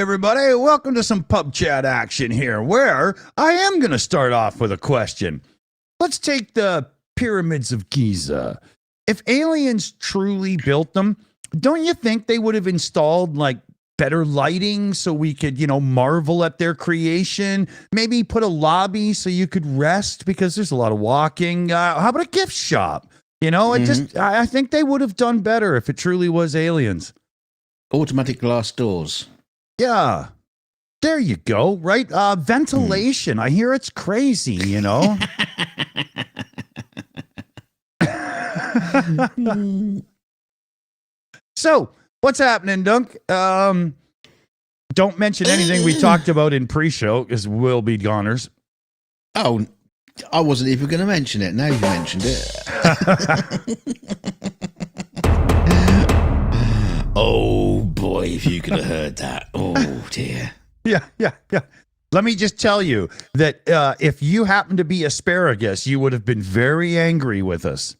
everybody. Welcome to some PubChat action here, where I am going to start off with a question. Let's take the pyramids of Giza. If aliens truly built them, don't you think they would have installed, like, better lighting so we could, marvel at their creation? Maybe put a lobby so you could rest because there's a lot of walking. How about a gift shop? I think they would have done better if it truly was aliens. Automatic glass doors. Yeah. There you go, right? Ventilation. I hear it's crazy, So, what's happening, Dunk? Don't mention anything we talked about in pre-show, because we'll be goners. Oh, I wasn't even going to mention it. Now you've mentioned it. Oh, boy, if you could have heard that. Oh, dear. Yeah. Let me just tell you that if you happen to be asparagus, you would have been very angry with us.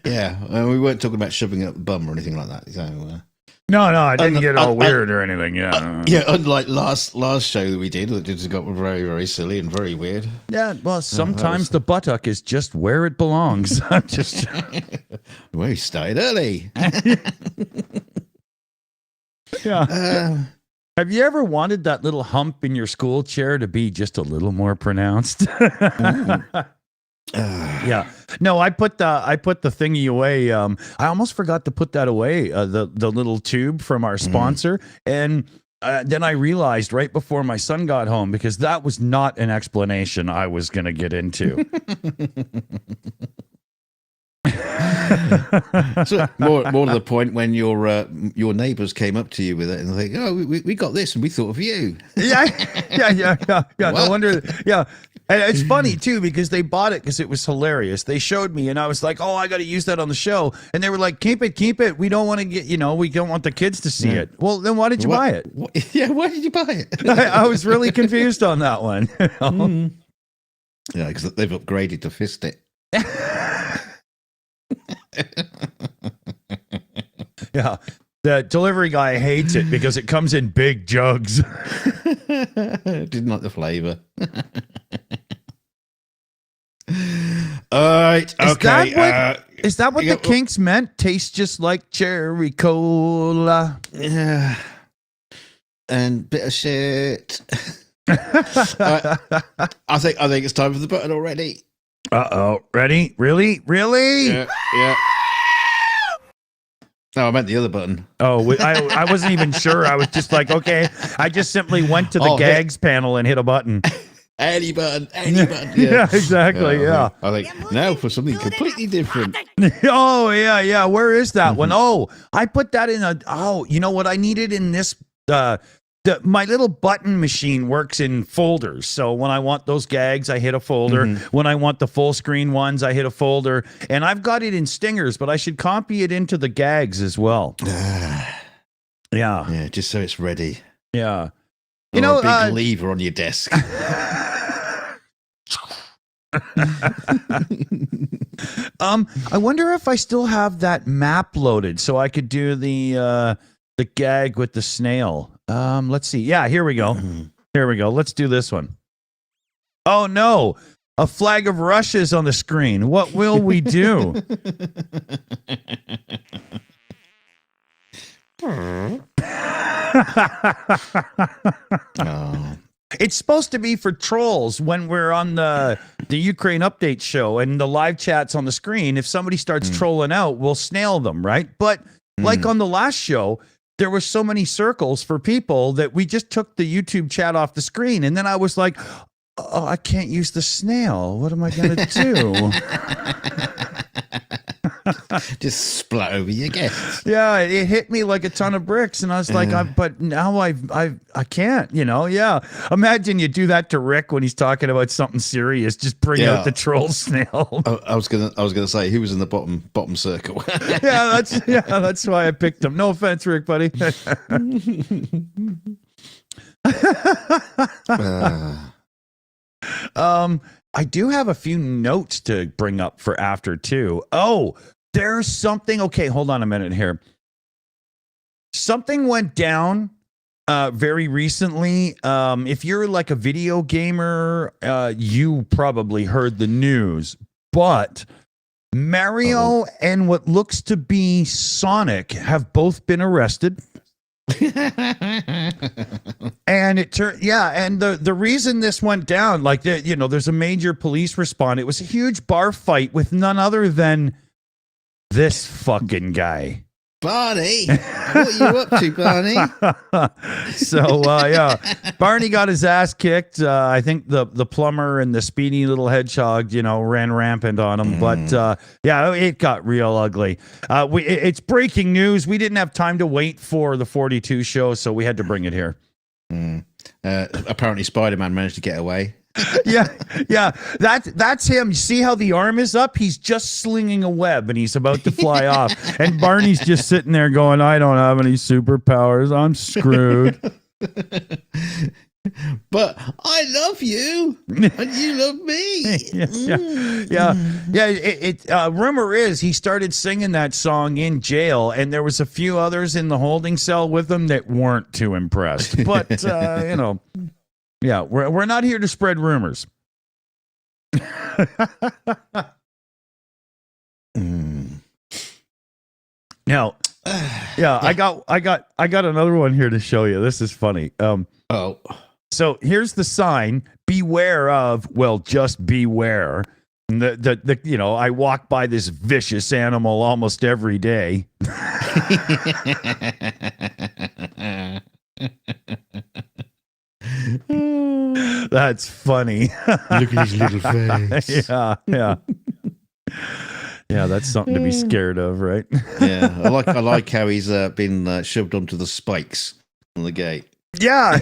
Yeah, we weren't talking about shoving up the bum or anything like that. So, no, I didn't get all weird or anything. Yeah, unlike last show that we did, it just got very, very silly and very weird. Yeah, well, sometimes the buttock is just where it belongs. I'm just. We started early. Yeah. Have you ever wanted that little hump in your school chair to be just a little more pronounced? Yeah. No, I put the thingy away. I almost forgot to put that away. The little tube from our sponsor, and then I realized right before my son got home, because that was not an explanation I was going to get into. So more to the point, when your neighbours came up to you with it and they're like, "Oh, we got this and we thought of you." Yeah. No wonder. Yeah. And it's funny too, because they bought it because it was hilarious. They showed me and I was like, "Oh, I got to use that on the show." And they were like, keep it. We don't want to get, we don't want the kids to see it. Well, then why did you buy it? Yeah, why did you buy it? I was really confused on that one. Yeah, because they've upgraded to fist it. Yeah, the delivery guy hates it because it comes in big jugs. Didn't like the flavor. All right, okay. Is that what the Kinks meant? Tastes just like cherry cola. Yeah, and bit of shit. I think it's time for the button already. Ready? Really? Yeah. No, I meant the other button. Oh, I wasn't even sure. I was just like, okay. I just simply went to the gags panel and hit a button. Any button. Yeah, exactly. Yeah. I think now for something completely different. Oh, yeah. Where is that one? Oh, I put that in you know what I needed in this? My little button machine works in folders. So when I want those gags, I hit a folder. When I want the full screen ones, I hit a folder. And I've got it in stingers, but I should copy it into the gags as well. Yeah, just so it's ready. Yeah. Or a big lever on your desk. I wonder if I still have that map loaded so I could do the gag with the snail. Let's see. Yeah, here we go. Let's do this one. Oh no, a flag of Russia is on the screen. What will we do? It's supposed to be for trolls when we're on the Ukraine update show and the live chat's on the screen. If somebody starts trolling out, we'll snail them, right? But like on the last show, there were so many circles for people that we just took the YouTube chat off the screen. And then I was like, oh, I can't use the snail. What am I going to do? Just splat over your guests. Yeah, it hit me like a ton of bricks, and I was like, but now I can't, Yeah, imagine you do that to Rick when he's talking about something serious. Just bring out the troll snail. I was gonna say he was in the bottom circle. That's why I picked him. No offense, Rick, buddy. I do have a few notes to bring up for after too. Oh, there's something. Okay, hold on a minute here. something went down very recently. If you're like a video gamer, you probably heard the news, but Mario and what looks to be Sonic have both been arrested. And it turned, and the reason this went down, like, there's a major police response. It was a huge bar fight with none other than this fucking guy. Barney, what are you up to, Barney? So, Barney got his ass kicked. I think the plumber and the speedy little hedgehog, ran rampant on him. But, it got real ugly. It's breaking news. We didn't have time to wait for the 42 show, so we had to bring it here. Apparently Spider-Man managed to get away. That's him. You see how the arm is up? He's just slinging a web and he's about to fly off. And Barney's just sitting there going, I don't have any superpowers. I'm screwed. But I love you and you love me. Rumor is he started singing that song in jail, and there was a few others in the holding cell with him that weren't too impressed. But we're not here to spread rumors. Now, I got another one here to show you. This is funny. So here's the sign: beware of. Well, just beware. I walk by this vicious animal almost every day. That's funny. Look at his little face. Yeah, that's something to be scared of, right? Yeah, I like how he's been shoved onto the spikes on the gate. Yeah.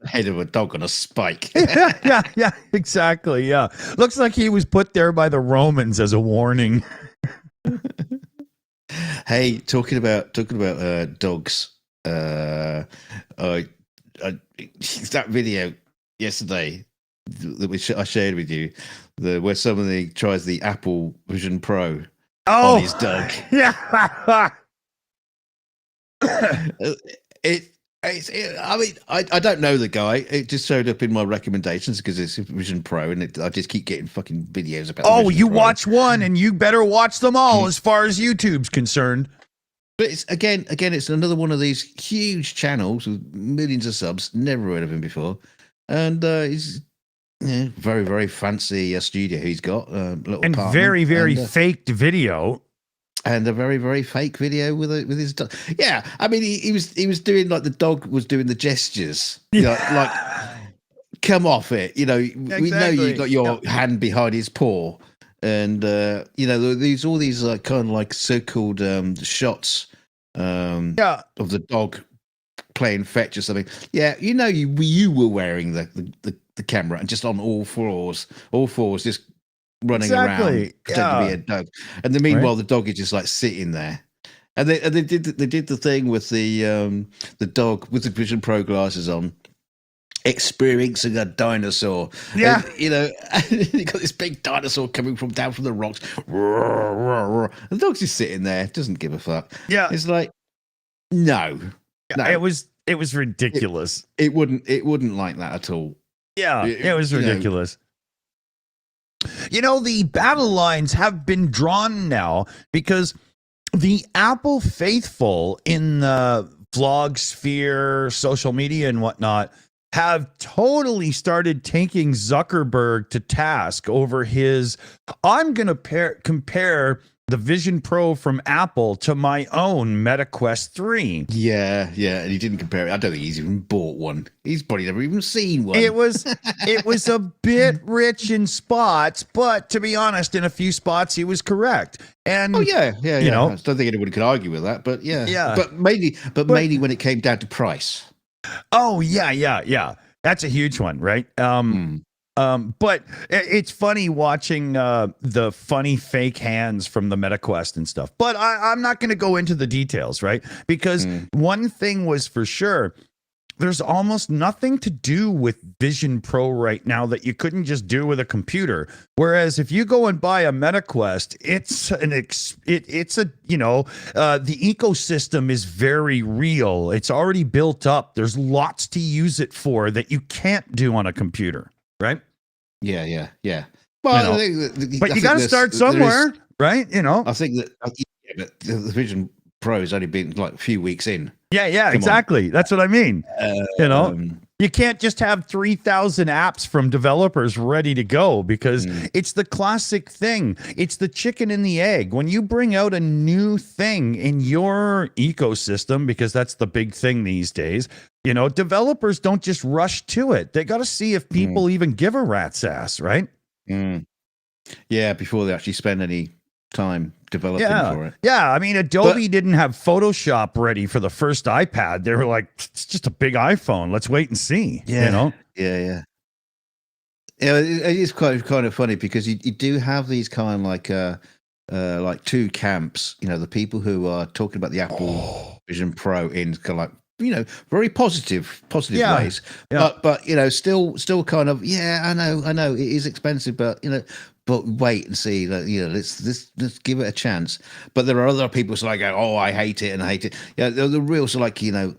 Head of a dog on a spike. yeah, exactly. Yeah, looks like he was put there by the Romans as a warning. Hey, talking about dogs. That video yesterday that I shared with you, where somebody tries the Apple Vision Pro on his dog. Yeah. I don't know the guy. It just showed up in my recommendations because it's Vision Pro, and I just keep getting fucking videos about. You Pro. Watch one, and you better watch them all as far as YouTube's concerned. But it's again, it's another one of these huge channels with millions of subs. Never heard of him before, and he's very, very fancy studio he's got. Little and very, very faked video. And a very, very fake video with his dog. Yeah, I mean, he was doing like the dog was doing the gestures. Like come off it. Exactly. We know you got your hand behind his paw, and these all these kind of like so-called shots of the dog playing fetch or something. Yeah, you were wearing the camera and just on all fours, just running around pretending to be a dog, and then meanwhile the dog is just like sitting there. And they did the thing with the dog with the Vision Pro glasses on, experiencing a dinosaur. Yeah, and, you got this big dinosaur coming down from the rocks. And the dog's just sitting there, doesn't give a fuck. Yeah, it's like no. It was ridiculous. It wouldn't like that at all. Yeah, it was ridiculous. The battle lines have been drawn now because the Apple faithful in the vlog sphere, social media and whatnot have totally started taking Zuckerberg to task over I'm going to compare the Vision Pro from Apple to my own Meta Quest 3. Yeah, and he didn't compare it. I don't think he's even bought one. He's probably never even seen one. It was a bit rich in spots, but to be honest, in a few spots he was correct. And yeah. I don't think anyone could argue with that, but yeah. But mainly when it came down to price. Oh yeah. That's a huge one, right? But it's funny watching the funny fake hands from the MetaQuest and stuff. But I'm not going to go into the details, right? Because one thing was for sure, there's almost nothing to do with Vision Pro right now that you couldn't just do with a computer. Whereas if you go and buy a MetaQuest, the ecosystem is very real. It's already built up. There's lots to use it for that you can't do on a computer, right? Yeah. Well, but you got to start somewhere, right? I think that but the Vision Pro has only been like a few weeks in. Yeah, exactly. That's what I mean. You can't just have 3,000 apps from developers ready to go because it's the classic thing. It's the chicken and the egg. When you bring out a new thing in your ecosystem, because that's the big thing these days, developers don't just rush to it. They got to see if people even give a rat's ass, right? Yeah, before they actually spend any time developing for it. Yeah, I mean, Adobe didn't have Photoshop ready for the first iPad. They were like, it's just a big iPhone. Let's wait and see. Yeah. It is kind of funny because you do have these kind of like two camps. The people who are talking about the Apple Vision Pro in kind of like very positive ways. But still kind of I know it is expensive, but but wait and see. Let's give it a chance. But there are other people who like, oh, I hate it and I hate it. Yeah, the real the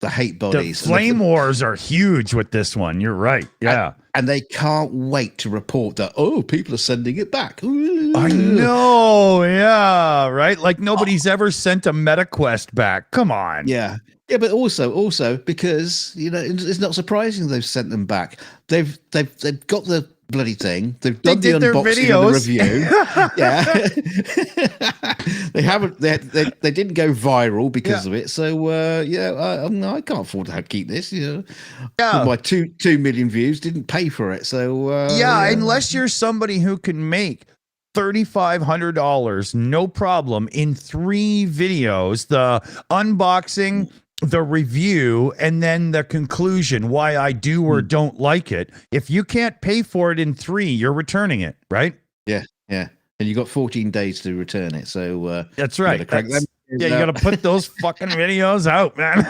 hate bodies. The flame wars are huge with this one. You're right. Yeah. And they can't wait to report that, people are sending it back. I know. Yeah. Right. Like nobody's ever sent a MetaQuest back. Come on. Yeah. Yeah. But also because, it's not surprising they've sent them back. They've got the bloody thing. They've done the unboxing and the review. They haven't. They didn't go viral because of it. So I can't afford to keep this. My 2 million views didn't pay for it. So unless you're somebody who can make $3,500, no problem, in 3 videos: the unboxing, the review, and then the conclusion, why I do or don't like it. If you can't pay for it in 3, you're returning it, right? Yeah. And you got 14 days to return it. So that's right. You got to put those fucking videos out, man.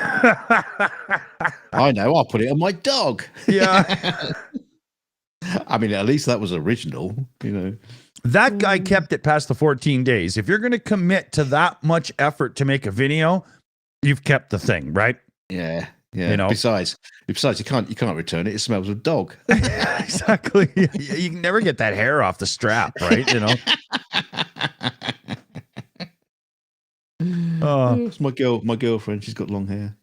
I know. I'll put it on my dog. Yeah. I mean, at least that was original, That guy kept it past the 14 days. If you're going to commit to that much effort to make a video, you've kept the thing, right? Yeah. Besides, you can't return it. It smells of dog. Exactly. You can never get that hair off the strap, right? It's my girlfriend. She's got long hair.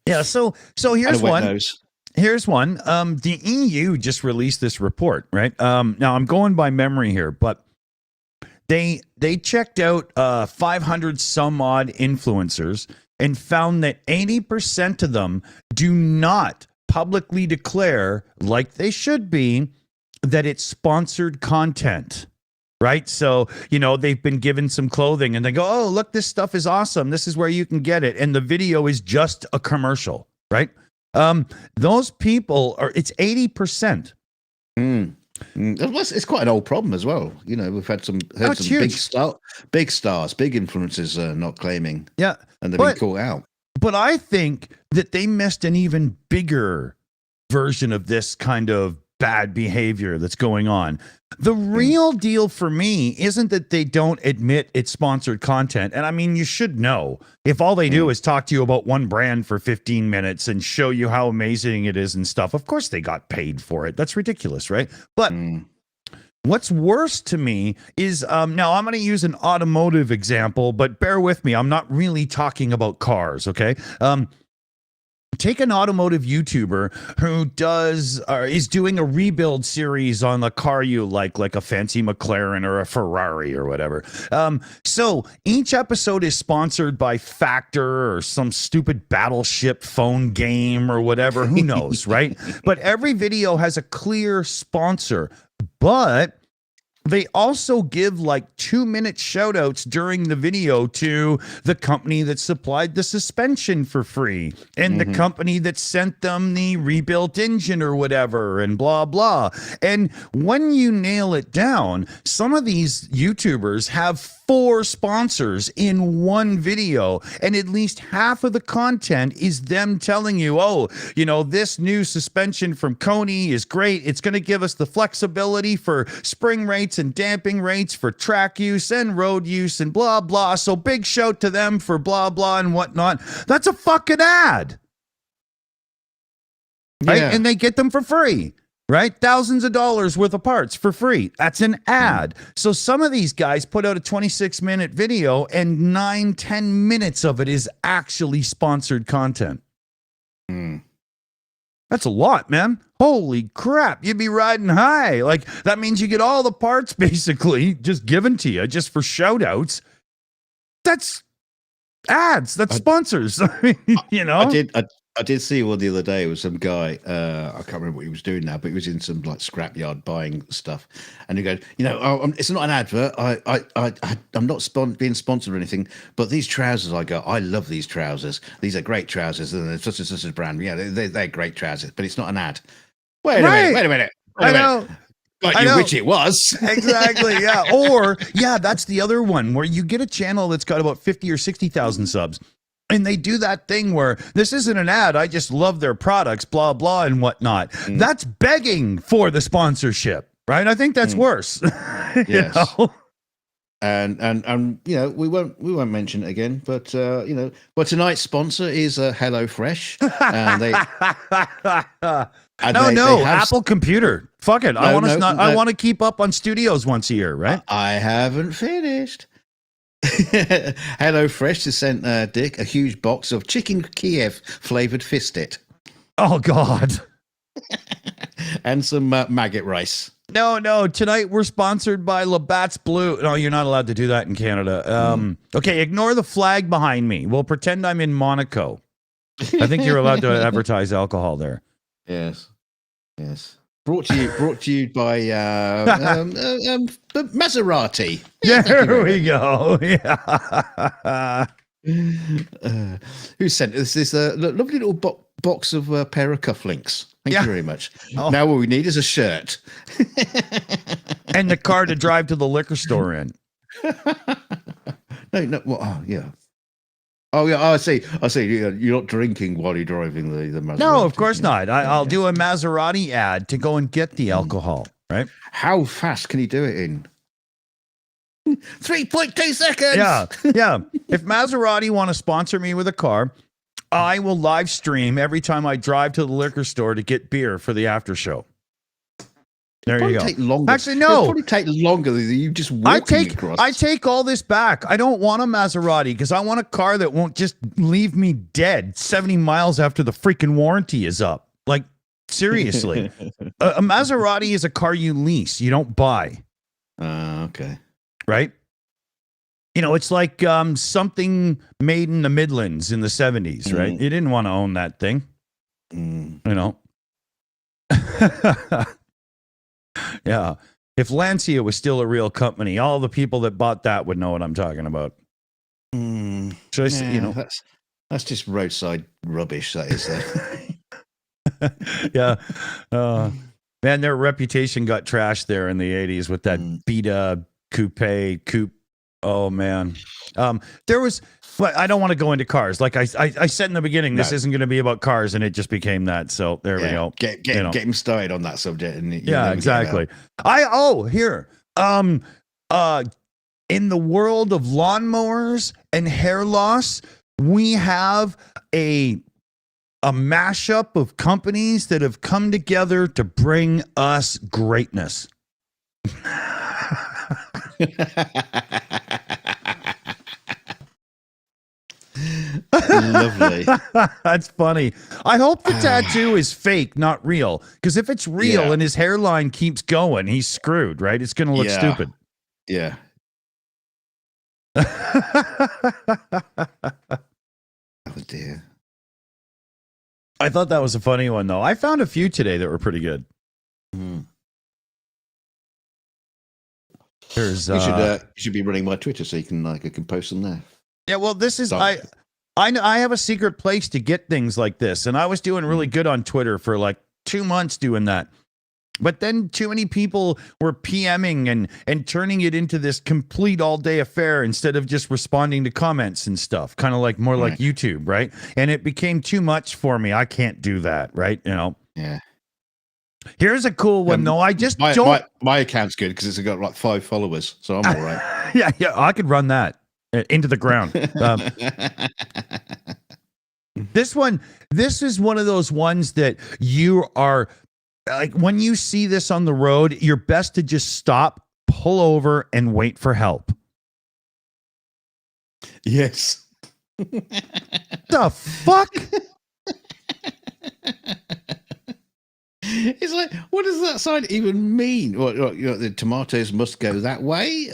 Yeah. So here's one. Nose. Here's one. The EU just released this report, right? Now I'm going by memory here, but they checked out 500 some odd influencers and found that 80% of them do not publicly declare, like they should be, that it's sponsored content, right? So, they've been given some clothing and they go, oh, look, this stuff is awesome. This is where you can get it. And the video is just a commercial, right? Those people it's 80%. It's quite an old problem as well. We've had some big stars, big influencers not claiming. Yeah. And they've been caught out. But I think that they missed an even bigger version of this kind of bad behavior that's going on. The real deal for me isn't that they don't admit it's sponsored content. And I mean, you should know, if all they do is talk to you about one brand for 15 minutes and show you how amazing it is and stuff, of course they got paid for it. That's ridiculous, right? But what's worse to me is, now I'm going to use an automotive example, but bear with me. I'm not really talking about cars, okay? Take an automotive YouTuber who is doing a rebuild series on the car you like a fancy McLaren or a Ferrari or whatever. So each episode is sponsored by Factor or some stupid battleship phone game or whatever. Who knows, right? But every video has a clear sponsor. But they also give like 2-minute shout outs during the video to the company that supplied the suspension for free and the company that sent them the rebuilt engine or whatever and blah, blah. And when you nail it down, some of these YouTubers have 4 sponsors in one video, and at least half of the content is them telling you, oh, you know, this new suspension from Coney is great. It's going to give us the flexibility for spring rates and damping rates for track use and road use and blah, blah. So big shout to them for blah, blah and whatnot. That's a fucking ad. Right? Yeah. And they get them for free. Right? Thousands of dollars worth of parts for free. That's an ad. So some of these guys put out a 26-minute video and 9-10 minutes of it is actually sponsored content. That's a lot, man. Holy crap. You'd be riding high. Like, that means you get all the parts basically just given to you just for shout outs. That's ads. That's sponsors. You know? I did see one the other day. It was some guy. I can't remember what he was doing now, but he was in some like scrapyard buying stuff, and he goes, "You know, it's not an advert. I'm not being sponsored or anything, but these trousers I got, I love these trousers. These are great trousers, and they're such and such a brand. Yeah, they're great trousers, but it's not an ad. Wait a minute. I know. Like you wish it was. Exactly, yeah. Or, yeah, that's the other one where you get a channel that's got about 50 or 60,000 subs. And they do that thing where this isn't an ad. I just love their products, blah, blah, and whatnot. That's begging for the sponsorship, right? I think that's worse. Yes. You know? And you know, we won't mention it again, but you know, but tonight's sponsor is HelloFresh. And they Apple Computer. Fuck it. I want to keep up on studios once a year, right? I haven't finished. HelloFresh has sent Dick a huge box of chicken Kiev flavored fistet. Oh God. And some maggot rice. No. Tonight we're sponsored by Labatt's Blue. No, you're not allowed to do that in Canada. Okay, ignore the flag behind me. We'll pretend I'm in Monaco. I think you're allowed to advertise alcohol there. Yes. Brought to you by Maserati. There we go. Yeah. Who sent us this lovely little box of pair of cufflinks? Thank you very much. Oh. Now what we need is a shirt. And the car to drive to the liquor store in. No. Well, oh, yeah. Oh, yeah. I see. You're not drinking while you're driving the Maserati. No, of course not. I'll do a Maserati ad to go and get the alcohol, right? How fast can you do it in? 3.2 seconds. Yeah. If Maserati want to sponsor me with a car, I will live stream every time I drive to the liquor store to get beer for the after show. There you go. Take longer. Actually, no. It'll probably take longer than you just walking across. I take all this back. I don't want a Maserati because I want a car that won't just leave me dead 70 miles after the freaking warranty is up. Like, seriously. A Maserati is a car you lease. You don't buy. Okay. Right? You know, it's like something made in the Midlands in the 70s, right? You didn't want to own that thing. You know? Yeah. If Lancia was still a real company, all the people that bought that would know what I'm talking about. Should I say, you know? That's just roadside rubbish, that is. Yeah. Man, their reputation got trashed there in the 80s with that Beta coupe. Oh, man. There was... I don't want to go into cars. Like I said in the beginning, this isn't going to be about cars, and it just became that. So there we go. Get him started on that subject. And exactly. Here. In the world of lawnmowers and hair loss, we have a mashup of companies that have come together to bring us greatness. Lovely. That's funny. I hope the tattoo is fake, not real. Because if it's real and his hairline keeps going, he's screwed, right? It's going to look stupid. Yeah. Oh, dear. I thought that was a funny one, though. I found a few today that were pretty good. There's you should be running my Twitter so you can I can post them there. Yeah, well, this is I have a secret place to get things like this, and I was doing really good on Twitter for like 2 months doing that. But then too many people were PMing and turning it into this complete all-day affair instead of just responding to comments and stuff, kind of like more like YouTube, right? And it became too much for me. I can't do that, right? You know. Yeah. Here's a cool one, though. I just my, don't. My account's good because it's got like 5 followers, so I'm all right. Yeah, I could run that into the ground. This is one of those ones that you are like, when you see this on the road, you're best to just stop, pull over, and wait for help. Yes. The fuck? It's like, what does that sign even mean? What, the tomatoes must go that way?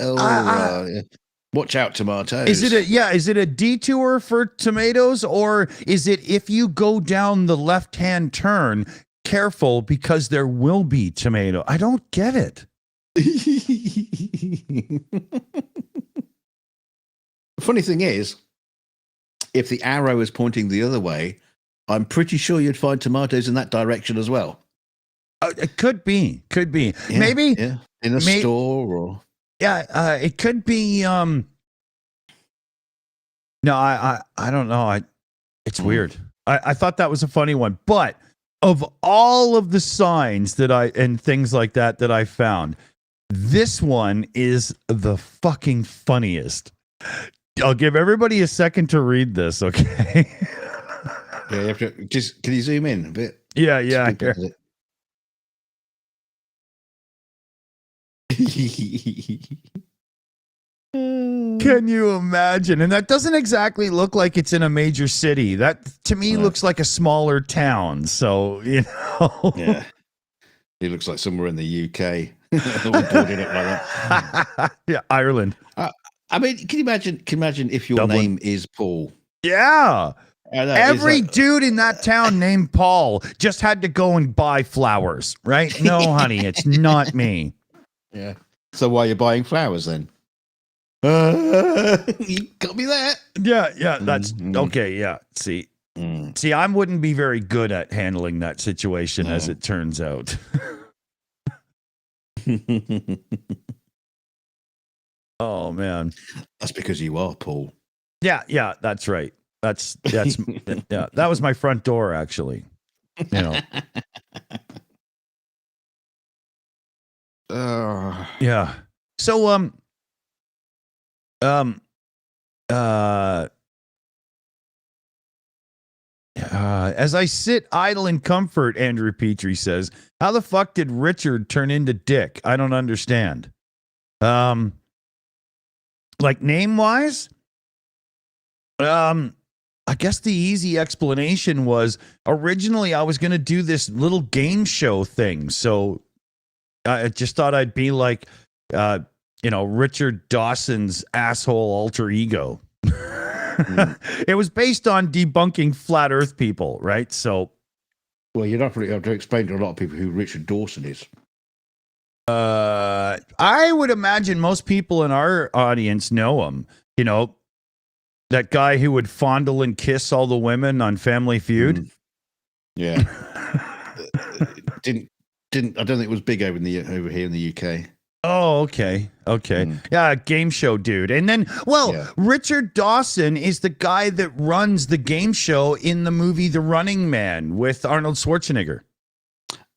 Watch out, tomatoes. Is it a detour for tomatoes, or is it if you go down the left-hand turn, careful because there will be tomato? I don't get it. Funny thing is, if the arrow is pointing the other way, I'm pretty sure you'd find tomatoes in that direction as well. It could be. Yeah, maybe in a store or it could be. No, I don't know. It's weird. I thought that was a funny one, but of all of the signs that and things like that I found, this one is the fucking funniest. I'll give everybody a second to read this, okay? Yeah, you have to can you zoom in a bit? Yeah. Can you imagine? And that doesn't exactly look like it's in a major city. That to me looks like a smaller town. So, you know. Yeah. It looks like somewhere in the UK. Boarding it like that. Yeah, Ireland. I mean, can you imagine if your Dublin. name is Paul? Yeah. Every dude in that town named Paul just had to go and buy flowers, right? No, honey, it's not me. Yeah. So why are you buying flowers then? You got me there. Yeah. That's okay. Yeah. See, I wouldn't be very good at handling that situation, as it turns out. Oh man, that's because you are Paul. Yeah. That's right. That's yeah. That was my front door, actually. You know. Yeah. So as I sit idle in comfort, Andrew Petrie says, how the fuck did Richard turn into Dick? I don't understand. Like name wise? I guess the easy explanation was originally I was going to do this little game show thing. So I just thought I'd be like, Richard Dawson's asshole alter ego. It was based on debunking flat earth people, right? So, well, you'd have to explain to a lot of people who Richard Dawson is. I would imagine most people in our audience know him. You know, that guy who would fondle and kiss all the women on Family Feud. Yeah. Didn't I don't think it was big over here in the UK. Oh, okay. Yeah, game show dude. And then, Richard Dawson is the guy that runs the game show in the movie The Running Man with Arnold Schwarzenegger.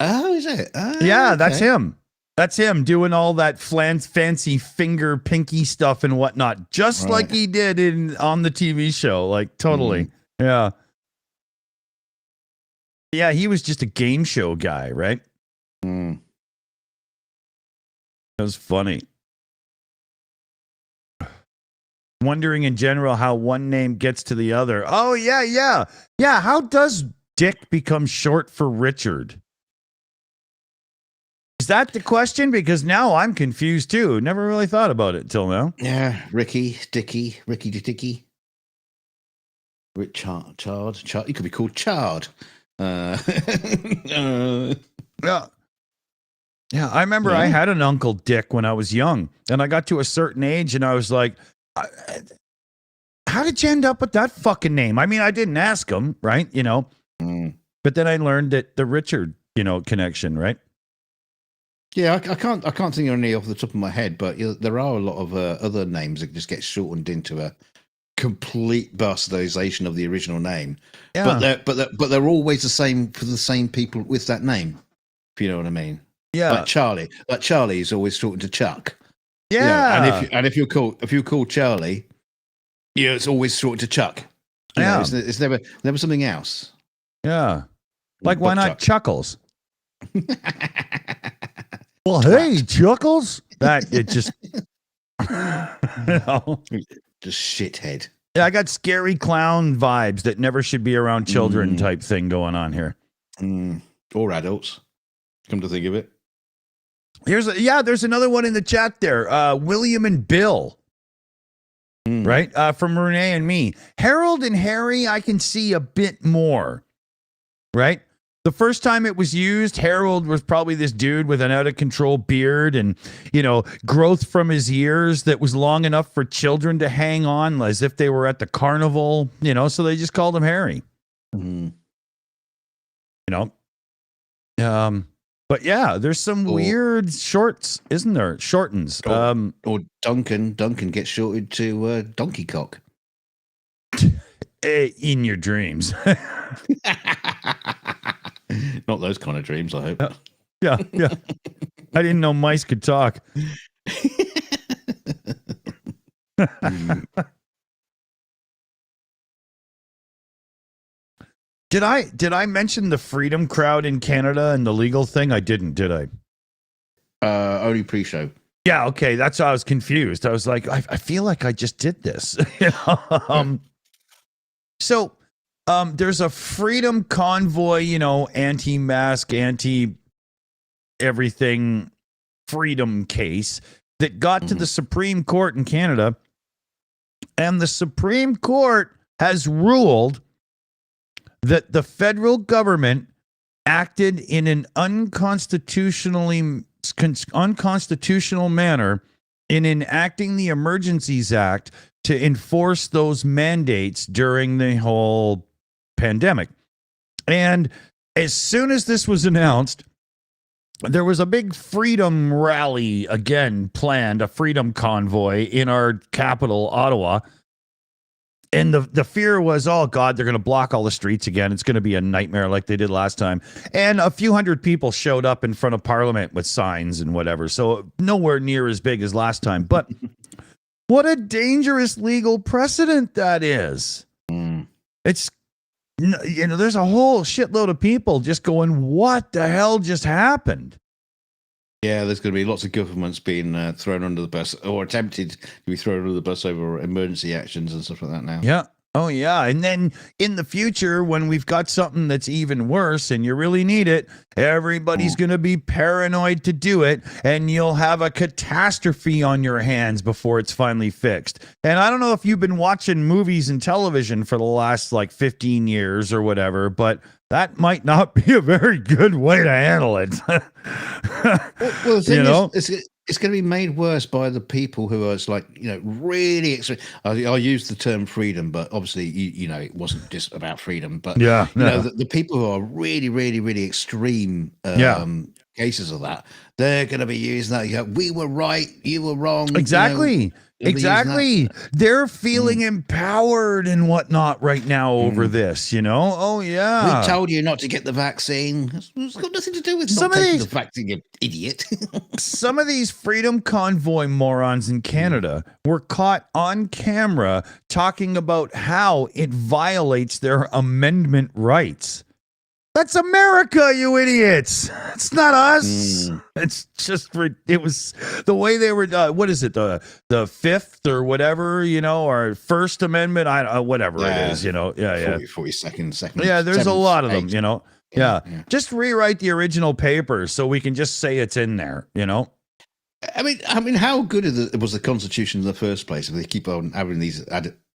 Oh, is it? Yeah, okay. That's him. That's him doing all that fancy finger pinky stuff and whatnot, just like he did on the TV show. Like, totally. Yeah. Yeah, he was just a game show guy, right? That was funny. Wondering in general how one name gets to the other. Oh, yeah. How does Dick become short for Richard? Is that the question? Because now I'm confused too. Never really thought about it till now. Yeah, Ricky Dicky. Chard. He could be called Chard. Yeah. Yeah, I remember I had an Uncle Dick when I was young, and I got to a certain age, and I was like, how did you end up with that fucking name? I mean, I didn't ask him, right? But then I learned that the Richard, connection, right? Yeah, I can't think of any off the top of my head, but there are a lot of other names that just get shortened into a complete bastardization of the original name. Yeah. But they're always the same for the same people with that name. If you know what I mean. Yeah. Like Charlie is always talking to Chuck. Yeah. And if you're called Charlie, it's always talking to Chuck. It's never something else. Yeah. Like, why not Chuckles? Well, hey, Chuckles. That it just just shithead. Yeah, I got scary clown vibes that never should be around children type thing going on here. Or adults. Come to think of it. There's another one in the chat there. William and Bill. Right? From Renee and me. Harold and Harry, I can see a bit more. Right? The first time it was used, Harold was probably this dude with an out-of-control beard and, growth from his ears that was long enough for children to hang on as if they were at the carnival, so they just called him Harry. But yeah, there's some weird shorts, isn't there? Shortens. Or Duncan gets shorted to Donkey Cock. In your dreams. Not those kind of dreams, I hope. Yeah. I didn't know mice could talk. Did I mention the freedom crowd in Canada and the legal thing? I didn't, did I? Only pre-show. Yeah, okay. That's why I was confused. I was like, I feel like I just did this. So there's a freedom convoy, anti-mask, anti-everything freedom case that got to the Supreme Court in Canada. And the Supreme Court has ruled that the federal government acted in an unconstitutional manner in enacting the Emergencies Act to enforce those mandates during the whole pandemic. And as soon as this was announced, there was a big freedom rally again planned, a freedom convoy in our capital, Ottawa. And the fear was, oh, God, they're going to block all the streets again. It's going to be a nightmare like they did last time. And a few hundred people showed up in front of Parliament with signs and whatever. So nowhere near as big as last time. But what a dangerous legal precedent that is. It's, there's a whole shitload of people just going, what the hell just happened? Yeah, there's going to be lots of governments being thrown under the bus or attempted to be thrown under the bus over emergency actions and stuff like that now. Yeah. Oh, yeah. And then in the future, when we've got something that's even worse and you really need it, everybody's going to be paranoid to do it. And you'll have a catastrophe on your hands before it's finally fixed. And I don't know if you've been watching movies and television for the last 15 years or whatever, but that might not be a very good way to handle it. Well, the thing is, it's going to be made worse by the people who are really extreme. I'll use the term freedom, but obviously, it wasn't just about freedom. But the people who are really, really, really extreme cases of that, they're going to be using that. We were right, you were wrong. Exactly. Exactly. They're feeling empowered and whatnot right now over this, Oh, yeah. We told you not to get the vaccine. It's got nothing to do with not taking the vaccine, you idiot. Some of these freedom convoy morons in Canada were caught on camera talking about how it violates their amendment rights. That's America, you idiots. It's not us. It's just, it was the way they were, what is it, the fifth or whatever, or First Amendment, whatever it is, 42nd. Yeah, there's a lot of them, Yeah. Just rewrite the original paper so we can just say it's in there, I mean, how good was the Constitution in the first place if they keep on having these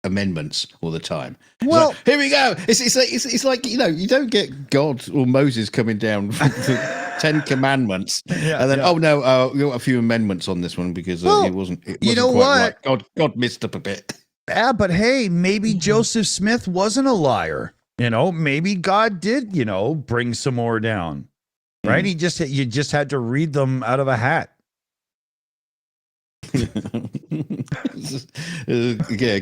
amendments all the time? Well, here we go. It's like you don't get God or Moses coming down to Ten Commandments, and then we got a few amendments on this one because it wasn't. You know quite what? Right. God messed up a bit. Yeah, but hey, maybe Joseph Smith wasn't a liar. Maybe God did, bring some more down. Right? You just had to read them out of a hat.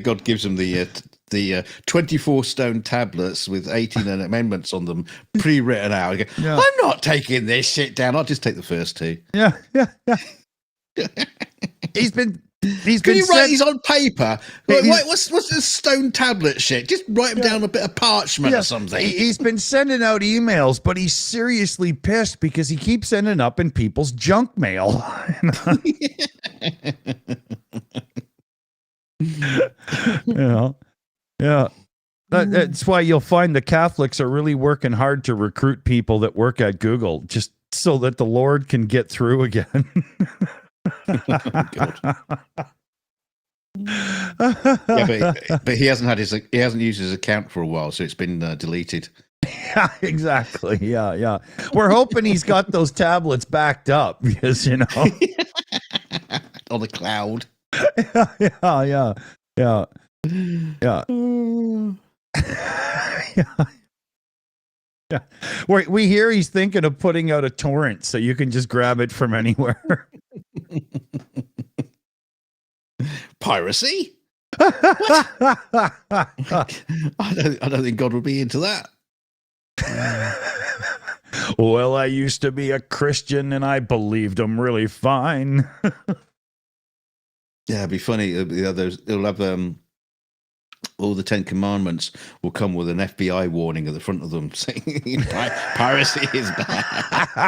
God gives him the 24 stone tablets with 18 amendments on them, pre-written out. I'm not taking this shit down. I'll just take the first two. Yeah. He's been Can you write these on paper? What's this stone tablet shit? Just write them down on a bit of parchment or something. He's been sending out emails, but he's seriously pissed because he keeps ending up in people's junk mail. Yeah. That's why you'll find the Catholics are really working hard to recruit people that work at Google, just so that the Lord can get through again. But he hasn't used his account for a while, so it's been deleted. Yeah, exactly. Yeah. We're hoping he's got those tablets backed up because on the cloud. Yeah. Yeah. We hear he's thinking of putting out a torrent so you can just grab it from anywhere. Piracy? I don't think God would be into that. Well, I used to be a Christian and I believed him really fine. Yeah, it'd be funny. It'll have all the 10 Commandments will come with an FBI warning at the front of them saying piracy is bad.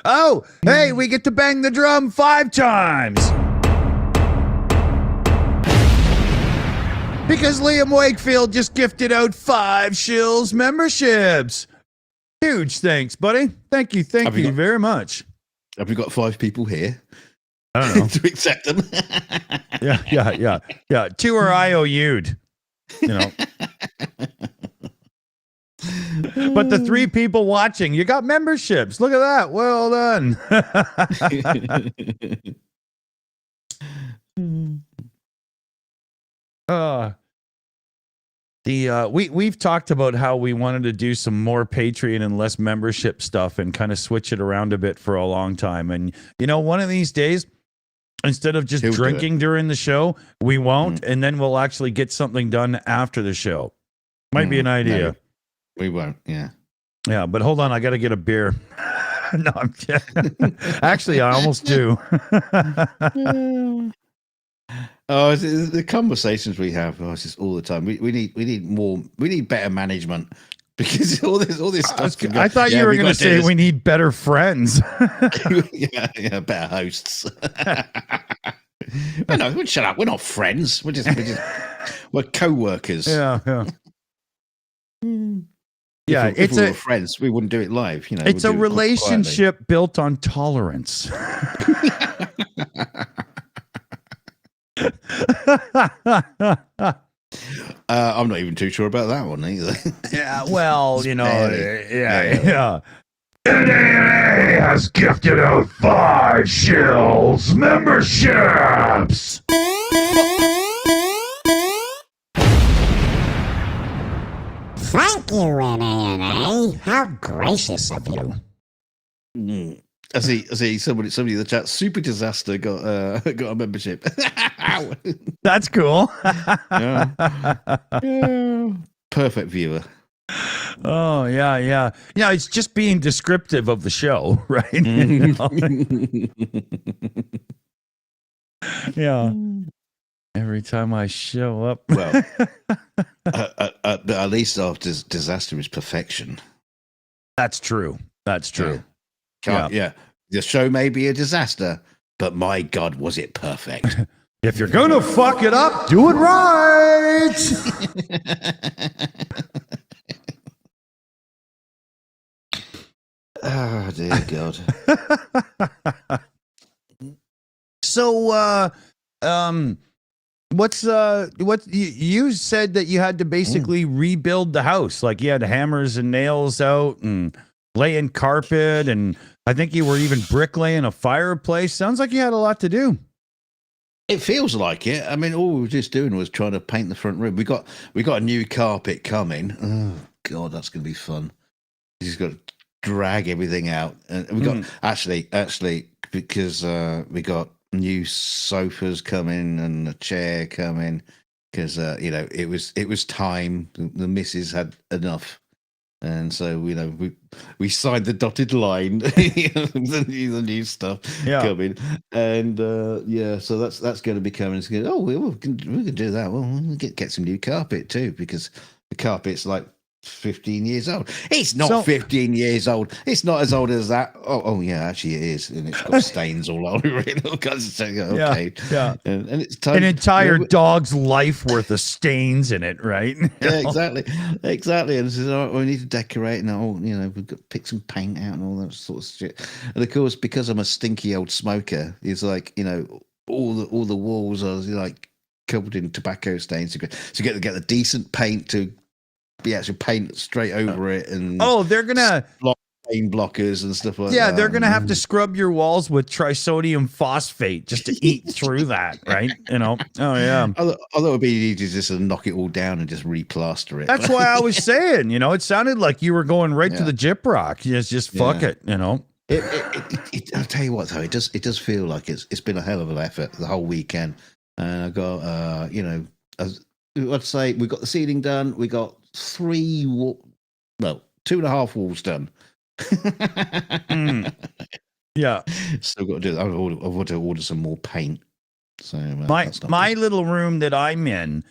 Oh, hey, we get to bang the drum 5 times. Because Liam Wakefield just gifted out 5 Shills memberships. Huge thanks, buddy. Thank you very much. Have we got 5 people here? I don't know. To accept them. Yeah. 2 are IOU'd, But the 3 people watching, you got memberships. Look at that. Well done. We've talked about how we wanted to do some more Patreon and less membership stuff and kind of switch it around a bit for a long time. And one of these days, instead of just drinking during the show, we won't, and then we'll actually get something done after the show. Might be an idea. No, we won't. Yeah. Yeah, but hold on, I got to get a beer. No, I'm kidding. Actually, I almost do. Oh, the conversations we have, it's just all the time. We need more. We need better management because all this stuff. I thought you were going to say we need better friends. yeah, better hosts. No, shut up. We're not friends. We're co-workers. Yeah. If we were friends, we wouldn't do it live. It's a relationship built on tolerance. I'm not even too sure about that one either. Yeah, well, yeah. NAA has gifted out 5 Shills memberships. Thank you, NANA. How gracious of you. I see somebody in the chat. Super Disaster got a membership. That's cool. Yeah. Perfect viewer. Oh, yeah. It's just being descriptive of the show, right? Yeah. Every time I show up. Well, at least after disaster is perfection. That's true. Yeah. The show may be a disaster, but my God, was it perfect. If you're going to fuck it up, do it right. Oh, dear God. So, what you said that you had to basically rebuild the house, like you had hammers and nails out and laying carpet, and I think you were even bricklaying a fireplace. Sounds like you had a lot to do. It feels like it. I mean, all we were just doing was trying to paint the front room. We got a new carpet coming. Oh God, that's going to be fun. You just got to drag everything out, and we got actually because we got new sofas coming and a chair coming because it was time. The missus had enough. And so we signed the dotted line, the new stuff coming, and so that's going to be coming. It's going, we can do that. Well, we'll get some new carpet too, because the carpet's like 15 years old. It's not 15 years old. It's not as old as that. Oh yeah, actually it is, and it's got stains all over it. All kinds of stuff. Okay, yeah. And it's time, an entire dog's life worth of stains in it, right? Yeah, exactly. And says, all right, we need to decorate, and we've got to pick some paint out and all that sort of shit. And of course, because I'm a stinky old smoker, it's like all the walls are like covered in tobacco stains. So you get the decent paint to be actually paint straight over it, and they're gonna paint blockers and stuff like that. Yeah, they're gonna have to scrub your walls with trisodium phosphate just to eat through that, right? Oh yeah. Although it would be easy just to knock it all down and just replaster it. That's why I was saying, it sounded like you were going right to the gyprock. Just fuck it, I'll tell you what though, it does feel like it's been a hell of an effort the whole weekend. And I got I'd say we got the ceiling done. We got 2.5 walls done. Yeah, still got to do that. I've got to order some more paint. So my little room that I'm in,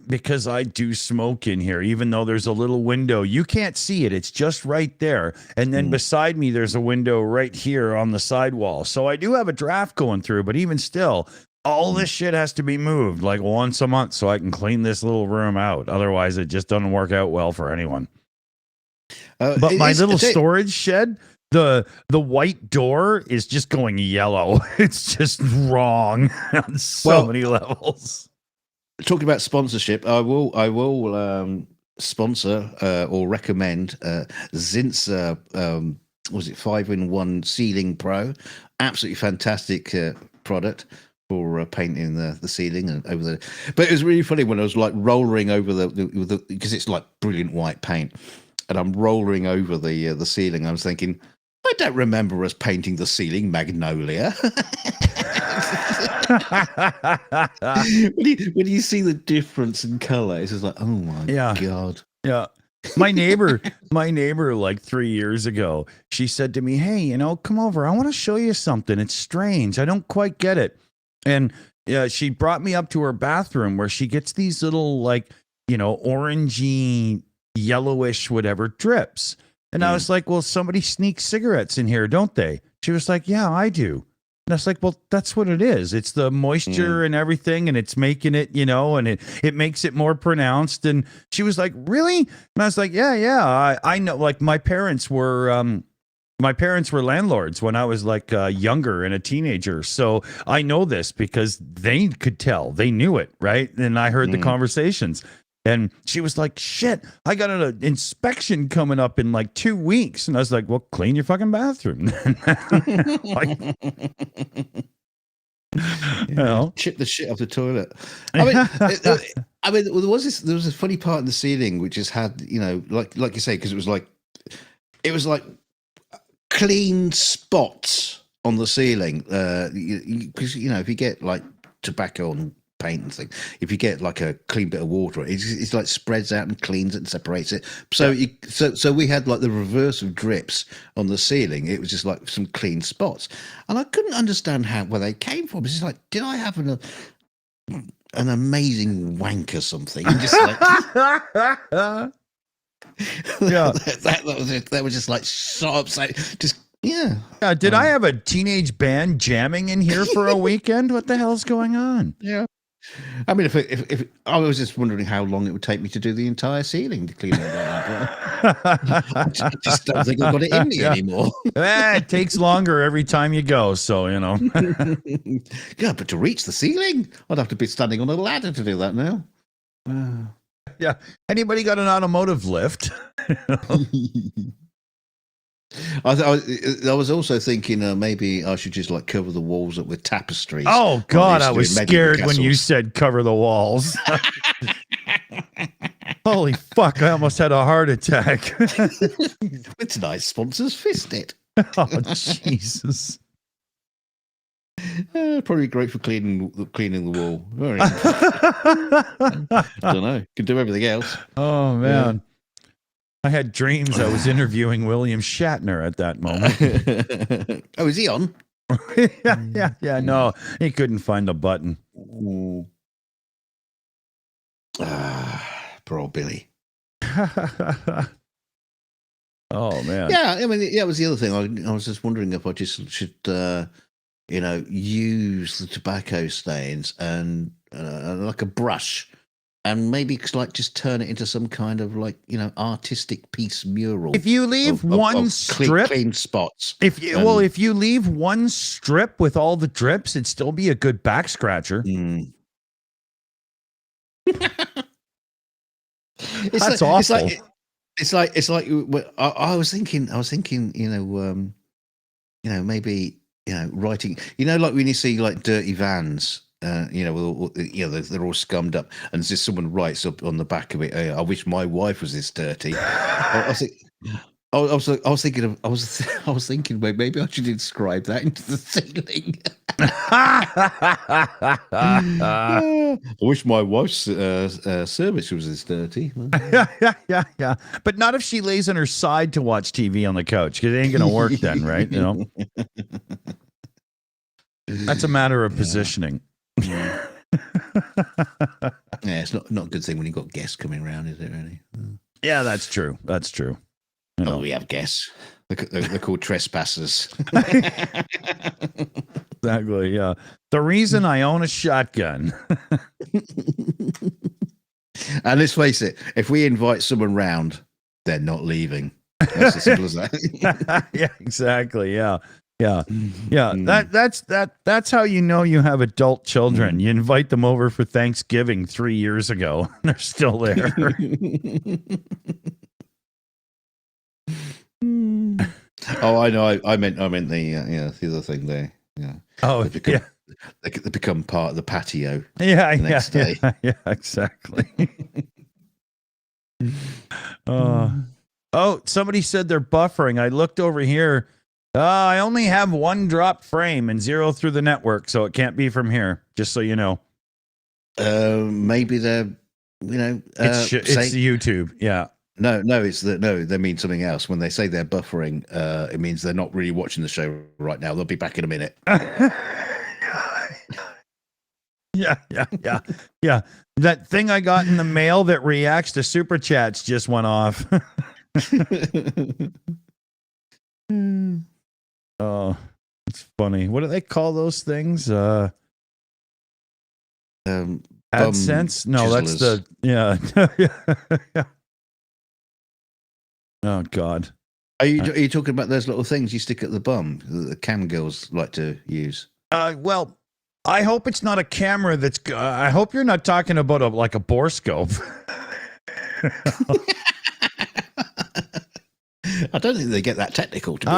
because I do smoke in here, even though there's a little window, you can't see it. It's just right there, and then beside me there's a window right here on the sidewall. So I do have a draft going through, but even still, all this shit has to be moved like once a month so I can clean this little room out. Otherwise, it just doesn't work out well for anyone. But my little storage shed, the white door is just going yellow. It's just wrong on so many levels. Talking about sponsorship, I will sponsor or recommend Zinsser. Was it 5-in-1 Ceiling Pro? Absolutely fantastic product for painting the ceiling and over the. But it was really funny when I was like rollering over the because it's like brilliant white paint, and I'm rollering over the ceiling. I was thinking, I don't remember us painting the ceiling magnolia. when you see the difference in color, it's just like, oh my god. Yeah. My neighbor, like 3 years ago, she said to me, hey, come over. I want to show you something. It's strange. I don't quite get it. And she brought me up to her bathroom where she gets these little like, orangey, yellowish, whatever drips. And I was like, well, somebody sneaks cigarettes in here, don't they? She was like, yeah, I do. And I was like, well, that's what it is. It's the moisture and everything, and it's making it, and it makes it more pronounced. And she was like, really? And I was like, yeah, I know. Like my parents were landlords when I was like younger and a teenager. So I know this because they could tell. They knew it, right? And I heard the conversations. And she was like, shit, I got an inspection coming up in like 2 weeks. And I was like, well, clean your fucking bathroom. Chip the shit off the toilet. I mean, there was a funny part in the ceiling which just had, like you say, because it was like clean spots on the ceiling. Because if you get like tobacco on paint and things, if you get like a clean bit of water, it's like spreads out and cleans it and separates it. So so we had like the reverse of drips on the ceiling. It was just like some clean spots, and I couldn't understand where they came from. It's just like, did I have an amazing wank or something? And just like, that was just like so upset. Just did I have a teenage band jamming in here for a weekend? What the hell's going on? Yeah. I mean, if I was just wondering how long it would take me to do the entire ceiling to clean it up. I just don't think I've got it in me anymore. It takes longer every time you go, so Yeah, but to reach the ceiling, I'd have to be standing on a ladder to do that now. Yeah. Anybody got an automotive lift? I was also thinking maybe I should just like cover the walls up with tapestries. Oh like God, they I used to do was in medieval scared when you castles. said cover the walls. Holy fuck, I almost had a heart attack. With tonight's sponsors, Fist It. Oh, Jesus. Probably great for cleaning the wall. Very don't know. Could do everything else. Oh, man. I had dreams I was interviewing William Shatner at that moment. Oh, is he on? Yeah. No, he couldn't find the button. Poor old Billy. Oh, man. Yeah, I mean, that was the other thing. I was just wondering if I just should, use the tobacco stains and like a brush, and maybe like just turn it into some kind of like artistic piece mural. If you leave one strip, clean spots. if you leave one strip with all the drips, it'd still be a good back scratcher. That's awful. It's like I was thinking, maybe writing, like when you see like dirty vans, they're all scummed up, and just someone writes up on the back of it, I wish my wife was this dirty. I was thinking, well, maybe I should inscribe that into the ceiling. I wish my wife's service was this dirty. Yeah. But not if she lays on her side to watch TV on the couch, because it ain't gonna work then, right? That's a matter of positioning. Yeah, it's not a good thing when you've got guests coming around, is it really? Yeah, that's true. Oh, we have guests. They're called trespassers. Exactly, yeah. The reason I own a shotgun. And let's face it, if we invite someone round, they're not leaving. That's as simple as that. Yeah, exactly. Yeah. That's how you know you have adult children. You invite them over for Thanksgiving 3 years ago. They're still there. Oh, I know. I meant the other thing there. Yeah. Oh, they become part of the patio. Yeah, the next day. Yeah, exactly. Oh, somebody said they're buffering. I looked over here. I only have one drop frame and 0 through the network, so it can't be from here. Just so you know. Maybe they're, it's YouTube. Yeah. No, they mean something else. When they say they're buffering, it means they're not really watching the show right now. They'll be back in a minute. Yeah. That thing I got in the mail that reacts to super chats just went off. Oh, it's funny. What do they call those things? AdSense? No, that's the yeah. Oh God. Are you talking about those little things you stick at the bum that the cam girls like to use? Well, I hope it's not a camera that's. I hope you're not talking about a borescope. I don't think they get that technical. To be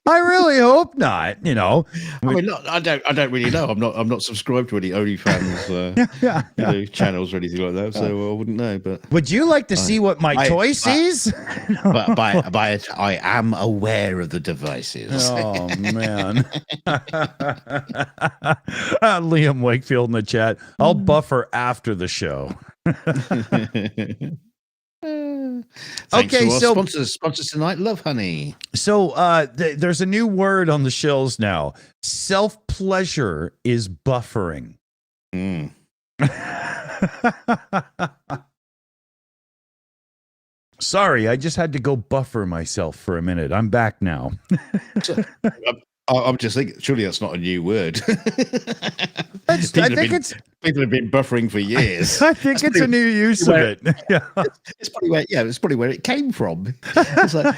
I really hope not. I mean, I don't really know. I'm not subscribed to any OnlyFans channels or anything like that, so I wouldn't know. But would you like to see what my toy sees? But I am aware of the devices. Oh man, Liam Wakefield in the chat. I'll buffer after the show. Okay, so sponsors tonight, Love Honey. So there's a new word on the Shills now. Self-pleasure is buffering. Sorry, I just had to go buffer myself for a minute. I'm back now. I'm just thinking, surely that's not a new word. People have been buffering for years. I think it's a new use of it. Yeah. It's probably where it came from. It's like,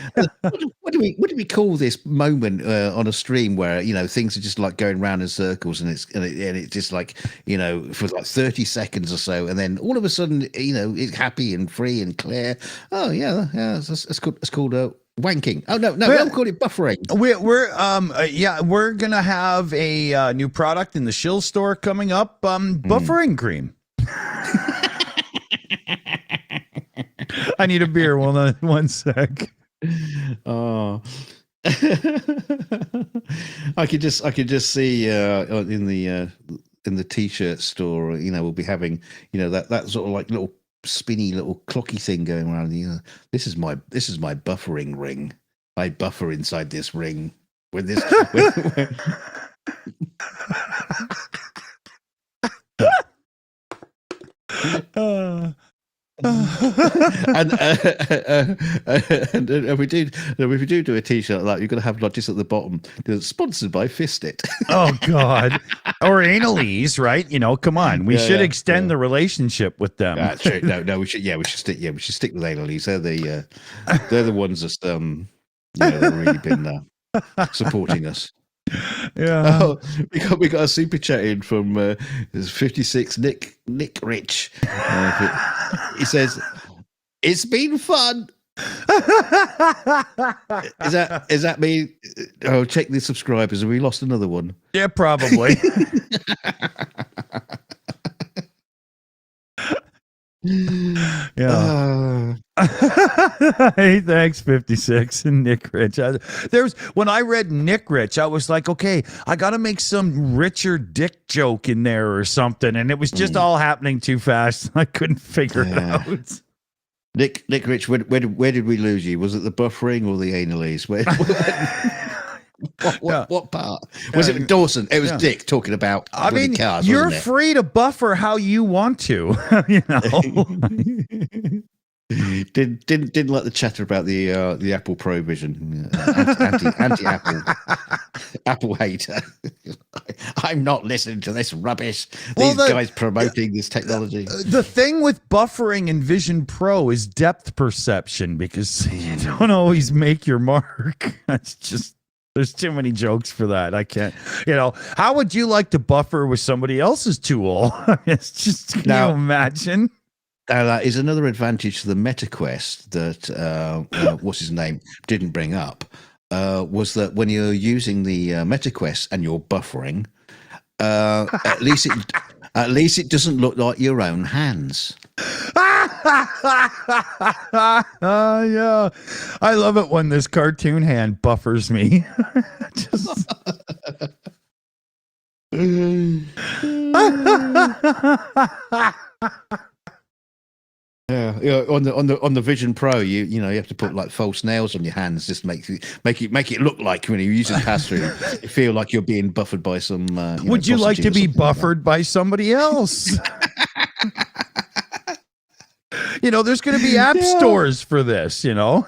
what do we call this moment on a stream where things are just like going round in circles and it's just like for like 30 seconds or so, and then all of a sudden it's happy and free and clear. Oh yeah, it's called Wanking. Oh no, we don't call it buffering. We're gonna have a new product in the Shills store coming up. Buffering cream. I need a beer. One sec. Oh. I could just see in the t-shirt store, we'll be having that sort of like little spinny little clocky thing going around. This is my buffering ring. I buffer inside this ring with this. And if we do a t-shirt like that, you're going to have like just at the bottom, sponsored by Fist It. Oh God, or analies, right? Come on, we should extend the relationship with them. That's true. No, we should stick with analies. They're the ones that that have really been supporting us. Yeah. Oh, we got a super chat in from 56 Nick Rich. He says, "It's been fun." Is that me? Oh, check the subscribers. Have we lost another one? Yeah, probably. Yeah. Hey, thanks, 56 and Nick Rich. When I read Nick Rich, I was like, okay, I got to make some Richard Dick joke in there or something, and it was just all happening too fast. I couldn't figure it out. Nick Rich, where did we lose you? Was it the buffering or the analies? What part? Was it Dawson? It was Dick talking about cars, you're free to buffer how you want to, Didn't like the chatter about the Apple Provision, anti Apple hater. I'm not listening to this rubbish. These guys promoting this technology. The thing with buffering in Vision Pro is depth perception, because you don't always make your mark. That's just. There's too many jokes for that. I can't, how would you like to buffer with somebody else's tool? It's just, can you imagine? That is another advantage to the MetaQuest that, what's his name, didn't bring up, was that when you're using the MetaQuest and you're buffering, at least it doesn't look like your own hands. Yeah, I love it when this cartoon hand buffers me. Yeah. On the Vision Pro, you have to put like false nails on your hands, just make it look like when you're using pass through, you feel like you're being buffered by some. Would you like to be buffered by somebody else? There's going to be app stores for this, Yeah,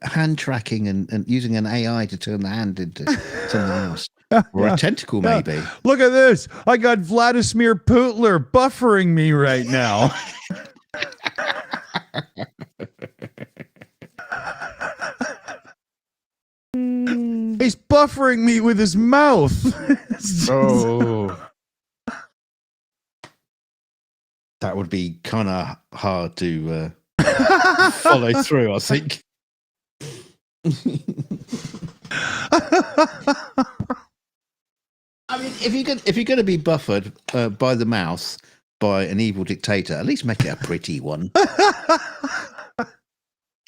hand tracking and using an AI to turn the hand into something else. Or a tentacle, maybe. Look at this. I got Vladimir Putler buffering me right now. He's buffering me with his mouth. That would be kind of hard to follow through, I think. I mean, if you're going to be buffered by the mouth by an evil dictator, at least make it a pretty one.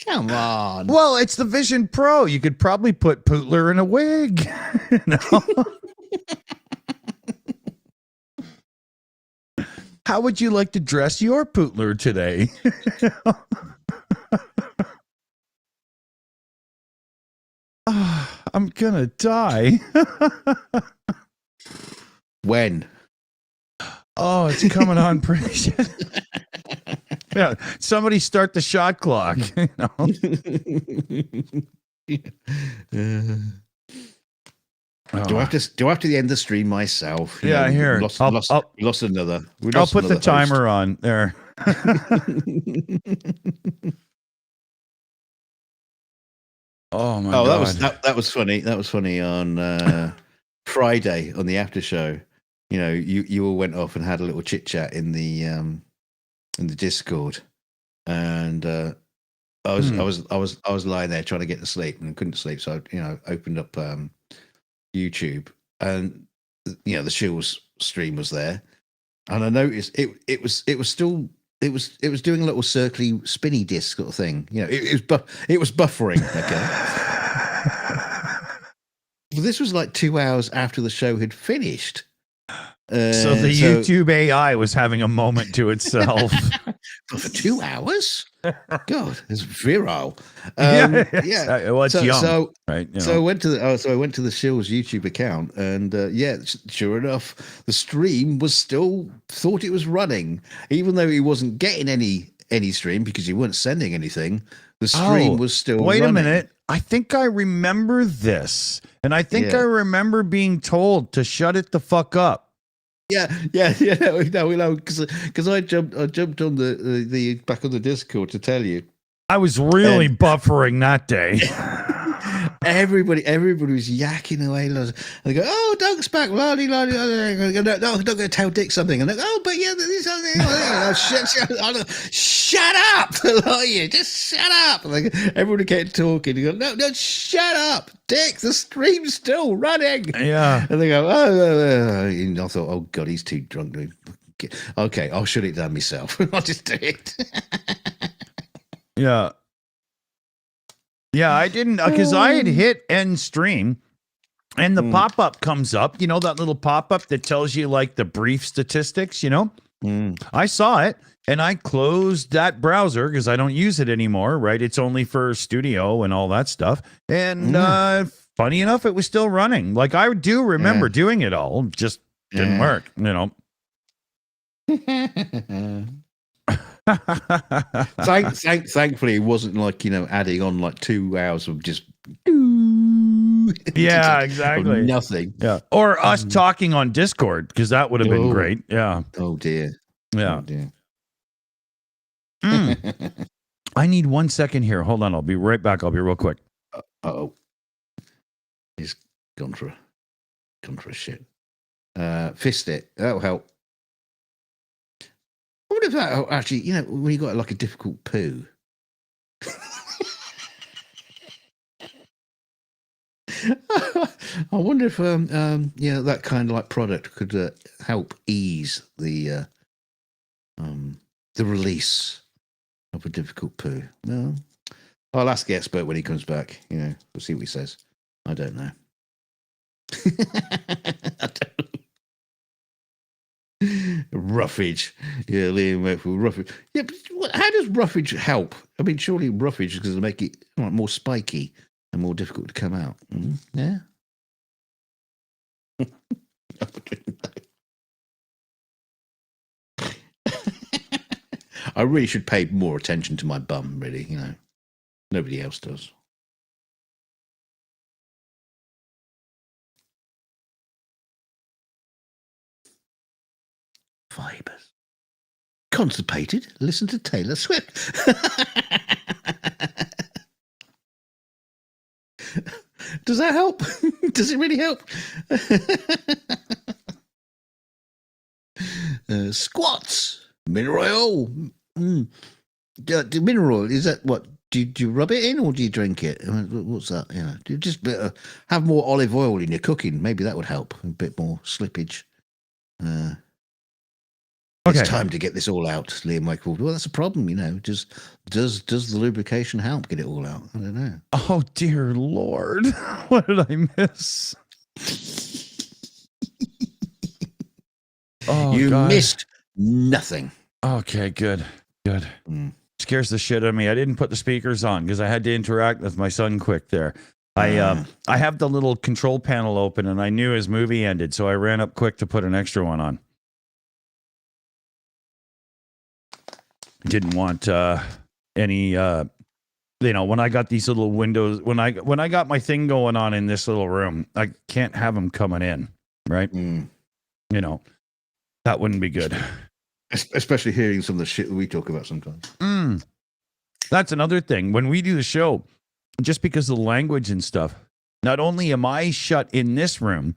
Come on. Well, it's the Vision Pro. You could probably put Putler in a wig. How would you like to dress your Putler today? I'm gonna die. When? Oh, it's coming on pretty. Yeah, somebody start the shot clock. Do I have to end the stream myself? Yeah, here. Lost another. I'll put the timer on there. Oh my god! That was funny. That was funny on Friday on the after show. You all went off and had a little chit chat in the Discord, and I was lying there trying to get to sleep and couldn't sleep, so I opened up YouTube, and the Shills stream was there, and I noticed it was still it was doing a little circly spinny disc sort of thing. It was buffering. Okay. Well, this was like 2 hours after the show had finished. So the YouTube AI was having a moment to itself. For 2 hours? God, it's virile. Yeah. Well, it's young, right? So I went to the Shills YouTube account, and sure enough, the stream was still thought it was running, even though he wasn't getting any stream because he weren't sending anything. The stream was still. Wait running. a minute. I think I remember this, and I think I remember being told to shut it the fuck up. Yeah. No, because I jumped on the back on the Discord to tell you. I was really buffering that day. Everybody was yakking away. And they go, "Oh, Doug's back, lolly. No, I'm not going to tell Dick something." And they go, "Oh, but yeah, this shut up, lawyer, just shut up." And everybody kept talking. You go, "No, shut up, Dick. The stream's still running." Yeah. And they go, "Oh." And I thought, "Oh God, he's too drunk." Okay, I'll shut it down myself. I'll just do it. Yeah. Yeah, I didn't, because I had hit end stream, and the pop-up comes up, that little pop-up that tells you like the brief statistics, I saw it, and I closed that browser because I don't use it anymore, right? It's only for studio and all that stuff. And funny enough, it was still running. Like, I do remember doing it all, just didn't work, Thankfully, it wasn't like adding on like 2 hours of just exactly nothing. Yeah, or us talking on Discord, because that would have been great. Yeah. Oh dear. Yeah. Oh, dear. I need 1 second here. Hold on. I'll be right back. I'll be real quick. He's gone for a shit. Fist it. That'll help. I wonder if that actually, when you got like a difficult poo. I wonder if that kind of like product could help ease the release of a difficult poo. No, I'll ask the expert when he comes back. We'll see what he says. I don't know. Roughage. Yeah, Liam went for roughage. Yeah, but how does roughage help? I mean, surely roughage is going to make it more spiky and more difficult to come out. Yeah. I really should pay more attention to my bum, really. Nobody else does. Fibers. Constipated? Listen to Taylor Swift. Does that help? Does it really help? Squats. Mineral oil. Mineral oil, is that what? Do you rub it in or do you drink it? What's that? Do you just have more olive oil in your cooking? Maybe that would help. A bit more slippage. Okay. It's time to get this all out, Liam Michael. Well, that's a problem, Does the lubrication help get it all out? I don't know. Oh, dear Lord. What did I miss? You missed nothing. Okay, good. Scares the shit out of me. I didn't put the speakers on because I had to interact with my son quick there. I have the little control panel open, and I knew his movie ended, so I ran up quick to put an extra one on. Didn't want any when I got these little windows, when I got my thing going on in this little room, I can't have them coming in, right? That wouldn't be good. Especially hearing some of the shit that we talk about sometimes. That's another thing. When we do the show, just because of the language and stuff, not only am I shut in this room,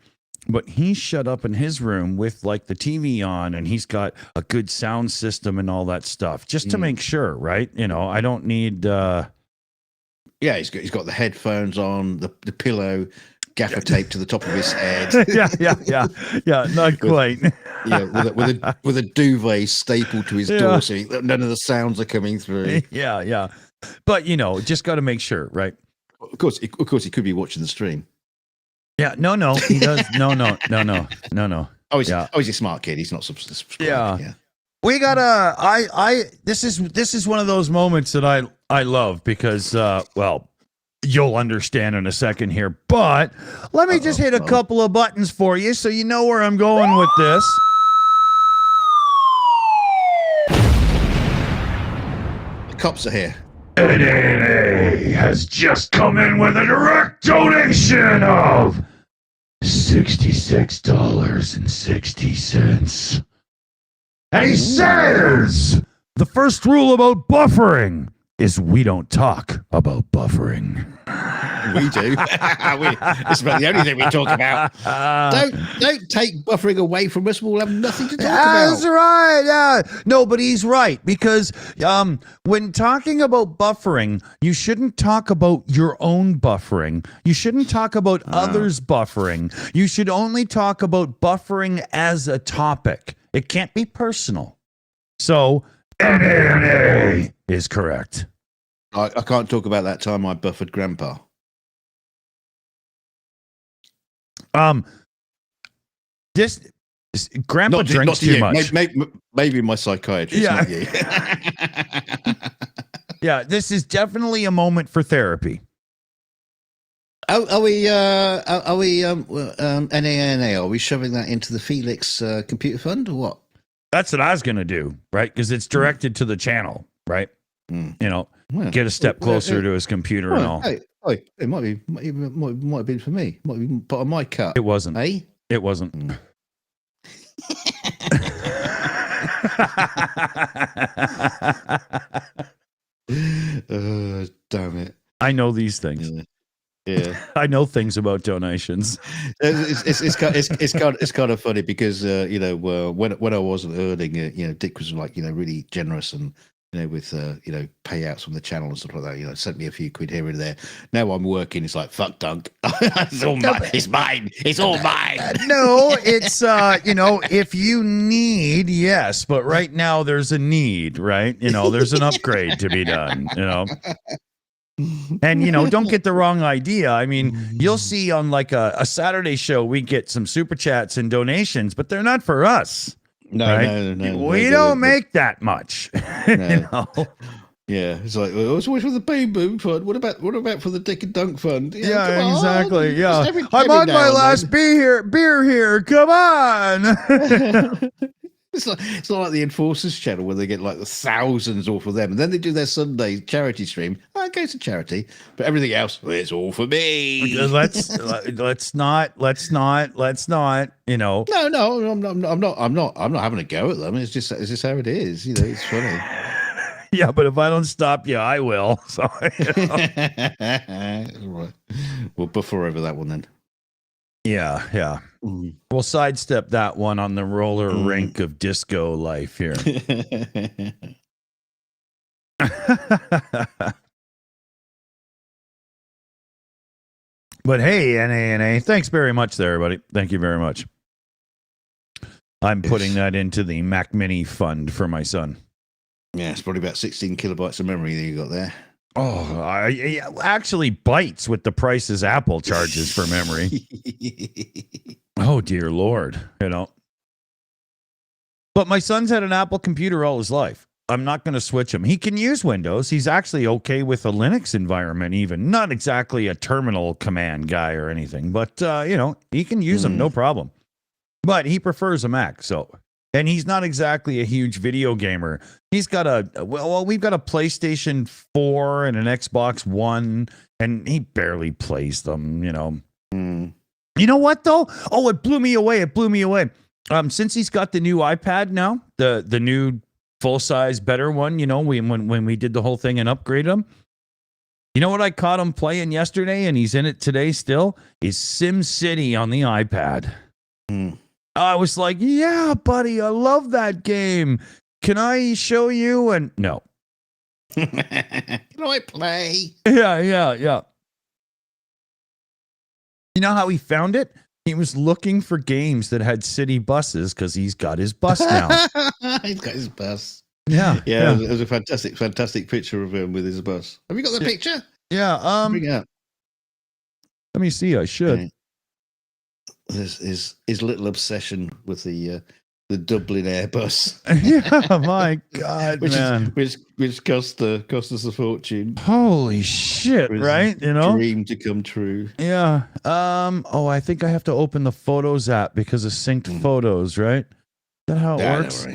but he's shut up in his room with like the TV on, and he's got a good sound system and all that stuff, just to make sure, right? I don't need Yeah, he's got the headphones on, the pillow, gaffer tape to the top of his head. yeah. Not quite. Yeah, with a duvet stapled to his door, so none of the sounds are coming through. Yeah. But just got to make sure, right? Of course, he could be watching the stream. Yeah, no, he does. No. Oh, he's a smart kid. He's not subscribed. Yeah. We gotta. This is one of those moments that I love because you'll understand in a second here. But let me just hit a couple of buttons for you so you know where I'm going with this. The cops are here. NANA has just come in with a direct donation of $66.60. And he says, the first rule about buffering is we don't talk about buffering. We do. It's about the only thing we talk about. Don't take buffering away from us. We'll have nothing to talk about. That's right. No, but he's right because when talking about buffering, you shouldn't talk about your own buffering. You shouldn't talk about others' buffering. You should only talk about buffering as a topic. It can't be personal. So, NANA is correct. I can't talk about that time I buffered Grandpa. This Grandpa drinks too much. Maybe my psychiatrist, not you. Yeah, this is definitely a moment for therapy. Are we NANA? Are we shoving that into the Felix computer fund or what? That's what I was going to do, right? Because it's directed to the channel, right? Get a step closer to his computer and all. Hey, it might have been for me. Might have been part of my cut. It wasn't. Hey? It wasn't. Damn it. I know these things. Yeah. I know things about donations. It's kind of funny because when I wasn't earning, Dick was like really generous and with payouts from the channel and stuff like that. Sent me a few quid here and there. Now I'm working. It's like fuck Dunk. It's all mine. It's mine. It's all mine. No, it's if you need, yes, but right now there's a need, right? There's an upgrade to be done. And don't get the wrong idea. I mean, you'll see on like a Saturday show, we get some super chats and donations, but they're not for us. No. We don't make that much. No. Yeah, it's like it's always for the Baby Boom Fund. What about for the Dick and Dunk Fund? Yeah, exactly. Yeah, I'm on my last beer here. Come on. It's not like the Enforcers channel where they get like the thousands all for them, and then they do their Sunday charity stream. I go to charity, but everything else, it's all for me. Let's not. No, I'm not having a go at them. It's just how it is. It's funny. Yeah, but if I don't stop you, I will. So, Right. We'll buffer over that one then. Yeah. We'll sidestep that one on the roller rink of disco life here. But hey, NANA, thanks very much there, everybody. Thank you very much. I'm putting that into the Mac Mini fund for my son. Yeah, it's probably about 16 kilobytes of memory that you got there. Oh, actually bites with the prices Apple charges for memory. Oh, dear Lord. But my son's had an Apple computer all his life. I'm not going to switch him. He can use Windows. He's actually okay with a Linux environment even. Not exactly a terminal command guy or anything, but, he can use them, no problem. But he prefers a Mac, so... And he's not exactly a huge video gamer. He's got we've got a PlayStation 4 and an Xbox One, and he barely plays them, You know what, though? Oh, it blew me away. Since he's got the new iPad now, the new full-size, better one, when we did the whole thing and upgraded him, you know what I caught him playing yesterday, and he's in it today still, is SimCity on the iPad. I was like, yeah, buddy, I love that game. Can I show you? And no. Can I play? Yeah. You know how he found it? He was looking for games that had city buses because he's got his bus now. He's got his bus. Yeah. It was a fantastic picture of him with his bus. Have you got the picture? Yeah. Bring it up. Let me see. I should. Yeah. There's his little obsession with the Dublin Airbus. Yeah, my God, man. Which cost us a fortune. Holy shit, right? You know? Dream to come true. Yeah. I think I have to open the Photos app because of synced photos, right? Is that how it works?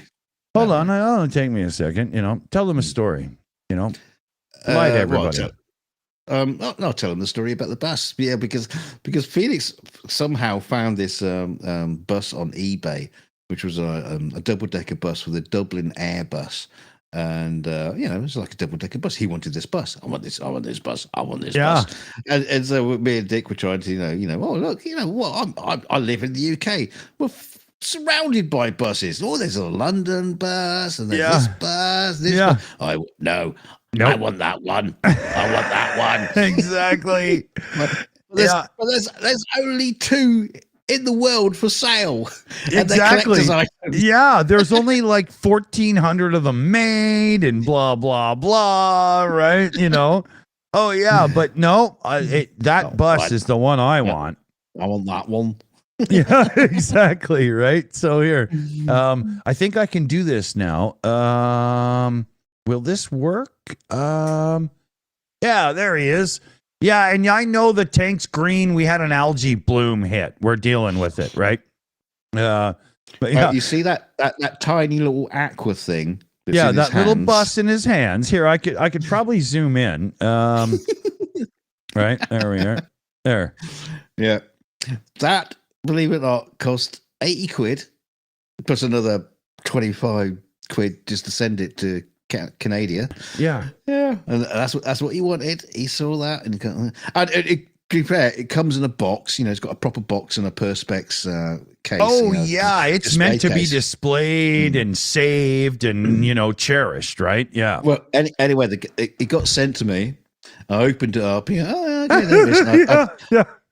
Hold on. It'll take me a second. You know, tell them a story. You know, lie to everybody. I'll tell them the story about the bus. Yeah, because Felix somehow found this bus on eBay, which was a double-decker bus with a Dublin Airbus. And it was like a double-decker bus. He wanted this bus. I want this bus. I want this bus. And so me and Dick were trying to, oh look, what? I live in the UK. We're surrounded by buses. Oh, there's a London bus, and there's this bus. Bus. I want that one. I want that one. Exactly. There's only 2 in the world for sale. Exactly. Yeah, there's only like 1,400 of them made and blah, blah, blah, right? You know? Oh, yeah, but no, that bus is the one I want. I want that one. Yeah, exactly, right? So here, I think I can do this now. Will this work? Yeah, there he is. Yeah, and I know the tank's green. We had an algae bloom hit. We're dealing with it, right? But you see that tiny little aqua thing? Yeah, that little bus in his hands. Here, I could probably zoom in. Right, there we are. There. Yeah. That, believe it or not, cost 80 quid plus another 25 quid just to send it to Canada. Yeah. And that's what he wanted. He saw that and to be fair, it comes in a box. It's got a proper box and a perspex case. Oh yeah, it's meant to be displayed and saved and cherished, right? Yeah. Well, anyway, it got sent to me. I opened it up.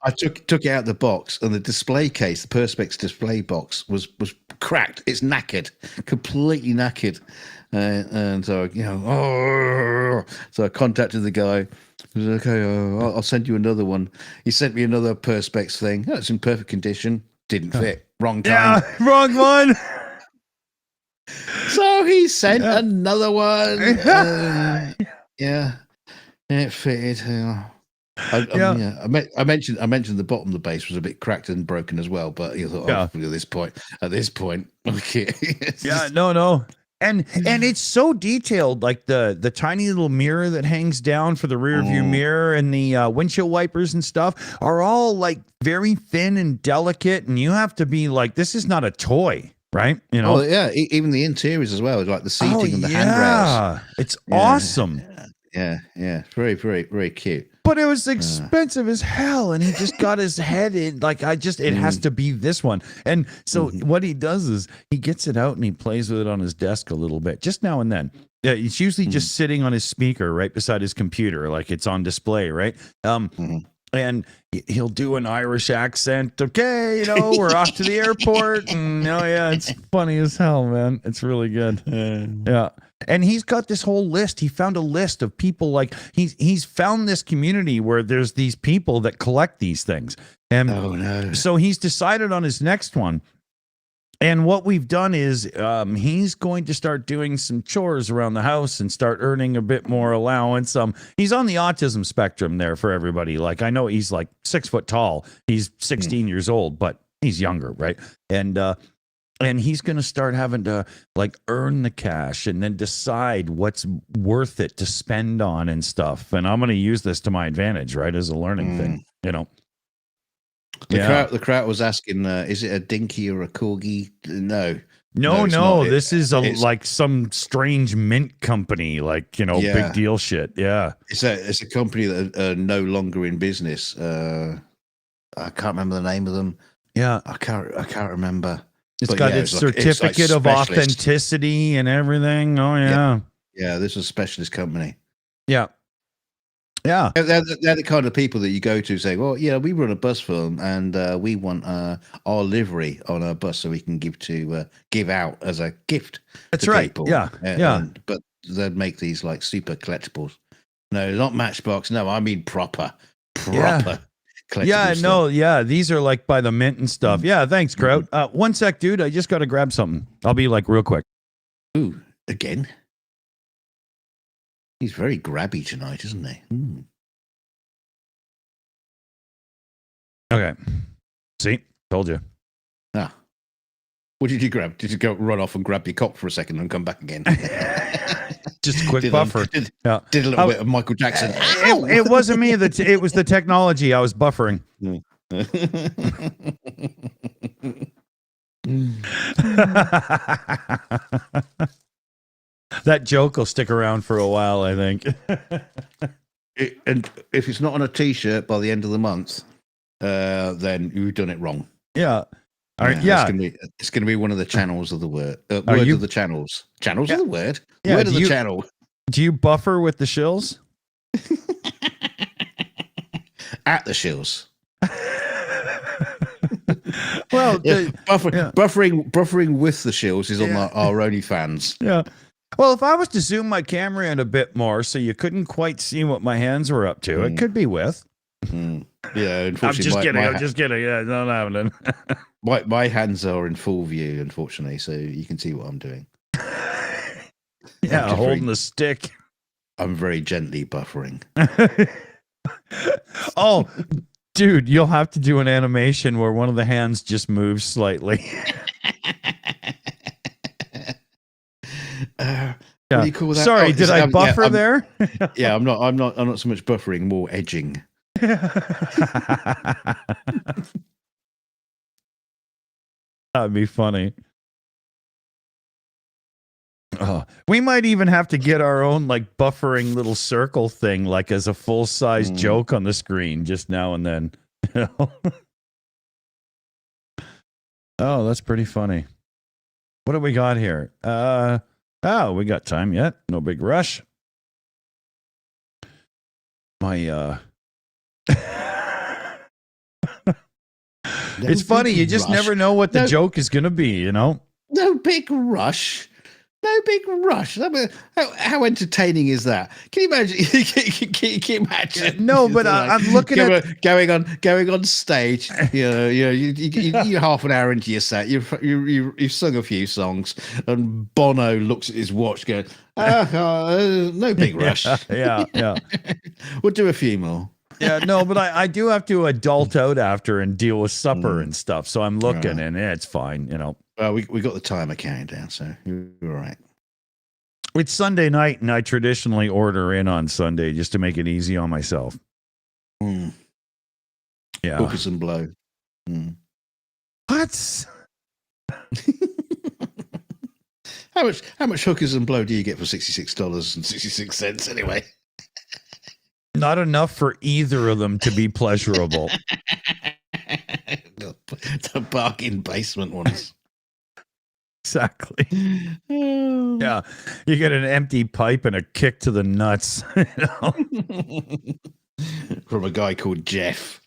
I took it out of the box, and the display case, the perspex display box, was cracked. It's knackered, completely knackered. And so, so I contacted the guy. He was okay. I'll send you another one. He sent me another perspex thing. Oh, it's in perfect condition. Didn't fit. Wrong time. Yeah, wrong one. So he sent another one. It fitted. I mentioned the bottom of the base was a bit cracked and broken as well. But you thought, at this point, okay. No. And it's so detailed, like the tiny little mirror that hangs down for the rear view mirror and the windshield wipers and stuff are all like very thin and delicate, and you have to be like, this is not a toy, right? Oh yeah, even the interiors as well, like the seating and the handrails. It's awesome. Yeah, very, very, very cute. But it was expensive as hell, and he just got his head in. Like, it has to be this one. And so what he does is he gets it out and he plays with it on his desk a little bit, just now and then. Yeah, it's usually just sitting on his speaker right beside his computer, like it's on display, right? And he'll do an Irish accent. Okay, we're off to the airport, and it's funny as hell, man. It's really good. Yeah. And he's got this whole list. He found a list of people, like he's found this community where there's these people that collect these things. And so he's decided on his next one. And what we've done is he's going to start doing some chores around the house and start earning a bit more allowance. He's on the autism spectrum there for everybody. Like, I know he's like 6 foot tall. He's 16 years old, but he's younger, right? And he's going to start having to like earn the cash and then decide what's worth it to spend on and stuff. And I'm going to use this to my advantage, right? As a learning thing, The crowd was asking, is it a dinky or a corgi? No. This is like some strange mint company, like, big deal shit. Yeah. It's a company that are no longer in business. I can't remember the name of them. Yeah. I can't remember. It's got its certificate of authenticity and everything. Oh, yeah. Yeah, this is a specialist company. Yeah. Yeah. They're the kind of people that you go to saying, well, yeah, we run a bus firm and we want our livery on our bus so we can give out as a gift. That's to right. People. Yeah. Yeah. But they'd make these like super collectibles. No, not Matchbox. No, I mean proper collectible Yeah, stuff. no, yeah. These are like by the mint and stuff. Yeah, thanks, Kraut. One sec, dude. I just got to grab something. I'll be like real quick. Ooh, again. He's very grabby tonight, isn't he? Okay. See? Told you. Ah. What did you grab? Did you go run off and grab your cock for a second and come back again? Just a quick buffer. Did a little bit of Michael Jackson. It wasn't me. It was the technology. I was buffering. That joke will stick around for a while, I think. And if it's not on a T-shirt by the end of the month, then you've done it wrong. Yeah. It's going to be one of the channels of the word. Of the channels. Channels of the word. Yeah, word of the channel. Do you buffer with the shills? At the Shills. Well, buffering with the Shills is on our OnlyFans. Yeah. Well, if I was to zoom my camera in a bit more so you couldn't quite see what my hands were up to, it could be with. Yeah, unfortunately. I'm just kidding. Yeah, not happening. My hands are in full view, unfortunately, so you can see what I'm doing. Yeah, holding the stick. I'm very gently buffering. Oh, dude, you'll have to do an animation where one of the hands just moves slightly. What do you call that? Sorry, did I buffer there? Yeah, I'm not so much buffering, more edging. That'd be funny. Oh, we might even have to get our own like buffering little circle thing, like as a full size joke on the screen, just now and then. Oh, that's pretty funny. What do we got here? We got time yet. No big rush. It's funny. You just never know what the joke is going to be, you know? No big rush. No big rush. I mean, how entertaining is that? Can you imagine? Can you imagine? No, but I'm looking at going on stage. You're half an hour into your set. You've sung a few songs, and Bono looks at his watch, going, "No big rush." Yeah. We'll do a few more. Yeah, no, but I do have to adult out after and deal with supper and stuff. So I'm looking, and it's fine, you know. Well, we got the timer counting down, so you're all right. It's Sunday night, and I traditionally order in on Sunday just to make it easy on myself. Yeah, Hookers and blow. What? How much hookers and blow do you get for $66.66 anyway? Not enough for either of them to be pleasurable. The bargain basement ones. Exactly. Yeah, you get an empty pipe and a kick to the nuts. You know? From a guy called Jeff.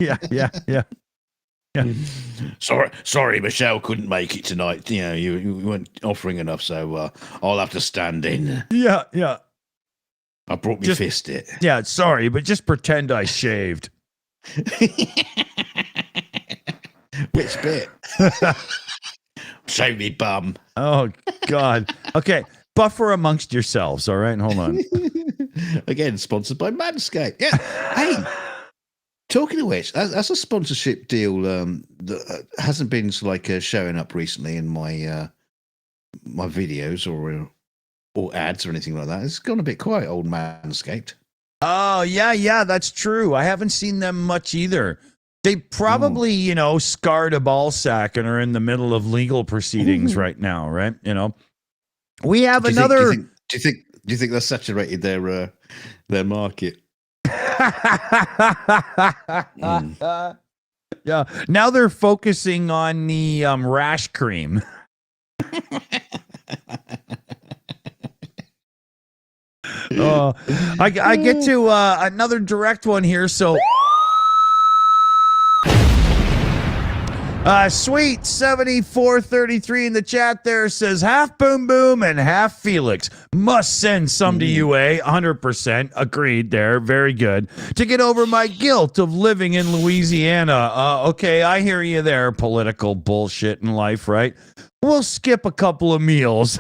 Yeah. Sorry, Michelle couldn't make it tonight. You know, you weren't offering enough, so I'll have to stand in. Yeah. I brought me fist it. Yeah, sorry, but just pretend I shaved. Which bit? Show me bum. Oh, God. Okay, buffer amongst yourselves, all right? Hold on. Again, sponsored by Manscaped. Yeah. Hey, talking of which, that's a sponsorship deal that hasn't been showing up recently in my my videos or ads or anything like that. It's gone a bit quiet, old Manscaped. Oh, yeah, that's true. I haven't seen them much either. They probably, scarred a ball sack and are in the middle of legal proceedings right now, right? You know, we have do another. You think they've saturated their market? Yeah. Now they're focusing on the rash cream. I get to another direct one here. So, Sweet 7433 in the chat there says half Boom Boom and half Felix. Must send some to UA. 100% agreed there. Very good. To get over my guilt of living in Louisiana. Okay, I hear you there. Political bullshit in life, right? We'll skip a couple of meals.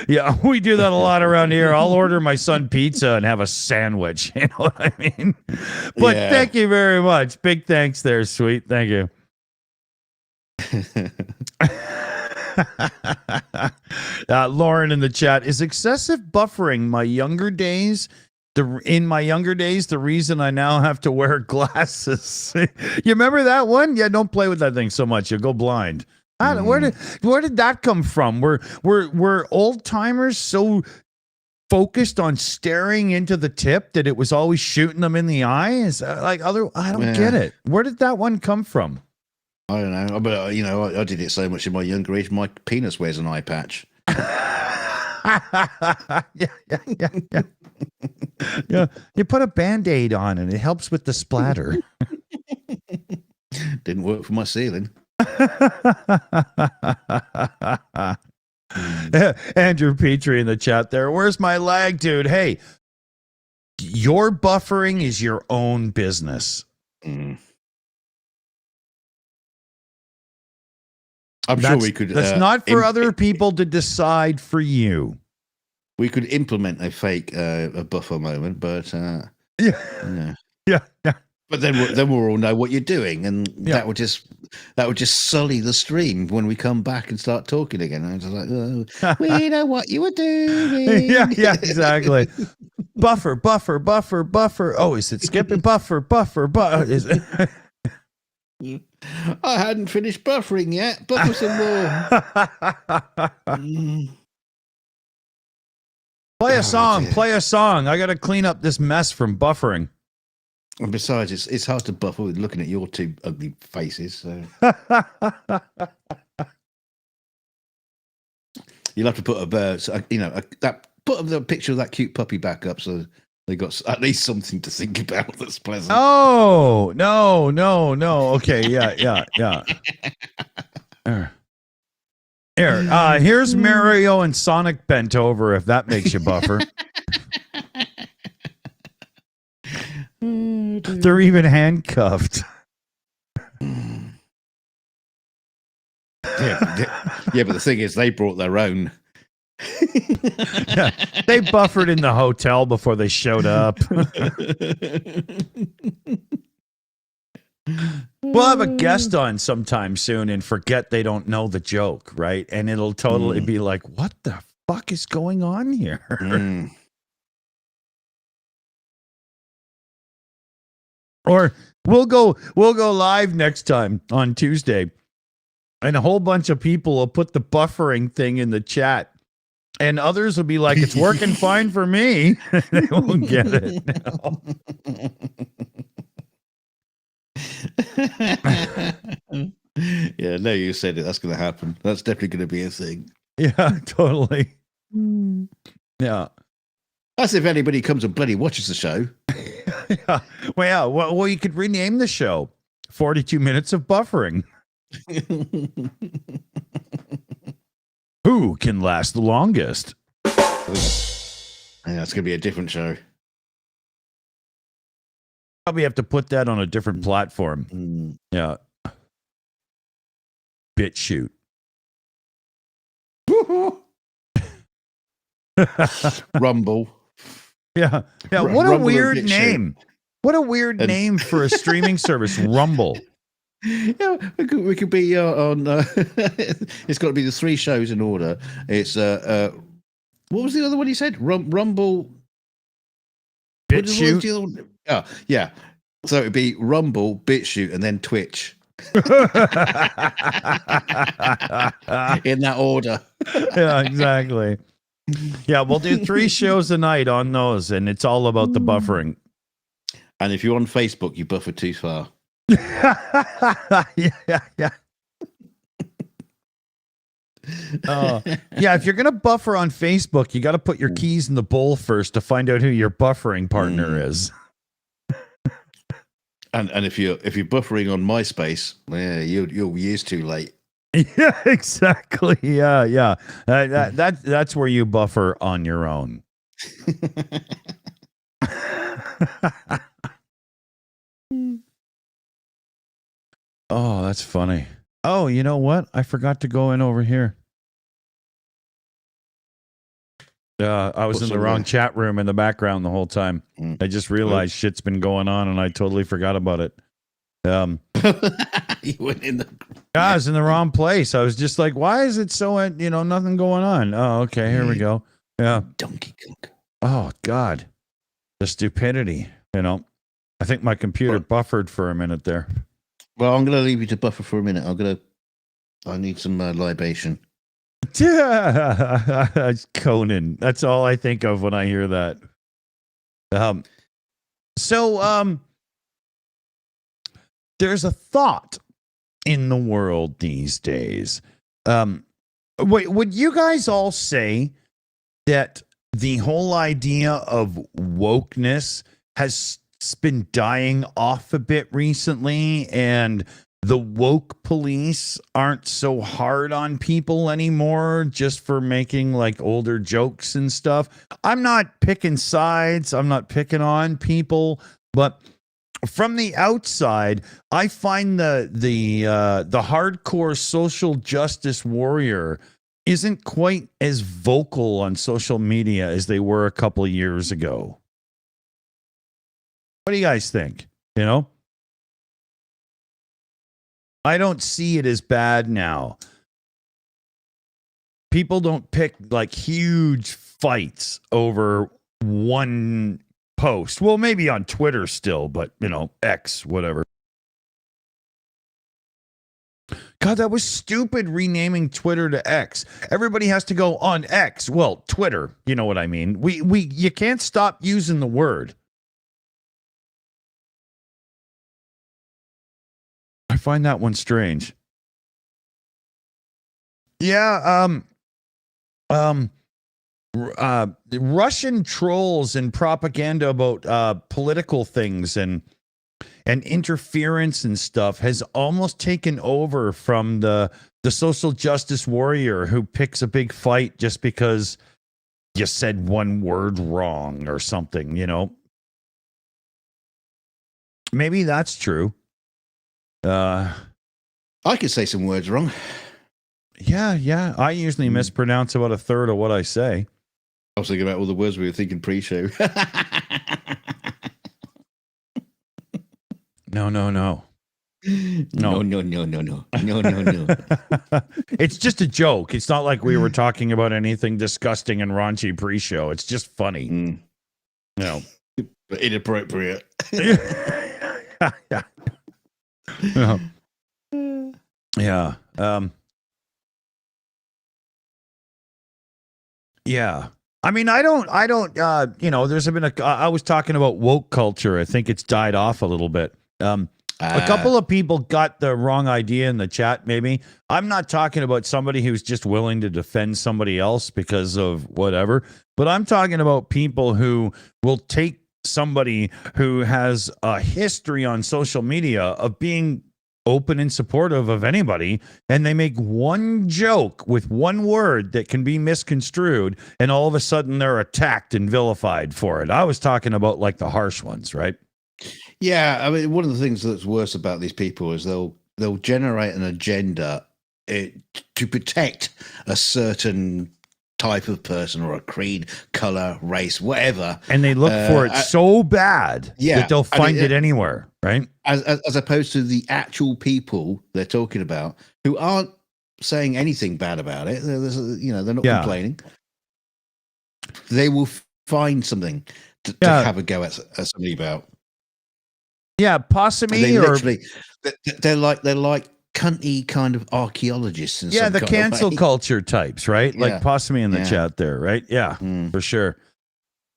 Yeah, we do that a lot around here. I'll order my son pizza and have a sandwich. You know what I mean? But thank you very much. Big thanks there, Sweet. Thank you. Lauren in the chat, is excessive buffering in my younger days the reason I now have to wear glasses? You remember that one? Yeah, don't play with that thing so much, you'll go blind. Where did that come from? Were old timers so focused on staring into the tip that it was always shooting them in the eye? I don't get it. Where did that one come from? I don't know, but I did it so much in my younger age. My penis wears an eye patch. Yeah. You put a Band-Aid on and it helps with the splatter. Didn't work for my ceiling. Andrew Petrie in the chat there. Where's my lag, dude? Hey, your buffering is your own business. I'm sure we could. That's not for other people to decide for you. We could implement a fake a buffer moment, but yeah. But then we'll all know what you're doing, and that would just sully the stream when we come back and start talking again. And it's like, we know what you were doing. yeah, exactly. Buffer. Oh, is it skipping? Buffer. Is it? I hadn't finished buffering yet. Buffer some more. Play a song. I got to clean up this mess from buffering. And besides, it's hard to buffer with looking at your two ugly faces. So you'll have to put put the picture of that cute puppy back up so they got at least something to think about that's pleasant. Oh no. Okay, yeah. Here's Mario and Sonic bent over. If that makes you buffer. They're even handcuffed. Yeah, but the thing is, they brought their own. Yeah, they buffered in the hotel before they showed up. We'll have a guest on sometime soon and forget they don't know the joke, right? And it'll totally be like, what the fuck is going on here? Or we'll go live next time on Tuesday, and a whole bunch of people will put the buffering thing in the chat, and others will be like, it's working fine for me. They won't get it. Yeah, no, you said it. That's going to happen. That's definitely going to be a thing. Yeah, totally. Yeah. That's if anybody comes and bloody watches the show. Yeah. Well, you could rename the show 42 Minutes of Buffering. Who can last the longest? Yeah, it's going to be a different show. Probably have to put that on a different platform. Yeah. BitChute. Rumble. Yeah. What a weird name. What a weird name for a streaming service. Rumble. Yeah, we could be on. It's got to be the three shows in order. It's what was the other one you said? Rumble. BitChute. Oh, yeah. So it'd be Rumble, BitChute, and then Twitch. In that order. Yeah, exactly. Yeah, we'll do 3 shows a night on those, and it's all about the buffering. And if you're on Facebook, you buffer too far. Yeah. Yeah, if you're gonna buffer on Facebook, you got to put your keys in the bowl first to find out who your buffering partner is. And if you're buffering on MySpace, yeah, you're years too late. Yeah, exactly. Yeah. That's where you buffer on your own. Oh, that's funny. Oh, you know what? I forgot to go in over here. I was in the wrong chat room in the background the whole time. I just realized shit's been going on, and I totally forgot about it. You went in the. Yeah, I was in the wrong place. I was just like, why is it so, nothing going on? Oh, okay, here we go. Yeah. Donkey Kong. Oh, God. The stupidity, I think my computer buffered for a minute there. Well, I'm going to leave you to buffer for a minute. I need some libation. Conan. That's all I think of when I hear that. So there's a thought in the world these days. Wait, would you guys all say that the whole idea of wokeness has been dying off a bit recently, and the woke police aren't so hard on people anymore just for making like older jokes and stuff? I'm not picking sides. I'm not picking on people, but from the outside, I find the hardcore social justice warrior isn't quite as vocal on social media as they were a couple of years ago. What do you guys think? I don't see it as bad now. People don't pick like huge fights over one post. Well, maybe on Twitter still, but X, whatever. God, that was stupid renaming Twitter to X. Everybody has to go on X. Well, Twitter, you know what I mean. You can't stop using the word. I find that one strange. Yeah, Russian trolls and propaganda about political things and interference and stuff has almost taken over from the social justice warrior who picks a big fight just because you said one word wrong or something, Maybe that's true. I could say some words wrong. Yeah. I usually mispronounce about a third of what I say. I was thinking about all the words we were thinking pre-show. No. No. It's just a joke. It's not like we were talking about anything disgusting and raunchy pre-show. It's just funny. But inappropriate. Yeah. Yeah. I mean, I don't, there's been I was talking about woke culture. I think it's died off a little bit. A couple of people got the wrong idea in the chat, maybe. I'm not talking about somebody who's just willing to defend somebody else because of whatever, but I'm talking about people who will take somebody who has a history on social media of being open and supportive of anybody, and they make one joke with one word that can be misconstrued, and all of a sudden they're attacked and vilified for it. I was talking about like the harsh ones, right? Yeah, I mean, one of the things that's worse about these people is they'll generate an agenda to protect a certain type of person or a creed, color, race, whatever, and they look for it so bad that they'll find it anywhere, right? As opposed to the actual people they're talking about who aren't saying anything bad about it. They're not complaining. They will find something to have a go at somebody about. Yeah, possibly. They're like cunty kind of archaeologists. The cancel culture types, right? Like Possum in the chat there, right? Yeah, for sure.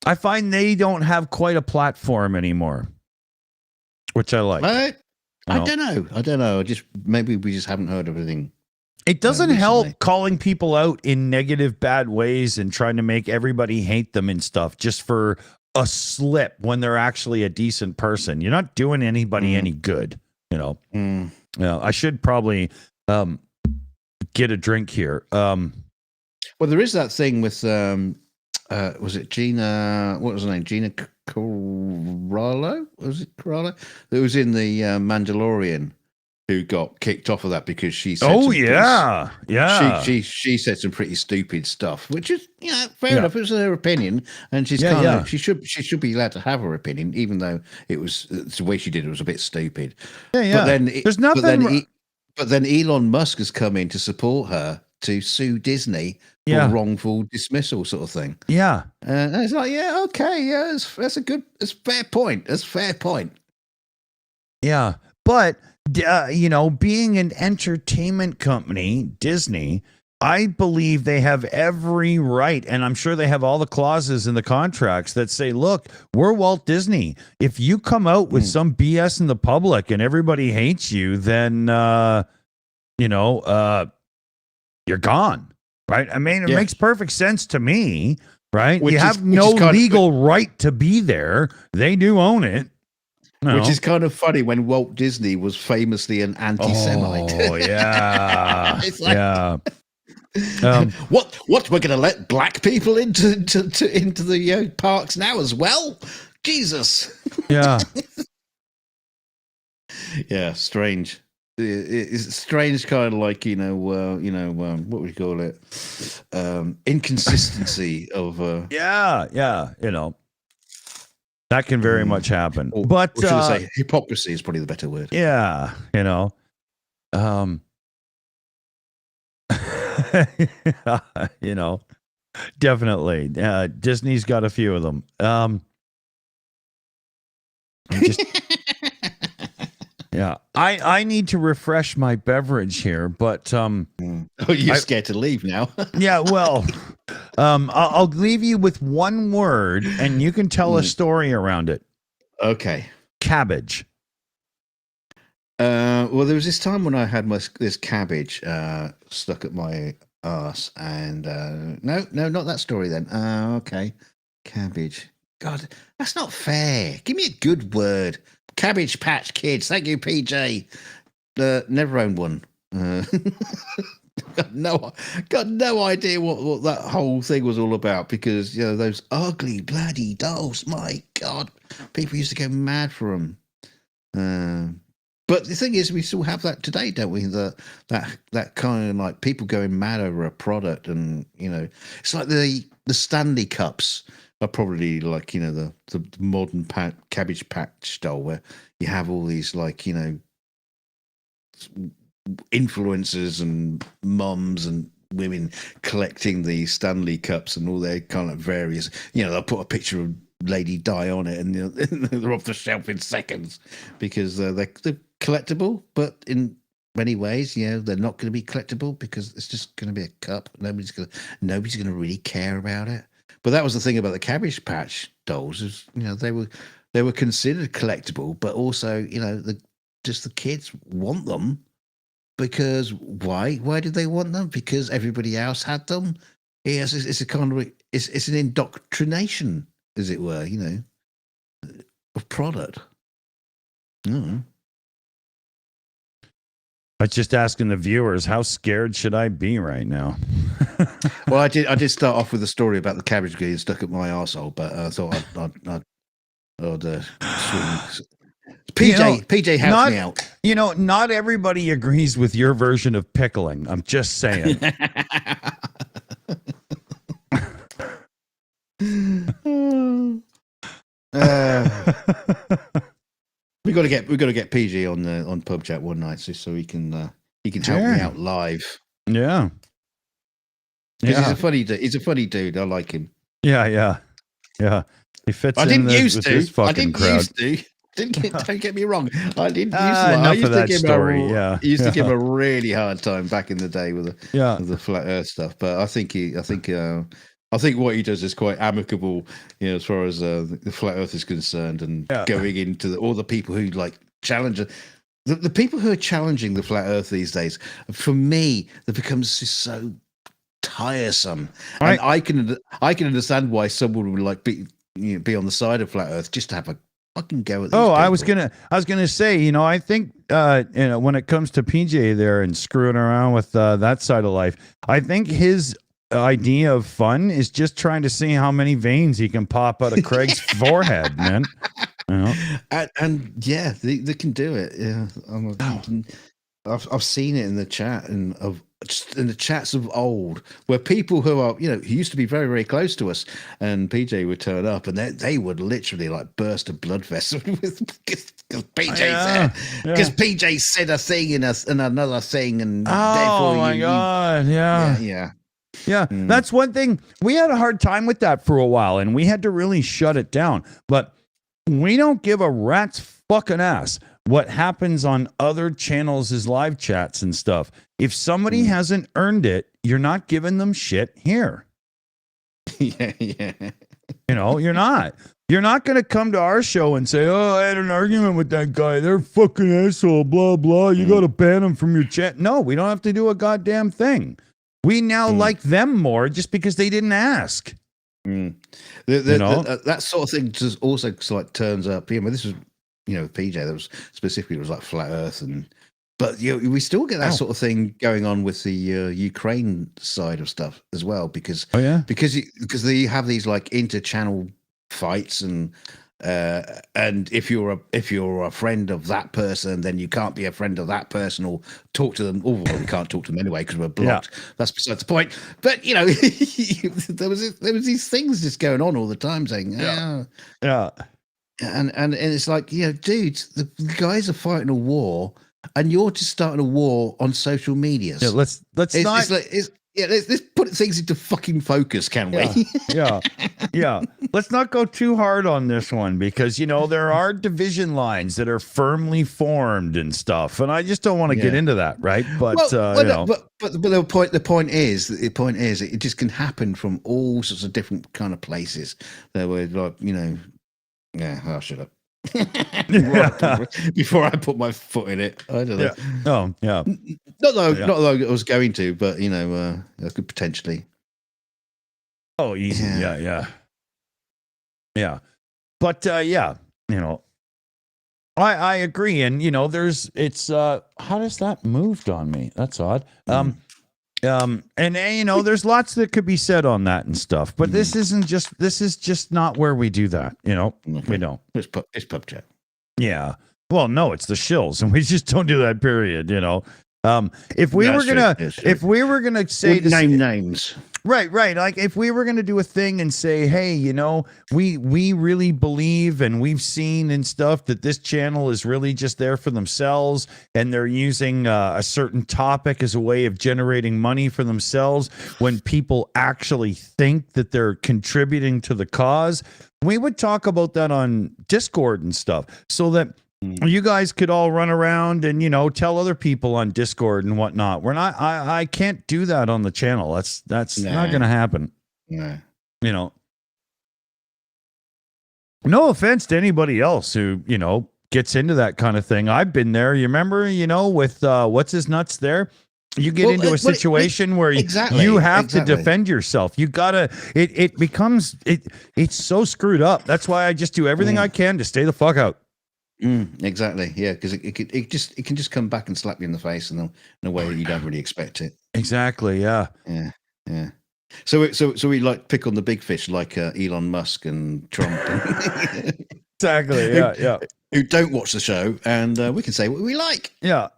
I find they don't have quite a platform anymore, which I like. I don't know. Maybe we just haven't heard everything. It doesn't recently. help calling people out in negative, bad ways and trying to make everybody hate them and stuff just for a slip when they're actually a decent person. You're not doing anybody any good, you know. I should probably get a drink here. Well, there is that thing with was it Gina? What was her name? Gina Carallo? Was it Carallo? That was in the Mandalorian, who got kicked off of that because she said she said some pretty stupid stuff, which is fair enough. It was her opinion, and she's she should be allowed to have her opinion, even though it was the way she did it was a bit stupid. But then there's nothing. But then Elon Musk has come in to support her to sue Disney for wrongful dismissal, sort of thing. Yeah, and it's like, that's a fair point. That's a fair point. Yeah, but being an entertainment company, Disney, I believe they have every right, and I'm sure they have all the clauses in the contracts that say, look, we're Walt Disney. If you come out with some BS in the public and everybody hates you, then, you're gone, right? I mean, it makes perfect sense to me, right? You have no legal right to be there. They do own it. Which is kind of funny when Walt Disney was famously an anti-Semite. Oh, yeah. It's like, what? We're going to let black people into the parks now as well? Jesus. Yeah. Yeah, strange. It's strange, kind of like what would you call it? Inconsistency of. That can very much happen. But should I say hypocrisy is probably the better word. Yeah, definitely. Disney's got a few of them. I need to refresh my beverage here, but oh, you're scared to leave now. Yeah, well, I'll leave you with one word, and you can tell a story around it. Okay. Cabbage. Well, there was this time when I had this cabbage stuck at my arse, and no, not that story then. Okay, cabbage. God, that's not fair. Give me a good word. Cabbage Patch Kids. Thank you, PJ. Never owned one. Got no idea what that whole thing was all about, because those ugly bloody dolls. My God, people used to go mad for them. But the thing is, we still have that today, don't we? That kind of like people going mad over a product, and it's like the Stanley Cups are probably like the modern Cabbage Patch doll, where you have all these influencers and mums and women collecting these Stanley Cups and all their kind of various. They'll put a picture of Lady Di on it, and they're off the shelf in seconds because they're collectible. But in many ways, they're not going to be collectible because it's just going to be a cup. Nobody's going to really care about it. But that was the thing about the Cabbage Patch dolls, is they were considered collectible, but also the kids want them. Because why? Why did they want them? Because everybody else had them. Yes, it's a kind of it's an indoctrination, as it were, of product. I was just asking the viewers, how scared should I be right now? Well, I did start off with a story about the cabbage getting stuck at my arsehole, but I thought I'd PJ helped me out. Not everybody agrees with your version of pickling. I'm just saying. We got to get PG on PubChat one night so he can help me out live. Yeah. He's a funny dude. He's a funny dude. I like him. Yeah. He fits in with this fucking crowd. Don't get me wrong. I didn't used to. I used to give him a really hard time back in the day with the flat Earth stuff. But I think what he does is quite amicable, as far as the flat Earth is concerned, and going into all the people who challenge it. the people who are challenging the flat Earth these days, for me, that becomes just so tiresome. And I can understand why someone would like be on the side of flat Earth just to have a fucking go at these people. I was gonna say, I think when it comes to PJ there and screwing around with that side of life, I think his idea of fun is just trying to see how many veins he can pop out of Craig's forehead, man. And yeah, they can do it. Yeah, I've seen it in the chat and in the chats of old, where people who are who used to be very, very close to us, and PJ would turn up, and they would literally like burst a blood vessel because PJ said a thing and another thing, and oh my god, yeah. That's one thing. We had a hard time with that for a while, and we had to really shut it down. But we don't give a rat's fucking ass what happens on other channels is live chats and stuff. If somebody hasn't earned it, you're not giving them shit here. Yeah. You're not. You're not going to come to our show and say, "Oh, I had an argument with that guy. They're fucking asshole, blah, blah. You got to ban them from your chat." No, we don't have to do a goddamn thing. We now like them more just because they didn't ask. That sort of thing just also like turns up. This was, PJ, that was specifically, it was like flat Earth, but we still get that sort of thing going on with the Ukraine side of stuff as well, because they have these like inter-channel fights, and if you're a friend of that person, then you can't be a friend of that person or talk to them. We can't talk to them anyway because we're blocked. Yeah. That's besides the point. But there was these things just going on all the time, saying and it's like, dudes, the guys are fighting a war, and you're just starting a war on social media. Yeah, let's put things into fucking focus, can we? Yeah. Let's not go too hard on this one, because there are division lines that are firmly formed and stuff, and I just don't want to get into that, right? But the point is, it just can happen from all sorts of different kind of places. There were like, I'll shut up. Before I put my foot in it, I don't know. Oh, yeah. Not that I was going to, but I could potentially. Oh, easy. Yeah. But I agree, and it's how does that moved on me? That's odd. There's lots that could be said on that and stuff, but this is just not where we do that. We don't. It's PubChat. Yeah. Well, no, it's the Shills, and we just don't do that. Period. If we were gonna say name names. Right. Like if we were going to do a thing and say, hey, we really believe and we've seen and stuff that this channel is really just there for themselves, and they're using a certain topic as a way of generating money for themselves when people actually think that they're contributing to the cause, we would talk about that on Discord and stuff, so that you guys could all run around and tell other people on Discord and whatnot. We're not. I can't do that on the channel. That's not going to happen. Yeah. No offense to anybody else who gets into that kind of thing. I've been there. You remember, with what's his nuts there. You get into a situation where you have to defend yourself. You gotta. It becomes it's so screwed up. That's why I just do everything I can to stay the fuck out. Exactly. Yeah, because it can just come back and slap you in the face in a way that you don't really expect it. Exactly. Yeah. So we like pick on the big fish like Elon Musk and Trump. Exactly. Yeah. Who don't watch the show, and we can say what we like. Yeah.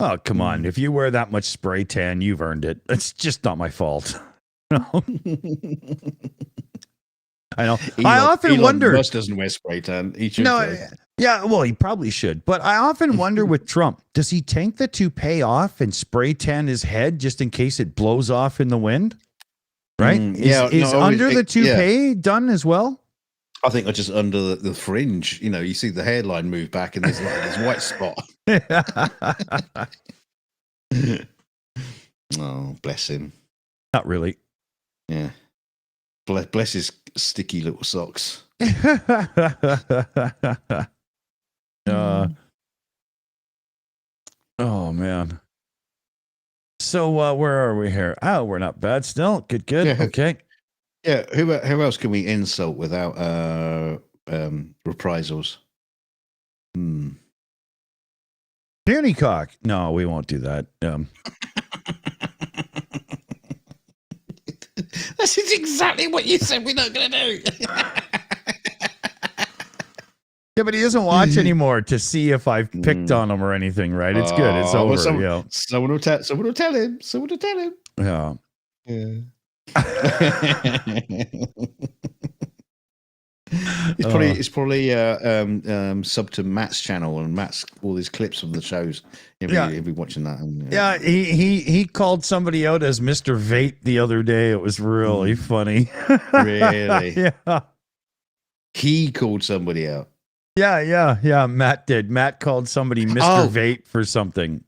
Oh, come on! If you wear that much spray tan, you've earned it. It's just not my fault. I know. I often wonder. Musk doesn't wear spray tan. He should. Yeah, well, he probably should. But I often wonder with Trump, does he take the toupee off and spray tan his head just in case it blows off in the wind? Right? Is under the toupee done as well? I think just under the fringe. You see the hairline move back, and there's like this white spot. Oh, bless him. Not really. Yeah. Bless his sticky little socks. Oh man. So where are we here? Oh, we're not bad still. Good. Yeah. Okay. Yeah. Who else can we insult without reprisals? Puny cock. No, we won't do that. This is exactly what you said we're not going to do. Yeah, but he doesn't watch anymore to see if I've picked on him or anything, right? It's good. It's over. Someone will tell him. Yeah. It's probably sub to Matt's channel, and Matt's all these clips of the shows. He'll be watching that. And, yeah, he called somebody out as Mr. Vape the other day. It was really funny. Really? Yeah. He called somebody out. Yeah. Matt did. Matt called somebody Mr. Vape for something.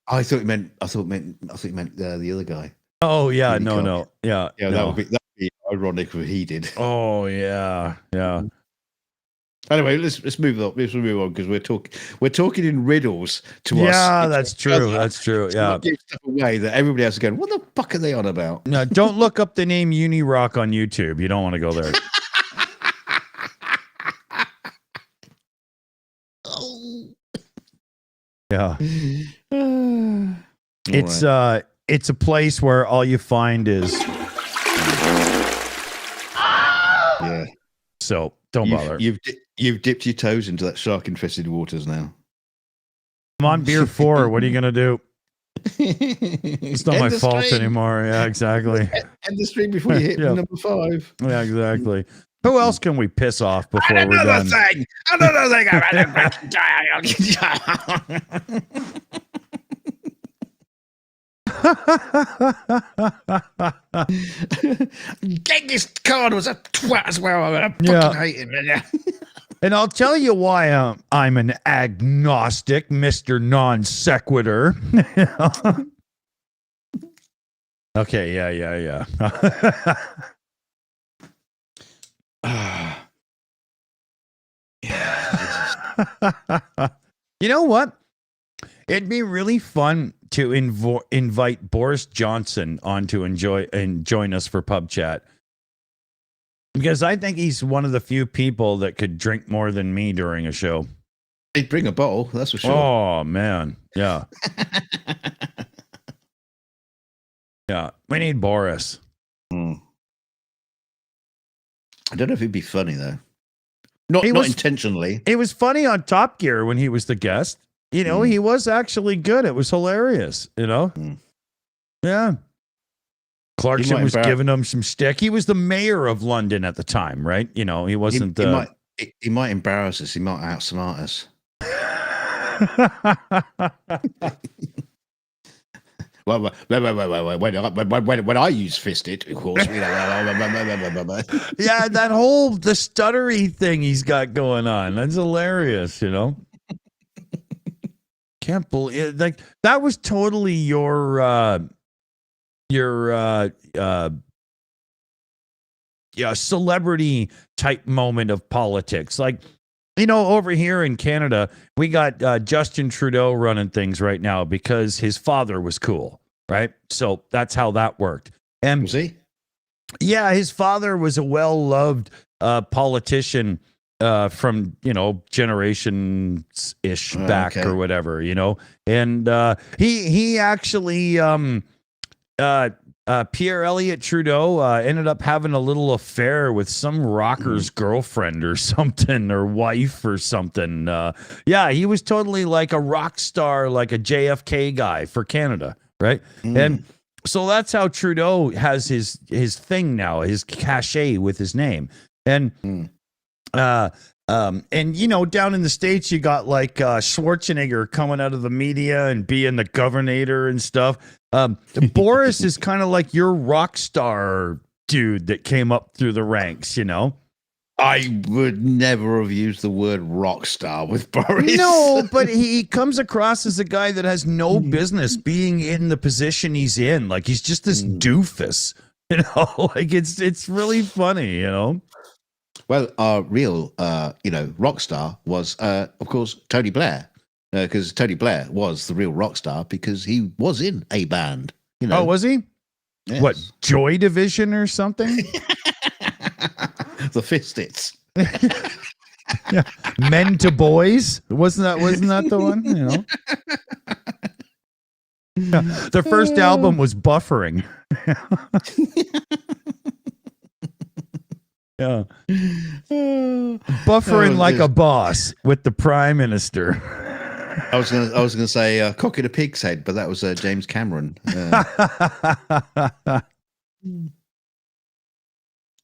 I thought he meant the other guy. Oh yeah, no. Yeah. That would be ironic if he did. Oh yeah. Anyway, let's move on. Let's move on because we're talking in riddles to us. Yeah, that's true. That's true. Yeah. Give stuff away that everybody else is going, what the fuck are they on about? No, don't look up the name Unirock on YouTube. You don't want to go there. Yeah. It's a place where all you find is yeah. So don't bother. You've dipped your toes into that shark-infested waters now. I'm on beer 4. What are you gonna do? It's not my fault anymore. Yeah, exactly. End the stream before you hit number 5. Yeah, exactly. Who else can we piss off before we're done? Another thing. Genghis Khan was a twat as well. I fucking hate him. And I'll tell you why I'm an agnostic, Mr. Non Sequitur. Okay, yeah. You know what? It'd be really fun to invite Boris Johnson on to join us for PubChat. Because I think he's one of the few people that could drink more than me during a show. He'd bring a bottle, that's for sure. Oh, man. Yeah. Yeah. We need Boris. I don't know if he'd be funny, though. Not intentionally. It was funny on Top Gear when he was the guest. You know, he was actually good. It was hilarious, you know? Yeah. Clarkson was giving him some stick. He was the mayor of London at the time, right? You know, he wasn't... He might embarrass us. He might outsmart us. Well, when I use fisted, of course. Yeah, the stuttery thing he's got going on. That's hilarious, you know? Can't believe it. Like, that was totally your celebrity type moment of politics. Like, you know, over here in Canada, we got Justin Trudeau running things right now because his father was cool, right? So that's how that worked. And was he? Yeah, his father was a well-loved politician from, you know, generations-ish back or whatever, you know. And he actually Pierre Elliott Trudeau ended up having a little affair with some rocker's girlfriend or something, or wife or something. Yeah, he was totally like a rock star, like a JFK guy for Canada, right? And so that's how Trudeau has his thing now, his cachet with his name. And you know, down in the States, you got like Schwarzenegger coming out of the media and being the governor and stuff. Boris is kind of like your rock star dude that came up through the ranks, you know? I would never have used the word rock star with Boris. No, but he comes across as a guy that has no business being in the position he's in. Like, he's just this doofus, you know? Like, it's really funny, you know? Well, our real, rock star was, of course, Tony Blair. because Tony Blair was the real rock star because he was in a band. You know, Oh, was he? Yes. What, Joy Division or something? The Fistits. Yeah. Men to Boys. Wasn't that the one? You know. Yeah. Their first album was Buffering. Yeah. Buffering like a boss with the Prime Minister. I was gonna say Cock in a Pig's Head, but that was James Cameron.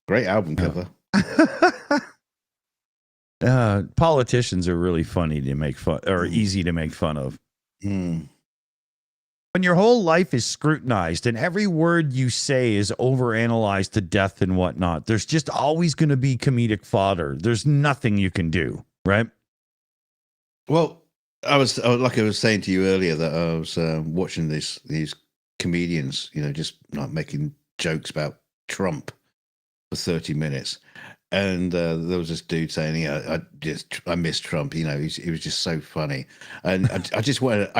Great album cover. Politicians are really funny to make fun, or easy to make fun of. Mm. When your whole life is scrutinized and every word you say is overanalyzed to death and whatnot, there's just always going to be comedic fodder. There's nothing you can do, right? Well, like I was saying to you earlier that I was watching these comedians, you know, just like making jokes about Trump for 30 minutes. And there was this dude saying, "Yeah, I miss Trump. You know, he was just so funny." And I just wanted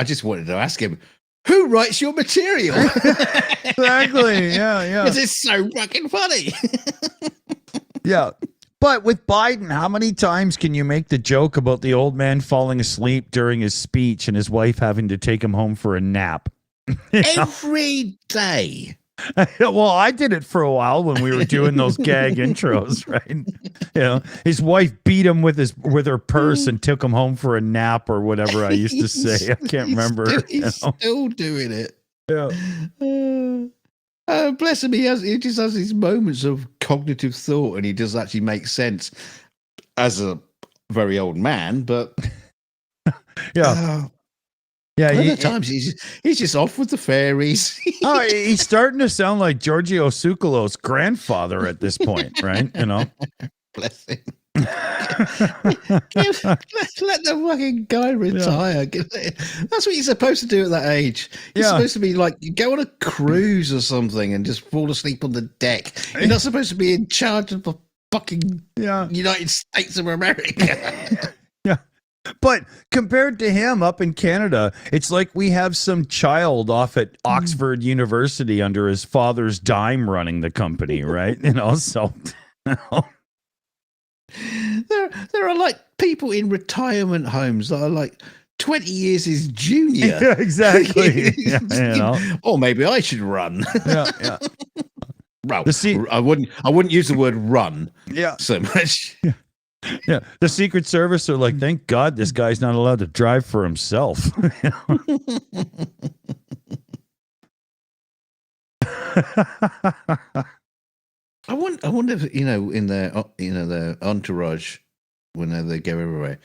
to ask him, who writes your material? Exactly. Yeah. Because it's so fucking funny. Yeah. But with Biden, how many times can you make the joke about the old man falling asleep during his speech and his wife having to take him home for a nap? Every day. Well, I did it for a while when we were doing those gag intros, right? You know, his wife beat him with her purse and took him home for a nap or whatever I used to say. I can't remember. He's still doing it. Yeah. Bless him. He just has these moments of cognitive thought, and he does actually make sense as a very old man. But yeah. Yeah, other times he's just off with the fairies. Oh, he's starting to sound like Giorgio Tsoukalos' grandfather at this point, right? You know, bless him. Let the fucking guy retire. Yeah. That's what you're supposed to do at that age. You're supposed to be like, you go on a cruise or something and just fall asleep on the deck. You're not supposed to be in charge of the fucking United States of America. Yeah. But compared to him up in Canada, it's like we have some child off at Oxford University under his father's dime running the company, right? You know, so you know. There are like people in retirement homes that are like 20 years his junior. Yeah, exactly. Yeah, you know. Or maybe I should run. Yeah. Well, I wouldn't use the word run. Yeah. So much. Yeah. Yeah, the Secret Service are like, thank God this guy's not allowed to drive for himself. I wonder if in their entourage when they go everywhere,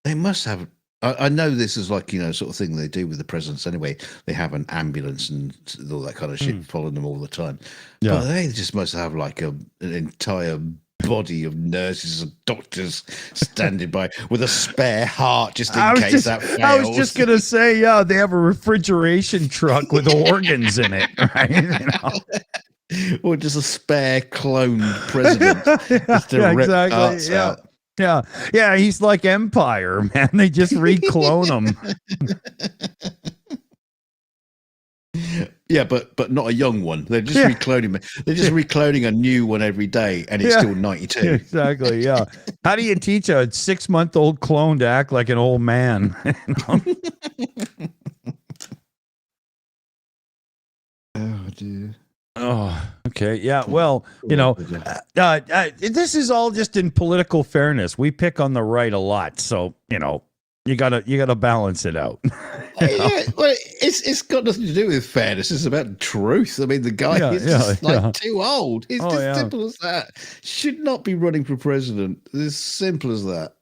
they must have. I know this is like sort of thing they do with the presidents anyway. They have an ambulance and all that kind of shit following them all the time. Yeah. But they just must have like an entire body of nurses and doctors standing by with a spare heart just in case that fails. I was just gonna say, they have a refrigeration truck with organs in it, right? Or just a spare cloned president. Just to rip hearts out. Yeah, he's like Empire, man. They just reclone him. Yeah, but not a young one. They're just recloning. They're just recloning a new one every day, and it's still 92. Exactly. Yeah. How do you teach a 6-month-old clone to act like an old man? Oh dear. Oh, okay. Yeah. Well, this is all just in political fairness. We pick on the right a lot, so you gotta balance it out. Yeah, well, it's got nothing to do with fairness. It's about truth. I mean, the guy is just too old. It's as simple as that. Should not be running for president. It's as simple as that.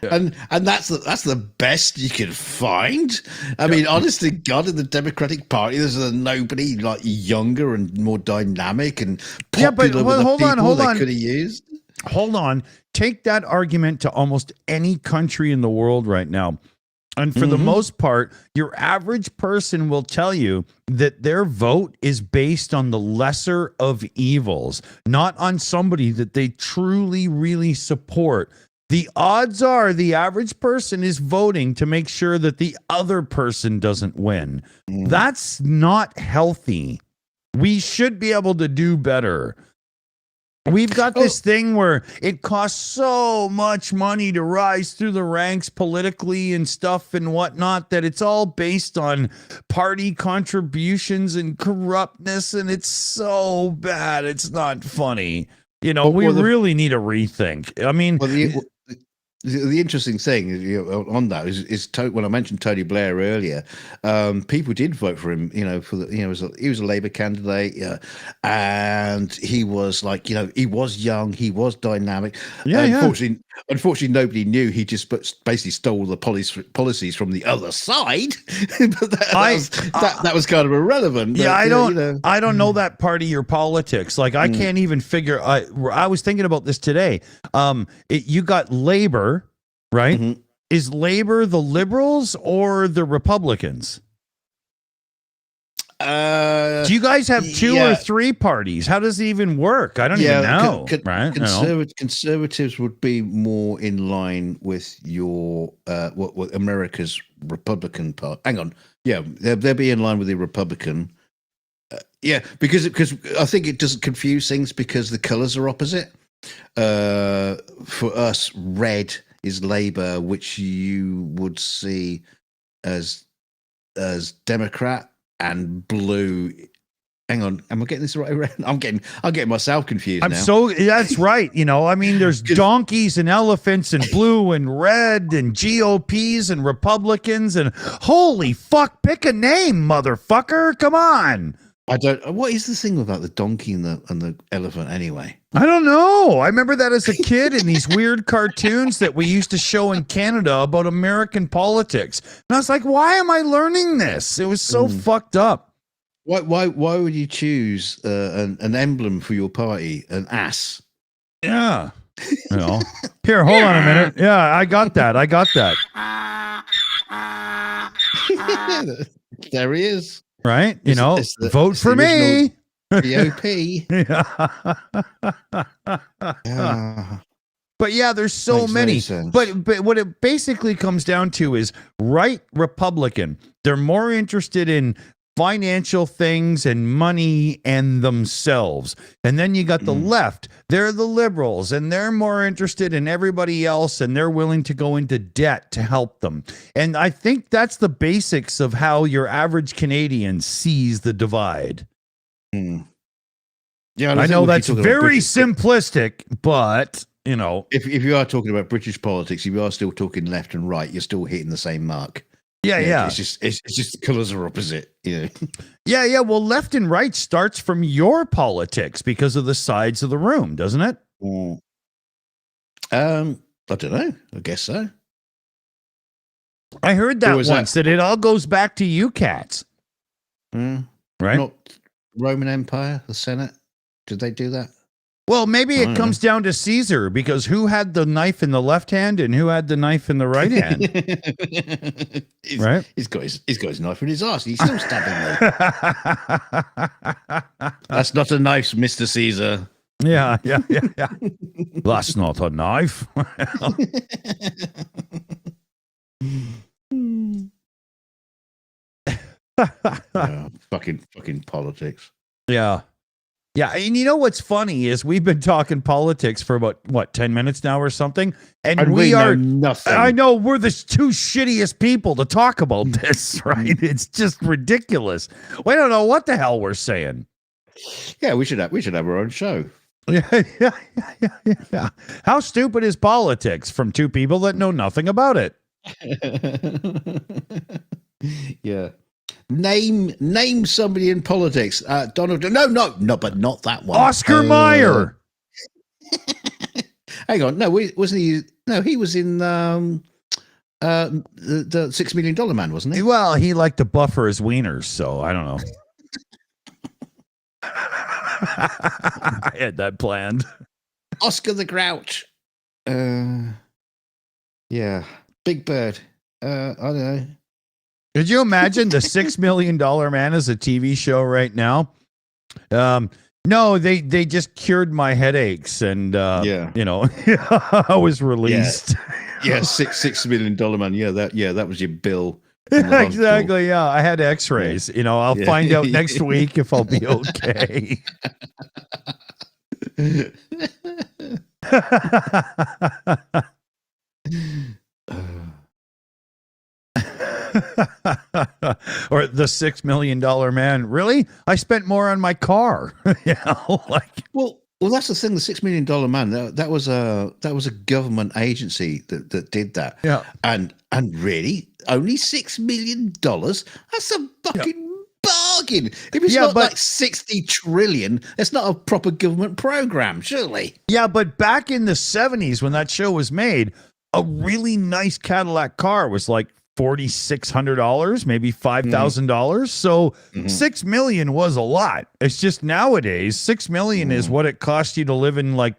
Yeah. And that's the best you can find. I mean, honest to God, in the Democratic Party, there's nobody like younger and more dynamic and popular with the people they could have used. Hold on. Take that argument to almost any country in the world right now. And for the most part, your average person will tell you that their vote is based on the lesser of evils, not on somebody that they truly, really support. the odds are the average person is voting to make sure that the other person doesn't win. That's not healthy. We should be able to do better. We've got this thing where it costs so much money to rise through the ranks politically and stuff and whatnot that it's all based on party contributions and corruptness, and it's so bad. It's not funny. You know, we really need a rethink. I mean, the interesting thing on that is when I mentioned Tony Blair earlier, people did vote for him. You know, he was a Labour candidate, and he was like, he was young, he was dynamic. Unfortunately, nobody knew. He just basically stole the policies from the other side. But that was kind of irrelevant. Yeah, I don't know that part of your politics. Like, I can't even figure. I was thinking about this today. You got Labor. Right? Mm-hmm. Is Labor the Liberals or the Republicans? Do you guys have two or three parties? How does it even work? I don't even know. Conservatives would be more in line with your what America's Republican part. Hang on, they'll be in line with the Republican. Because I think it doesn't confuse things because the colors are opposite. For us, red is Labour, which you would see as Democrat, and blue. Hang on, am I getting this right around? I'm getting myself confused now. That's right. I mean, there's donkeys and elephants and blue and red and GOPs and Republicans and holy fuck, pick a name, motherfucker. Come on. What is the thing about the donkey and the elephant anyway? I don't know. I remember that as a kid in these weird cartoons that we used to show in Canada about American politics. And I was like, why am I learning this? It was so fucked up. Why would you choose an emblem for your party? An ass? Yeah. Here, hold on a minute. Yeah, I got that. There he is. Right? Vote for me. GOP. But yeah, there's so many. But what it basically comes down to is right Republican. They're more interested in financial things and money and themselves. And then you got the left. They're the liberals, and they're more interested in everybody else, and they're willing to go into debt to help them. And I think that's the basics of how your average Canadian sees the divide. Yeah, I know that's very simplistic, but if you are talking about British politics, if you are still talking left and right, you're still hitting the same mark. Yeah. It's just the colours are opposite. Yeah. Well, left and right starts from your politics because of the sides of the room, doesn't it? I don't know. I guess so. I heard that once that it all goes back to you cats. Right? Not Roman Empire, the Senate. Did they do that? Well, maybe it comes down to Caesar, because who had the knife in the left hand and who had the knife in the right hand? Right? He's got his knife in his ass. He's still stabbing me. That's not a knife, Mr. Caesar. Yeah. That's not a knife. Fucking politics. Yeah. Yeah, and you know what's funny is we've been talking politics for about 10 minutes now or something, and we are nothing. I know we're the two shittiest people to talk about this, right? It's just ridiculous. We don't know what the hell we're saying. Yeah, we should have our own show. Yeah. How stupid is politics from two people that know nothing about it? Yeah. Name somebody in politics. Donald. No, but not that one. Oscar Mayer. Hang on. No, wasn't he? No, he was in the $6 Million Man, wasn't he? Well, he liked to buffer his wieners, so I don't know. I had that planned. Oscar the Grouch. Yeah. Big Bird. I don't know. Could you imagine the $6 Million Man as a TV show right now? No, they just cured my headaches, and Yeah. you know, I was released. Yeah, $6 million man. Yeah, that was your bill. from the hospital. Exactly. Yeah, I had X-rays. You know, I'll Yeah. find out next week if I'll be okay. Or the $6 million man. Really? I spent more on my car. Like. Well, that's the thing. The $6 million man. That was a government agency that did that. Yeah. And really, only $6 million. That's a fucking bargain. If it's not like 60 trillion, it's not a proper government program, surely. Yeah, but back in the 70s when that show was made, a really nice Cadillac car was like $4,600, maybe $5,000. So $6 million was a lot. It's just nowadays $6 million is what it cost you to live in like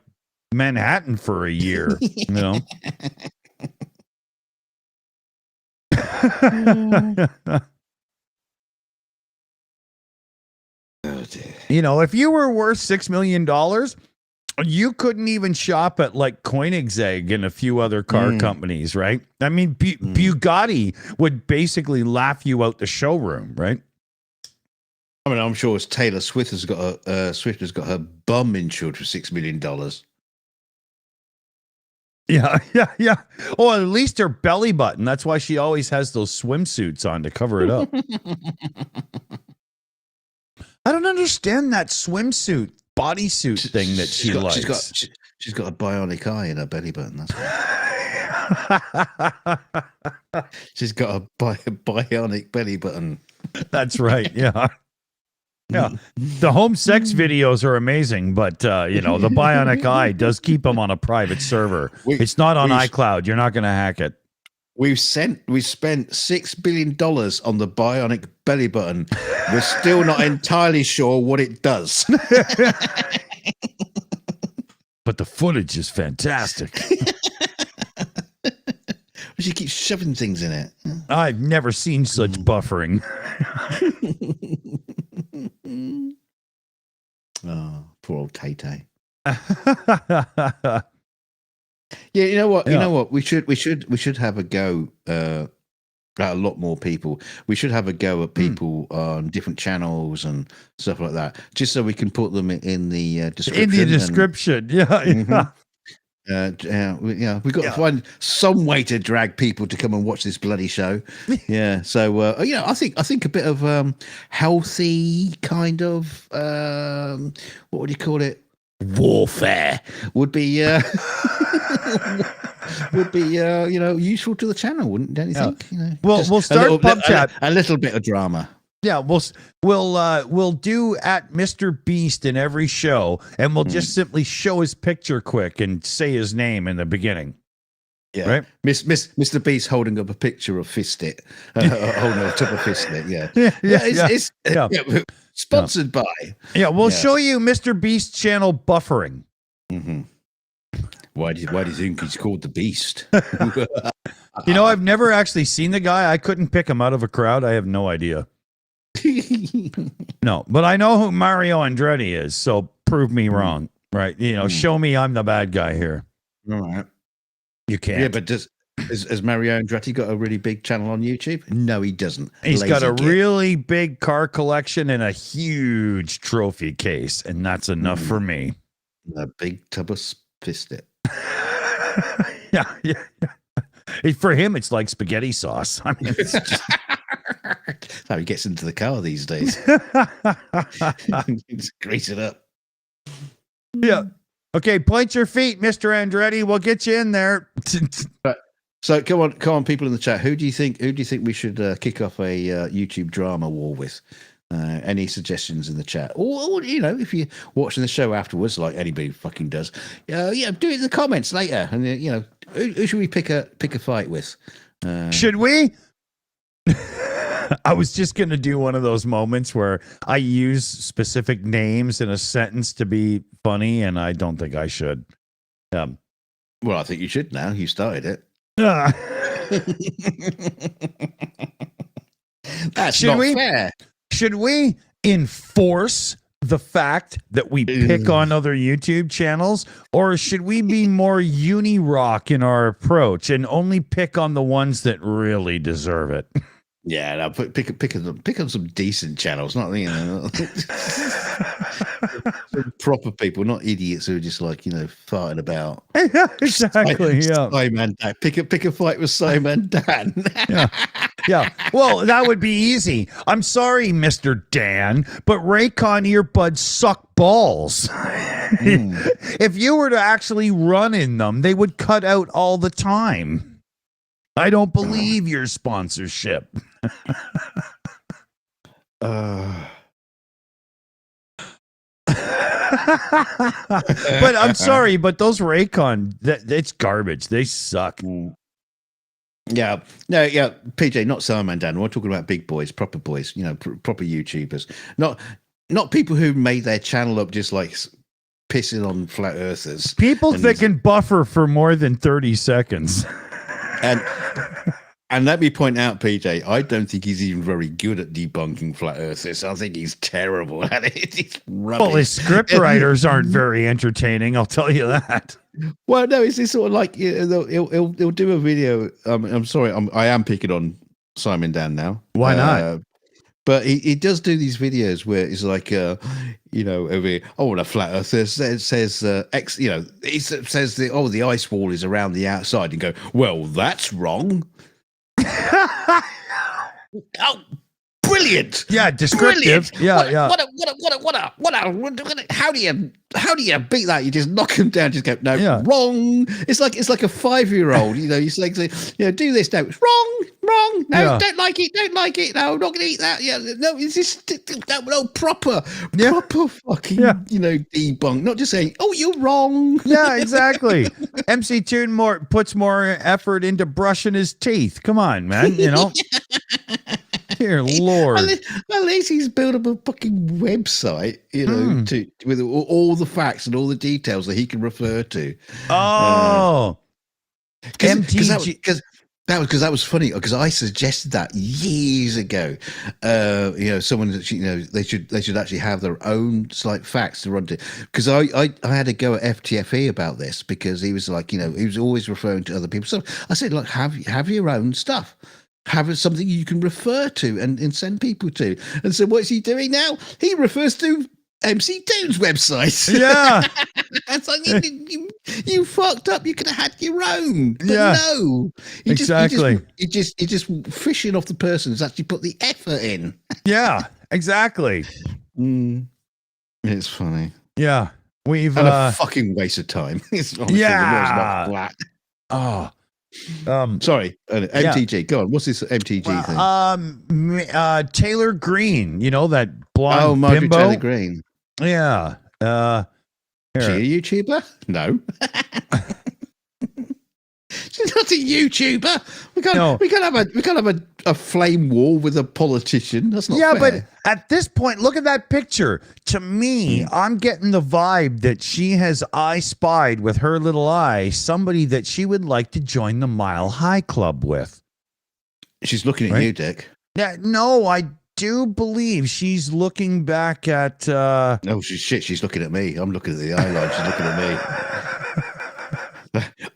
Manhattan for a year. You know. You know, if you were worth $6 million, you couldn't even shop at like Koenigsegg and a few other car companies, right? I mean, Bugatti would basically laugh you out the showroom, right? I mean, I'm sure Taylor Swift has got her bum insured for $6 million. Yeah. Oh, at least her belly button. That's why she always has those swimsuits on to cover it up. I don't understand that swimsuit bodysuit thing that she likes. She's got a bionic eye in her belly button. That's why. She's got a bionic belly button. That's right. Yeah. Yeah. The home sex videos are amazing, but you know, the bionic eye does keep them on a private server. It's not on iCloud. You're not going to hack it. We spent $6 billion on the bionic belly button. We're still not entirely sure what it does. But the footage is fantastic. She keeps shoving things in it. I've never seen such buffering. Oh, poor old Tay-Tay. Yeah, you know what? Yeah. You know what? We should have a go at a lot more people. We should have a go at people on different channels and stuff like that, just so we can put them in the description. In the description, We've got to find some way to drag people to come and watch this bloody show. Yeah, so I think a bit of healthy kind of what would you call it? Warfare would be useful to the channel, don't you think? You know, well, we'll start PubChat. A little bit of drama. Yeah, we'll do at Mr. Beast in every show, and we'll just simply show his picture quick and say his name in the beginning. Yeah, right. Mr. Beast holding up a picture of Fistit, holding up a Fistit. It's sponsored by. Yeah, we'll show you Mr. Beast channel buffering. Mm-hmm. Why do you think he's called the Beast? You know, I've never actually seen the guy. I couldn't pick him out of a crowd. I have no idea. No, but I know who Mario Andretti is, so prove me wrong, right? You know, show me I'm the bad guy here. All right. You can't. Yeah, but has Mario Andretti got a really big channel on YouTube? No, he doesn't. He's got a really big car collection and a huge trophy case, and that's enough for me. A big tub of Fistit. Yeah. For him, it's like spaghetti sauce. I mean, it's just... That's how he gets into the car these days. Just grease it up. Yeah. Okay, point your feet, Mr. Andretti. We'll get you in there. So come on, people in the chat. Who do you think we should kick off a YouTube drama war with? Any suggestions in the chat, or if you're watching the show afterwards, like anybody fucking does, do it in the comments later. And who should we pick a fight with? Should we? I was just going to do one of those moments where I use specific names in a sentence to be funny, and I don't think I should. Well, I think you should now. You started it. That's not fair. Should we enforce the fact that we pick on other YouTube channels, or should we be more uni-rock in our approach and only pick on the ones that really deserve it? Yeah, no, pick on some decent channels, not some proper people, not idiots who are just like farting about. Yeah, exactly. Yeah, Simon Dan. Pick a fight with Simon Dan. Yeah. Well, that would be easy. I'm sorry, Mr. Dan, but Raycon earbuds suck balls. If you were to actually run in them, they would cut out all the time. I don't believe your sponsorship. But I'm sorry, but those Raycon, it's garbage. They suck. Yeah, no, yeah, PJ, not Simon Dan. We're talking about big boys, proper boys, proper YouTubers, not people who made their channel up just like pissing on flat earthers. People that can buffer for more than 30 seconds. And let me point out, PJ, I don't think he's even very good at debunking flat earthers. I think he's terrible at it. He's rubbish. Well, his script writers aren't very entertaining, I'll tell you that. Well, no, it's sort of like he'll do a video. I'm sorry, I am picking on Simon Dan now. Why not? But he does do these videos where it's like, over here, the flat earther says he says the ice wall is around the outside, and go, well, that's wrong. Oh, brilliant! Yeah, descriptive. Brilliant. Yeah, What a how do you beat that? You just knock him down. Just go, no, wrong. It's like a 5-year-old. You say, do this. No, it's wrong. No, don't like it. No, I'm not going to eat that. Yeah, no, it's just proper fucking debunk. Not just saying, oh, you're wrong. Yeah, exactly. MC Tune puts more effort into brushing his teeth. Come on, man. Dear Lord. At least he's built up a fucking website, with all the facts and all the details that he can refer to. Oh, MTG. That was funny because I suggested that years ago. Someone that they should actually have their own facts to run to. Because I had to go at FTFE about this because he was like, he was always referring to other people. So I said, look, have your own stuff. Have something you can refer to and send people to. And so what's he doing now? He refers to MC Tunes website. Yeah. It's like, you fucked up. You could have had your own. But no. You're just fishing off the person who's actually put the effort in. Yeah, exactly. It's funny. Yeah. We've a fucking waste of time. It's not flat. Oh. Sorry, MTG. Go on. What's this MTG thing? Taylor Green. That blonde. Oh, Margaret bimbo? Taylor Green. Yeah. Is she a YouTuber? No. She's not a YouTuber. We can't have a flame war with a politician. That's not fair. But at this point, look at that picture. To me, I'm getting the vibe that she has spied with her little eye somebody that she would like to join the Mile High Club with. She's looking at you, Dick. Yeah, no, I do believe she's looking back at. No, she's looking at me. I'm looking at the eyeline. She's looking at me.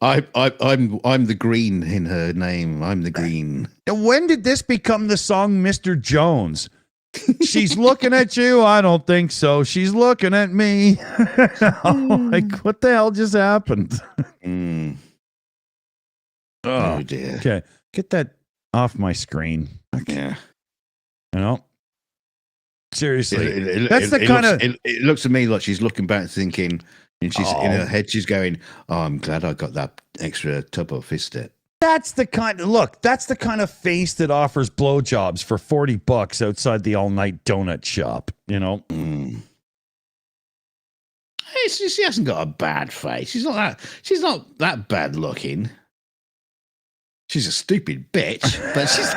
I'm the green in her name. I'm the green. When did this become the song Mr. Jones? She's looking at you. I don't think so. She's looking at me. Like, what the hell just happened? Oh dear. Okay, get that off my screen. Okay. Seriously, it looks to me like she's looking back thinking, and she's in her head, she's going, oh, I'm glad I got that extra tub of Fistet. That's the kind of face that offers blowjobs for $40 outside the all-night donut shop, She hasn't got a bad face. She's not that bad looking. She's a stupid bitch, but she's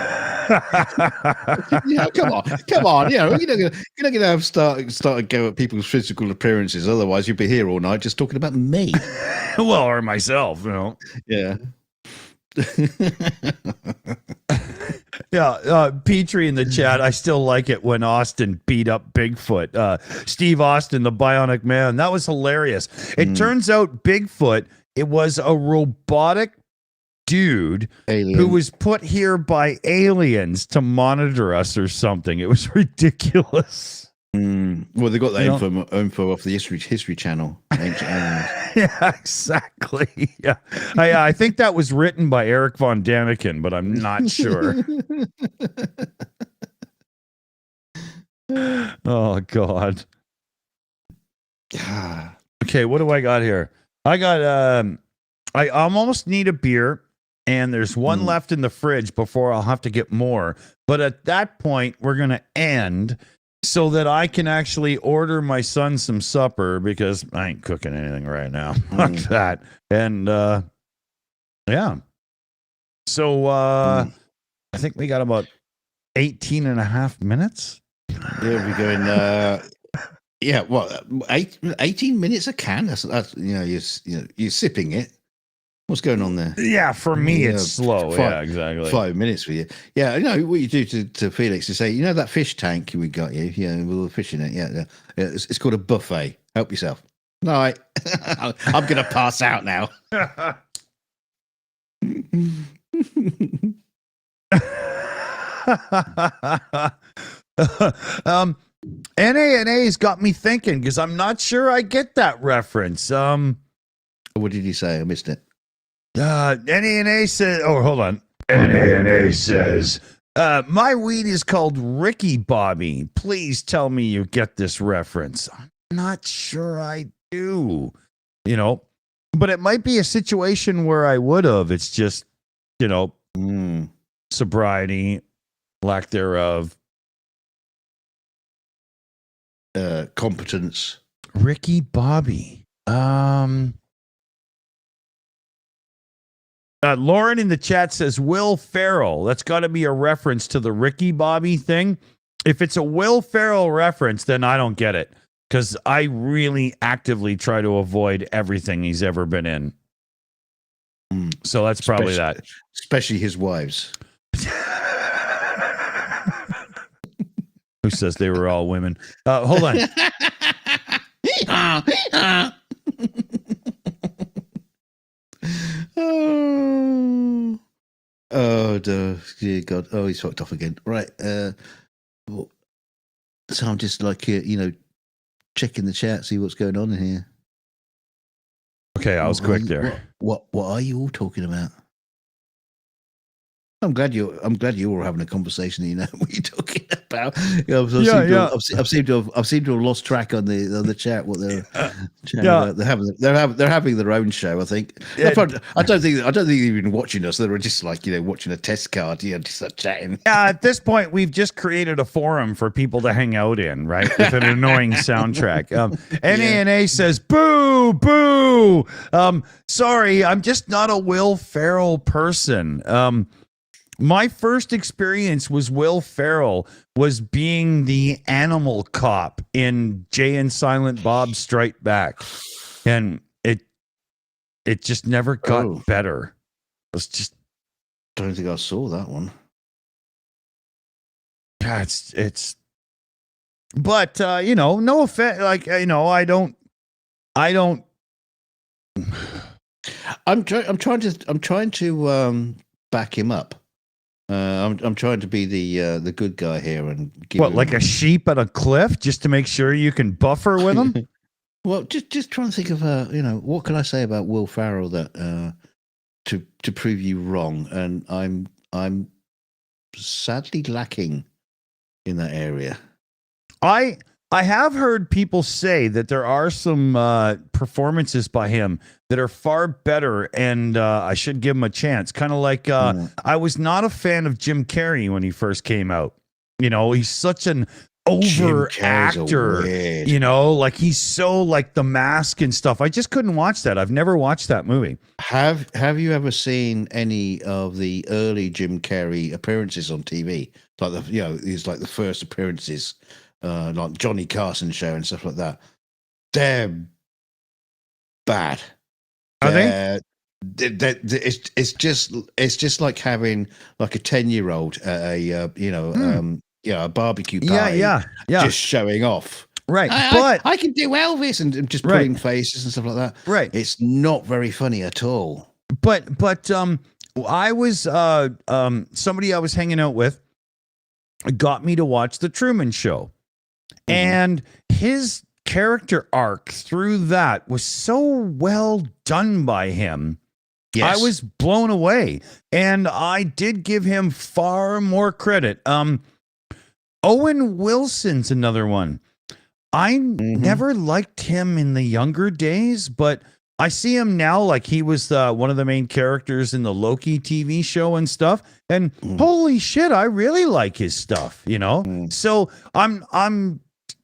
come on. You're not gonna start to go at people's physical appearances. Otherwise, you'll be here all night just talking about me. Well, or myself, Yeah. Petrie in the chat. I still like it when Austin beat up Bigfoot. Steve Austin, the Bionic Man. That was hilarious. It turns out Bigfoot, it was a robotic dude who was put here by aliens to monitor us or something. It was ridiculous. Well, they got that info off the History Channel. Yeah, exactly. Yeah, I think that was written by Eric von Daniken, but I'm not sure. Oh God. Okay, what do I got here? I got I almost need a beer, and there's one left in the fridge before I'll have to get more. But at that point, we're gonna end so that I can actually order my son some supper, because I ain't cooking anything right now. Fuck that. And yeah. So I think we got about 18 and a half minutes. Yeah, we're going yeah, what, 18 minutes a can? That's you're sipping it. What's going on there? Yeah, for me, it's slow. Yeah, exactly. 5 minutes for you. Yeah, what you do to Felix is say, that fish tank we got you? Yeah, with all the fish in it. Yeah. It's called a buffet. Help yourself. All right. I'm going to pass out now. NANA's got me thinking, because I'm not sure I get that reference. What did he say? I missed it. NANA says, oh, hold on. NANA says, my weed is called Ricky Bobby. Please tell me you get this reference. I'm not sure I do, but it might be a situation where I would have. It's just, sobriety, lack thereof. Competence. Ricky Bobby. Lauren in the chat says Will Ferrell. That's got to be a reference to the Ricky Bobby thing. If it's a Will Ferrell reference, then I don't get it, because I really actively try to avoid everything he's ever been in. So that's probably that. Especially his wives. Who says they were all women? Hold on. Dear God. Oh, he's fucked off again. Right. So I'm just like, checking the chat, see what's going on in here. Okay, I was quick there. What are you all talking about? I'm glad you're all having a conversation. You know what you're talking about. I've seemed to have lost track on the chat. What they're chatting about. They're having their own show. I think. I don't think they're even watching us. They're just like watching a test card. Just chatting. At this point, we've just created a forum for people to hang out in, right? With an annoying soundtrack. NANA says boo boo. Sorry, I'm just not a Will Ferrell person. My first experience was Will Ferrell was being the animal cop in Jay and Silent Bob Strike Back, and it just never got better. It was just. Don't think I saw that one. Yeah, it's. But no offense. Like I don't. I'm trying to back him up. I'm trying to be the good guy here and give him, like a sheep at a cliff, just to make sure you can buffer with him. Well, just trying to think of what can I say about Will Ferrell that to prove you wrong, and I'm sadly lacking in that area. I have heard people say that there are some performances by him that are far better, and I should give him a chance. Kind of like I was not a fan of Jim Carrey when he first came out. He's such an over actor. Like he's so like The Mask and stuff. I just couldn't watch that. I've never watched that movie. Have you ever seen any of the early Jim Carrey appearances on TV? Like he's like the first appearances. Like Johnny Carson show and stuff like that. They're bad. Are they? It's just like having like a 10-year-old at a barbecue party, Yeah. just showing off. Right. I can do Elvis and just pulling faces and stuff like that. Right. It's not very funny at all. But I was somebody I was hanging out with got me to watch the Truman Show, and his character arc through that was so well done by him. Yes. I was blown away, and I did give him far more credit. Owen Wilson's another one. I never liked him in the younger days, but I see him now like he was one of the main characters in the Loki TV show and stuff. And holy shit, I really like his stuff, you know? So I'm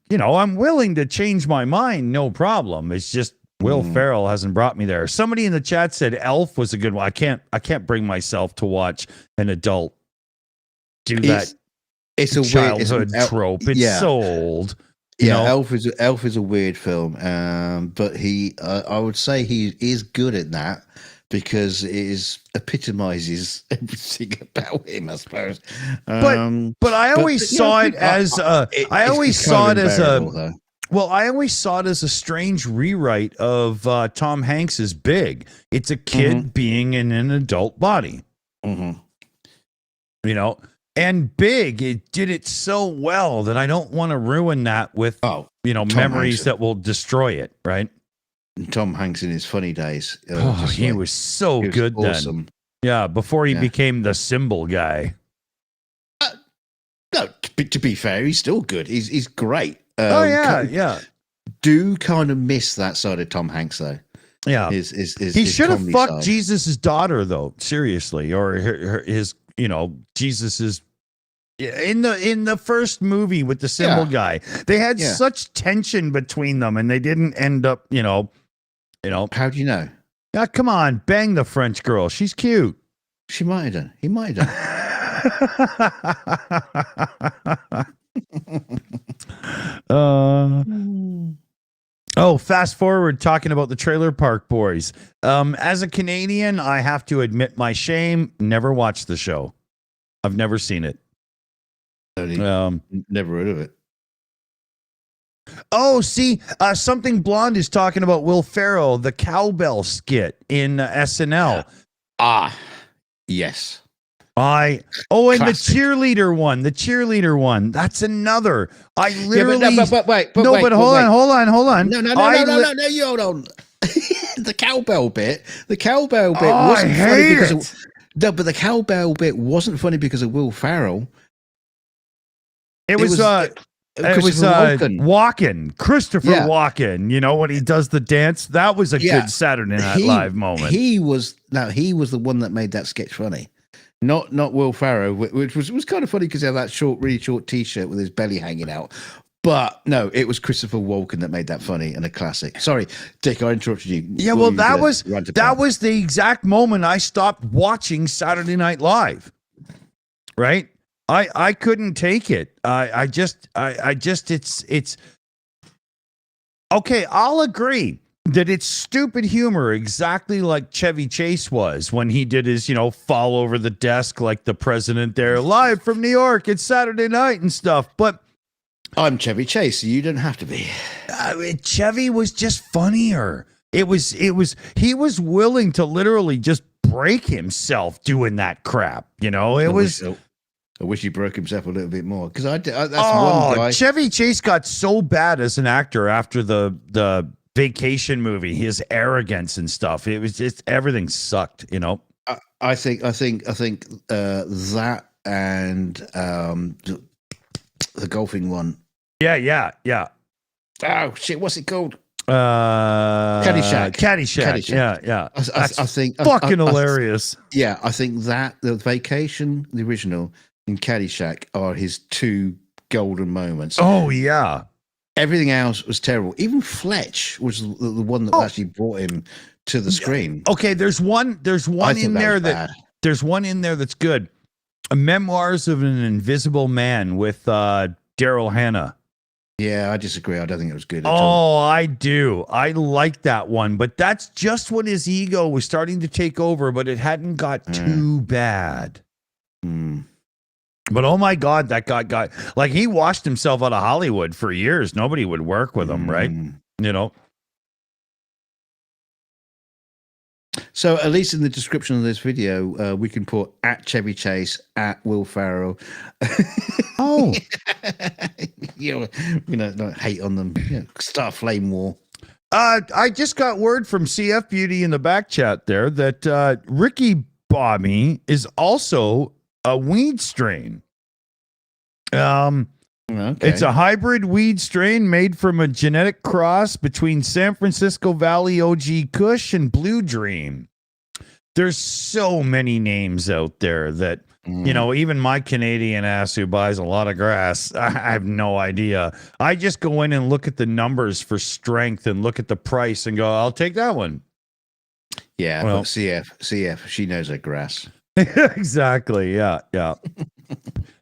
willing to change my mind, no problem. It's just Will Ferrell hasn't brought me there. Somebody in the chat said Elf was a good one. I can't bring myself to watch an adult do that. It's a childhood trope. It's so old. Yeah, Elf is a weird film, but I would say he is good at that because it epitomizes everything about him, I suppose. But I always saw it as I always saw it as a strange rewrite of Tom Hanks's Big. It's a kid being in an adult body. You know. And Big, it did it so well that I don't want to ruin that with, memories that will destroy it, right? And Tom Hanks in his funny days. He was so good awesome then. Yeah, before he became the symbol guy. No, to be fair, he's still good. He's great. Do kind of miss that side of Tom Hanks, though. Yeah. He should have fucked Jesus' daughter, though, seriously, or his... Jesus is in the first movie with the symbol guy. They had such tension between them, and they didn't end up, How do you know? Yeah, come on, bang the French girl. She's cute. She might have done. He might have done. Oh, fast forward talking about the Trailer Park Boys. As a Canadian, I have to admit my shame. Never watched the show. I've never seen it. Never heard of it. Oh, see, Something Blonde is talking about Will Ferrell, the cowbell skit in SNL. Yes. And classic. The cheerleader one. That's another. I literally. Wait. Hold on. No, you hold on. The cowbell bit wasn't funny because but the cowbell bit wasn't funny because of Will Ferrell. It was Walken, Christopher Walken. When he does the dance, that was a good Saturday Night Live moment. He was the one that made that sketch funny. Not Will Ferrell, which was kind of funny because he had that really short T-shirt with his belly hanging out. But no, it was Christopher Walken that made that funny and a classic. Sorry, Dick, I interrupted you. Yeah, well, that was the exact moment I stopped watching Saturday Night Live. Right? I couldn't take it. It's okay. I'll agree that it's stupid humor, exactly like Chevy Chase was when he did his, fall over the desk like the president there, live from New York. It's Saturday night and stuff. But I'm Chevy Chase, so you don't have to be. Chevy was just funnier. He was willing to literally just break himself doing that crap. I wish he broke himself a little bit more because that's one guy. Chevy Chase got so bad as an actor after the Vacation movie, his arrogance and stuff. It was just everything sucked. I think that and the golfing one. Yeah. Oh shit! What's it called? Caddyshack. Yeah. I think fucking hilarious. I think that the Vacation, the original, and Caddyshack are his two golden moments. Oh yeah. Everything else was terrible. Even Fletch was the one that actually brought him to the screen. Okay, there's one in there there's one in there that's good. Memoirs of an Invisible Man with Daryl Hannah. Yeah, I disagree. I don't think it was good at all. Oh, I do. I like that one, but that's just when his ego was starting to take over, but it hadn't got too bad. Mm. But oh my God, that guy got like he washed himself out of Hollywood for years. Nobody would work with him, right? You know. So at least in the description of this video, we can put at Chevy Chase, at Will Farrell. Oh, you know, not hate on them. You know, start a flame war. I just got word from CF Beauty in the back chat there that Ricky Bobby is also a weed strain. Okay. It's a hybrid weed strain made from a genetic cross between San Francisco Valley OG Kush and Blue Dream. There's so many names out there that, you know, even my Canadian ass who buys a lot of grass, I have no idea. I just go in and look at the numbers for strength and look at the price and go, I'll take that one. Yeah, well, but CF, she knows her grass. Exactly. Yeah.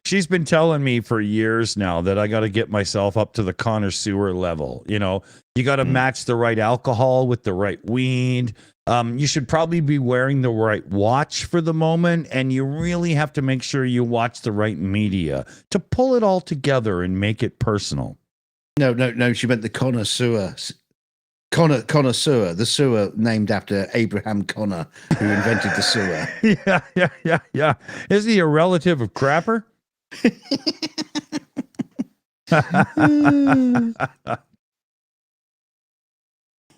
She's been telling me for years now that I got to get myself up to the connoisseur level. You know, you got to match the right alcohol with the right weed. You should probably be wearing the right watch for the moment, and you really have to make sure you watch the right media to pull it all together and make it personal. No. She meant the connoisseur. Connoisseur, the sewer named after Abraham Connor, who invented the sewer. Yeah. Is he a relative of Crapper?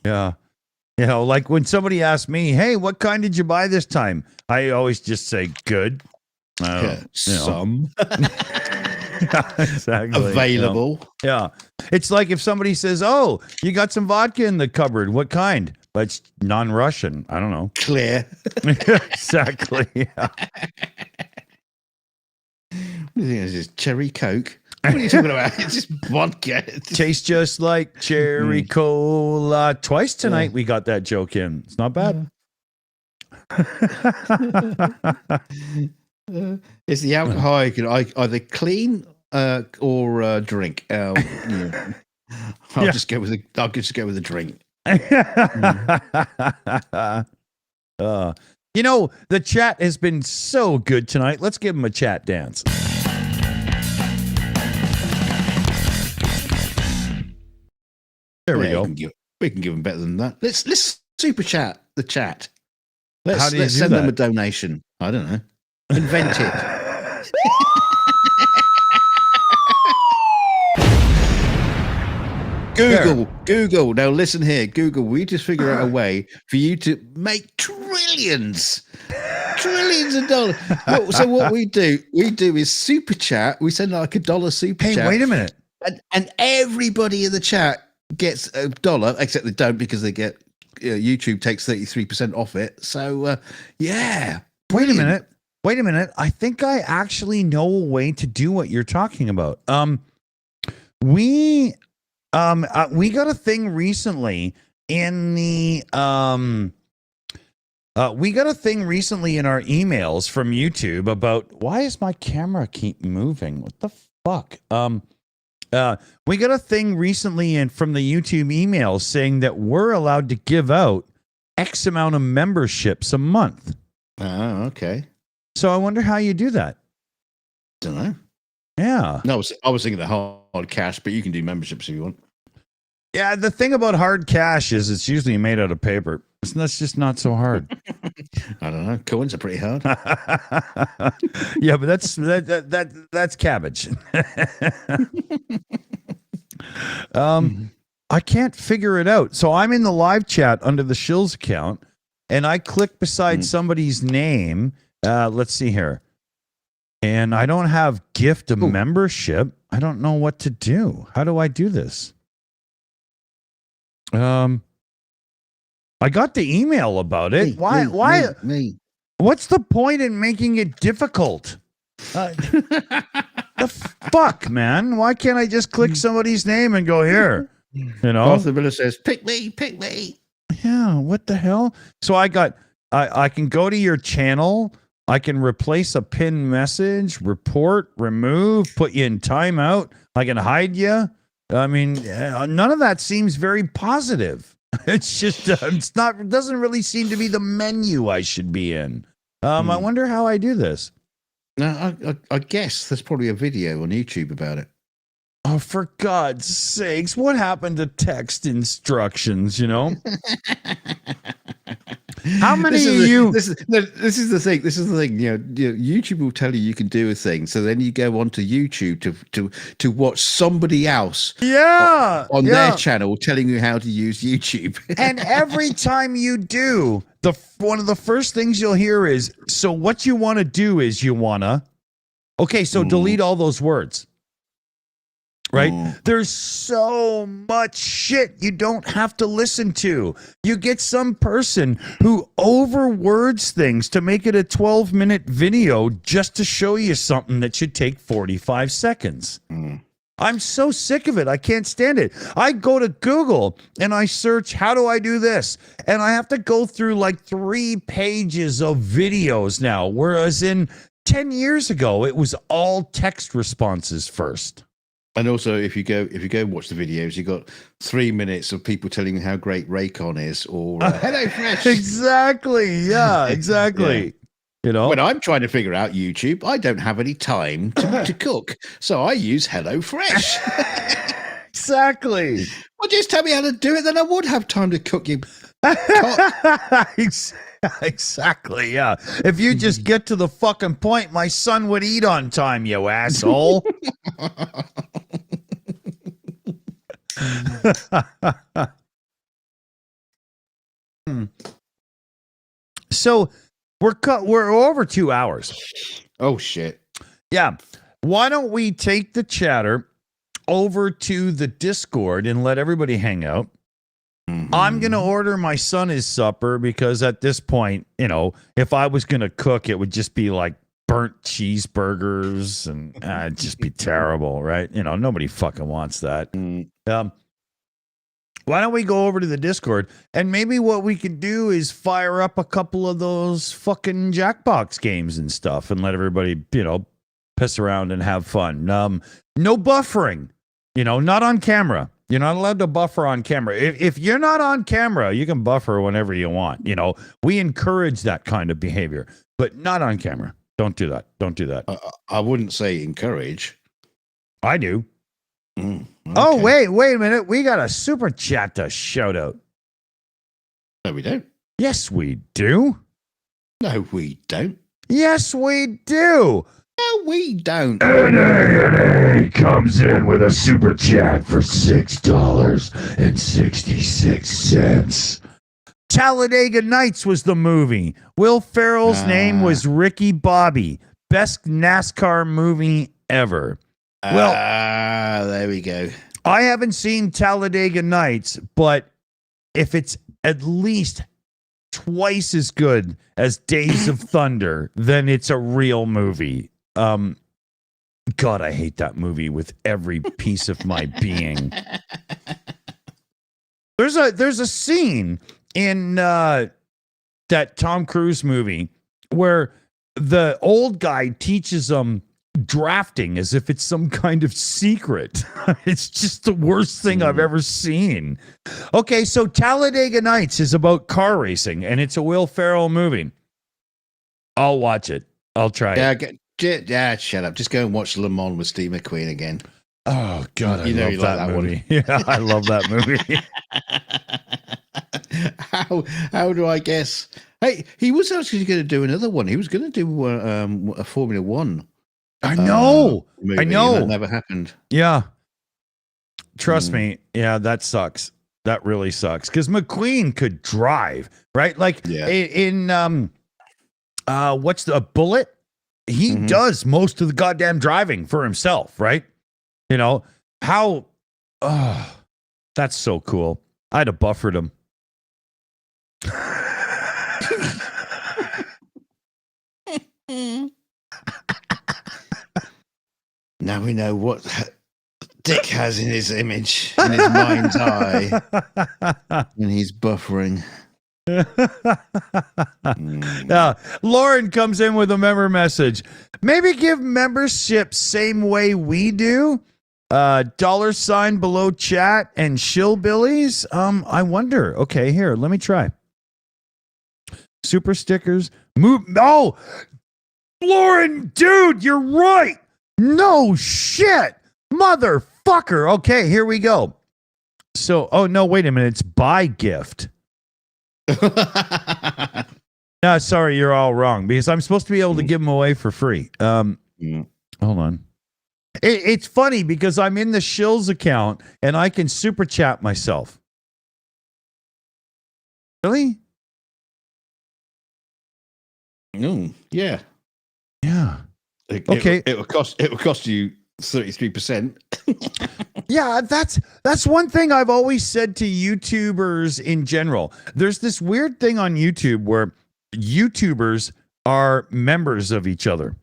Yeah. You know, like when somebody asks me, hey, what kind did you buy this time? I always just say good. Some. Exactly. Available. Yeah. It's like if somebody says, oh, you got some vodka in the cupboard. What kind? But it's non-Russian. I don't know. Clear. Exactly. Yeah. What do you think? Is this cherry Coke? What are you talking about? It's just vodka. Tastes just like cherry cola. Twice tonight we got that joke in. It's not bad. It's the alcohol you can either clean or drink. I'll just go with a drink. You know, the chat has been so good tonight. Let's give them a chat dance. There we go. We can give them better than that. Let's super chat the chat. How do you let's do send that? them a donation. I don't know. Invent it. Google. Now listen here, Google. We just figure out a way for you to make trillions of dollars. So what we do is super chat. We send like $1 super chat. Hey, wait a minute. And everybody in the chat gets $1, except they don't because they get YouTube takes 33% off it. So yeah. Wait a minute. I think I actually know a way to do what you're talking about. We got a thing recently in the we got a thing recently in our emails from YouTube about why does my camera keep moving? What the fuck? We got a thing recently in from the YouTube emails saying that we're allowed to give out X amount of memberships a month. Oh, okay. So I wonder how you do that. Don't know. Yeah. No, I was thinking the hard cash, but you can do memberships if you want. Yeah, the thing about hard cash is it's usually made out of paper. That's just not so hard. I don't know. Coins are pretty hard. Yeah, but that's cabbage. I can't figure it out. So I'm in the live chat under the Shills account, and I click beside somebody's name. Let's see here. And I don't have gift a membership. I don't know what to do. How do I do this? I got the email about it. Why? Me. What's the point in making it difficult? The fuck, man? Why can't I just click somebody's name and go here? You know? Arthur Miller says, pick me. Yeah, what the hell? So I can go to your channel. I can replace a pinned message, report, remove, put you in timeout. I can hide you. I mean, none of that seems very positive. It's just, it doesn't really seem to be the menu I should be in. I wonder how I do this. No, I guess there's probably a video on YouTube about it. Oh, for God's sakes, what happened to text instructions, you know? How many of you... This is the thing. This is the thing. YouTube will tell you can do a thing. So then you go onto YouTube to watch somebody else on their channel telling you how to use YouTube. And every time you do, one of the first things you'll hear is, so what you want to do is you want to... Okay, so delete all those words. Right? There's so much shit you don't have to listen to. You get some person who overwords things to make it a 12-minute video just to show you something that should take 45 seconds. I'm so sick of it. I can't stand it. I go to Google and I search, how do I do this? And I have to go through like 3 pages of videos now, whereas in 10 years ago, it was all text responses first. And also, if you go watch the videos, you got 3 minutes of people telling you how great Raycon is, or Hello Fresh. Exactly. Yeah. Exactly. Yeah. You know, when I'm trying to figure out YouTube, I don't have any time to cook, so I use Hello Fresh. Exactly. Well, just tell me how to do it, then I would have time to cook you. Exactly. Yeah. If you just get to the fucking point, my son would eat on time, you asshole. So we're over 2 hours. Oh shit. Yeah. Why don't we take the chatter over to the Discord and let everybody hang out? I'm going to order my son his supper because at this point, if I was going to cook, it would just be like burnt cheeseburgers and it'd just be terrible, right? Nobody fucking wants that. Why don't we go over to the Discord and maybe what we could do is fire up a couple of those fucking Jackbox games and stuff and let everybody, piss around and have fun. No buffering, not on camera. You're not allowed to buffer on camera. If you're not on camera, you can buffer whenever you want. We encourage that kind of behavior, but not on camera. Don't do that. Don't do that. I wouldn't say encourage. I do. Okay. Oh, wait a minute. We got a super chat to shout out. No, we don't. Yes, we do. No, we don't. Yes, we do. No, we don't. NA comes in with a super chat for $6.66. Talladega Nights was the movie. Will Ferrell's name was Ricky Bobby. Best NASCAR movie ever. Well, there we go. I haven't seen Talladega Nights, but if it's at least twice as good as Days of Thunder, then it's a real movie. God, I hate that movie with every piece of my being. There's a scene in that Tom Cruise movie where the old guy teaches them drafting as if it's some kind of secret. It's just the worst thing I've ever seen. Okay, so Talladega Nights is about car racing, and it's a Will Ferrell movie. I'll watch it. I'll try it. Yeah, shut up. Just go and watch Le Mans with Steve McQueen again. Oh, God, I love that movie. Yeah, I love that movie. How do I guess? Hey, he was actually going to do another one. He was going to do a Formula One. I know. Movie, I know. That never happened. Yeah. Trust me. Yeah, that sucks. That really sucks. Because McQueen could drive, right? Like in what's the Bullet? He does most of the goddamn driving for himself, right? How that's so cool. I'd have buffered him. Now we know what Dick has in his image, in his mind's eye, when he's buffering. Lauren comes in with a member message. Maybe give membership same way we do. $ below chat and shillbillies. I wonder. Okay, here, let me try. Super stickers. Move. Oh, Lauren, dude, you're right. No shit. Motherfucker. Okay, here we go. So, oh no, wait a minute. It's buy gift. No, sorry, you're all wrong because I'm supposed to be able to give them away for free. Hold on. It's funny because I'm in the Shills account and I can super chat myself. Really? Yeah. Yeah. Okay. It will cost you 33%. Yeah, that's one thing I've always said to YouTubers in general. There's this weird thing on YouTube where YouTubers are members of each other.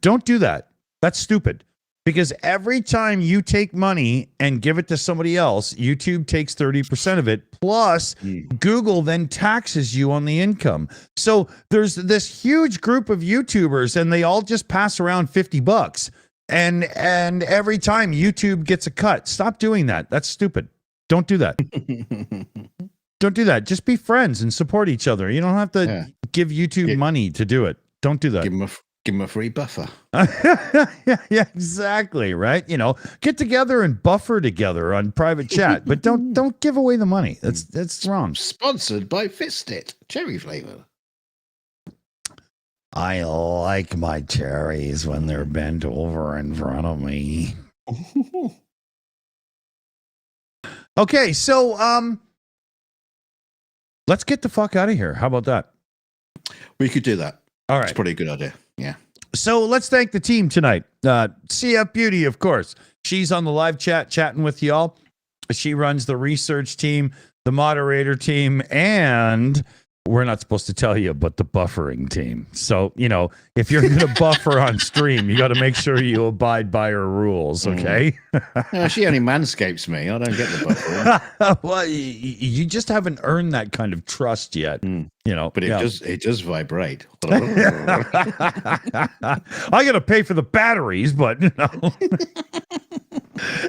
Don't do that. That's stupid. Because every time you take money and give it to somebody else, YouTube takes 30% of it. Plus, Google then taxes you on the income. So there's this huge group of YouTubers, and they all just pass around $50. And every time YouTube gets a cut. Stop doing that. That's stupid. Don't do that. Don't do that. Just be friends and support each other. You don't have to give YouTube money to do it. Don't do that. Give them a free buffer. Yeah, exactly. Right. You know, get together and buffer together on private chat, but don't give away the money. That's wrong. Sponsored by Fistit cherry flavor. I like my cherries when they're bent over in front of me. Okay, so let's get the fuck out of here. How about that? We could do that. All right. It's probably a good idea. Yeah. So let's thank the team tonight. CF Beauty, of course. She's on the live chat chatting with y'all. She runs the research team, the moderator team, and we're not supposed to tell you, but the buffering team. So, you know, if you're going to buffer on stream, you got to make sure you abide by her rules, okay? She only manscapes me. I don't get the buffering. Well, you just haven't earned that kind of trust yet, you know. But it does vibrate. I got to pay for the batteries, but, you know.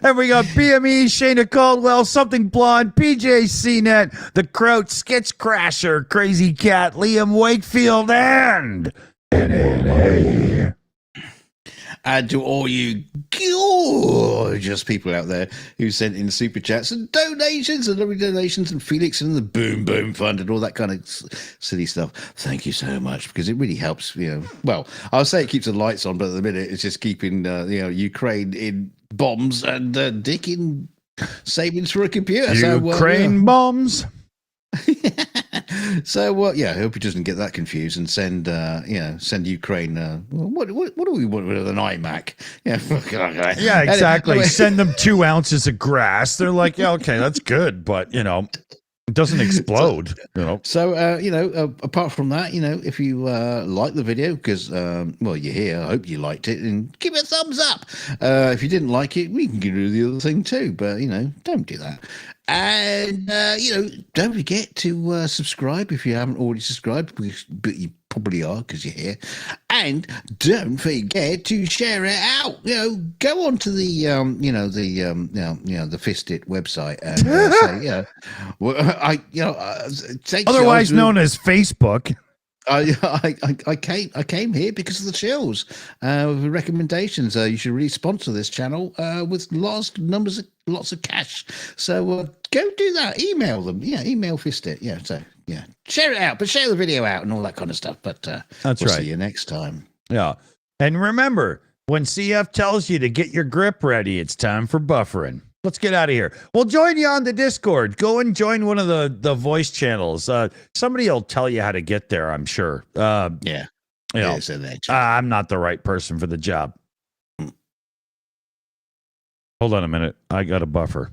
And we got BME, Shayna Caldwell, Something Blonde, PJ CNET, The Crouch, Sketch Crasher, Crazy Cat, Liam Wakefield, and NNA. And to all you gorgeous people out there who sent in super chats and donations and lovely donations and Felix and the Boom Boom Fund and all that kind of silly stuff. Thank you so much because it really helps. You know, well, I'll say it keeps the lights on, but at the minute it's just keeping Ukraine in bombs and Dick in savings for a computer. Ukraine bombs. So I hope he doesn't get that confused and send Ukraine. What do we want with an iMac? Yeah, exactly. Anyway. Send them 2 ounces of grass. They're like, yeah, okay, that's good, but you know, it doesn't explode. So apart from that, if you like the video, because you're here, I hope you liked it, and give it a thumbs up. If you didn't like it, we can do the other thing too, but don't do that. And don't forget to subscribe if you haven't already subscribed, but you probably are because you're here. And don't forget to share it out. Go on to the the Fistit website and say, otherwise known as Facebook. I came here because of the Shills with recommendations. You should really sponsor this channel with lots of cash. So go do that. Email them. Yeah, email Fistit. Yeah, so yeah, share it out, but share the video out and all that kind of stuff. But that's right. See you next time. Yeah, and remember, when CF tells you to get your grip ready, it's time for buffering. Let's get out of here. We'll join you on the Discord. Go and join one of the voice channels. Somebody will tell you how to get there, I'm sure. Yeah. I'm not the right person for the job. Hold on a minute. I got a buffer.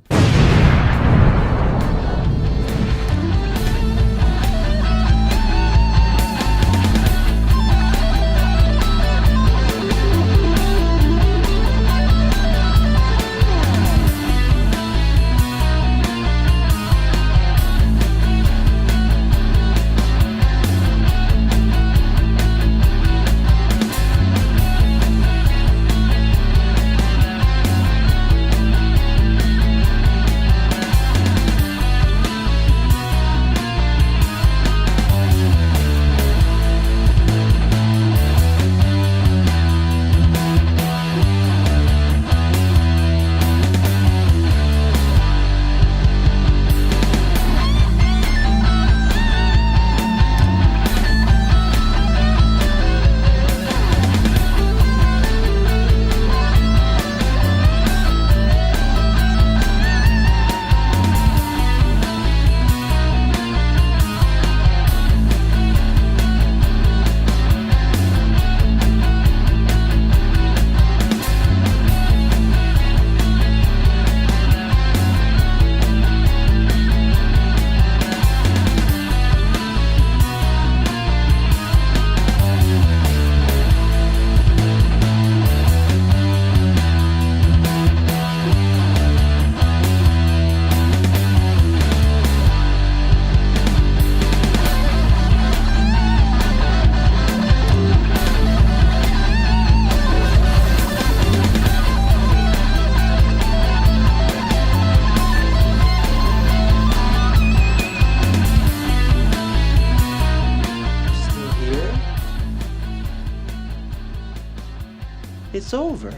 It's over.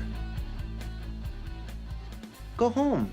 Go home.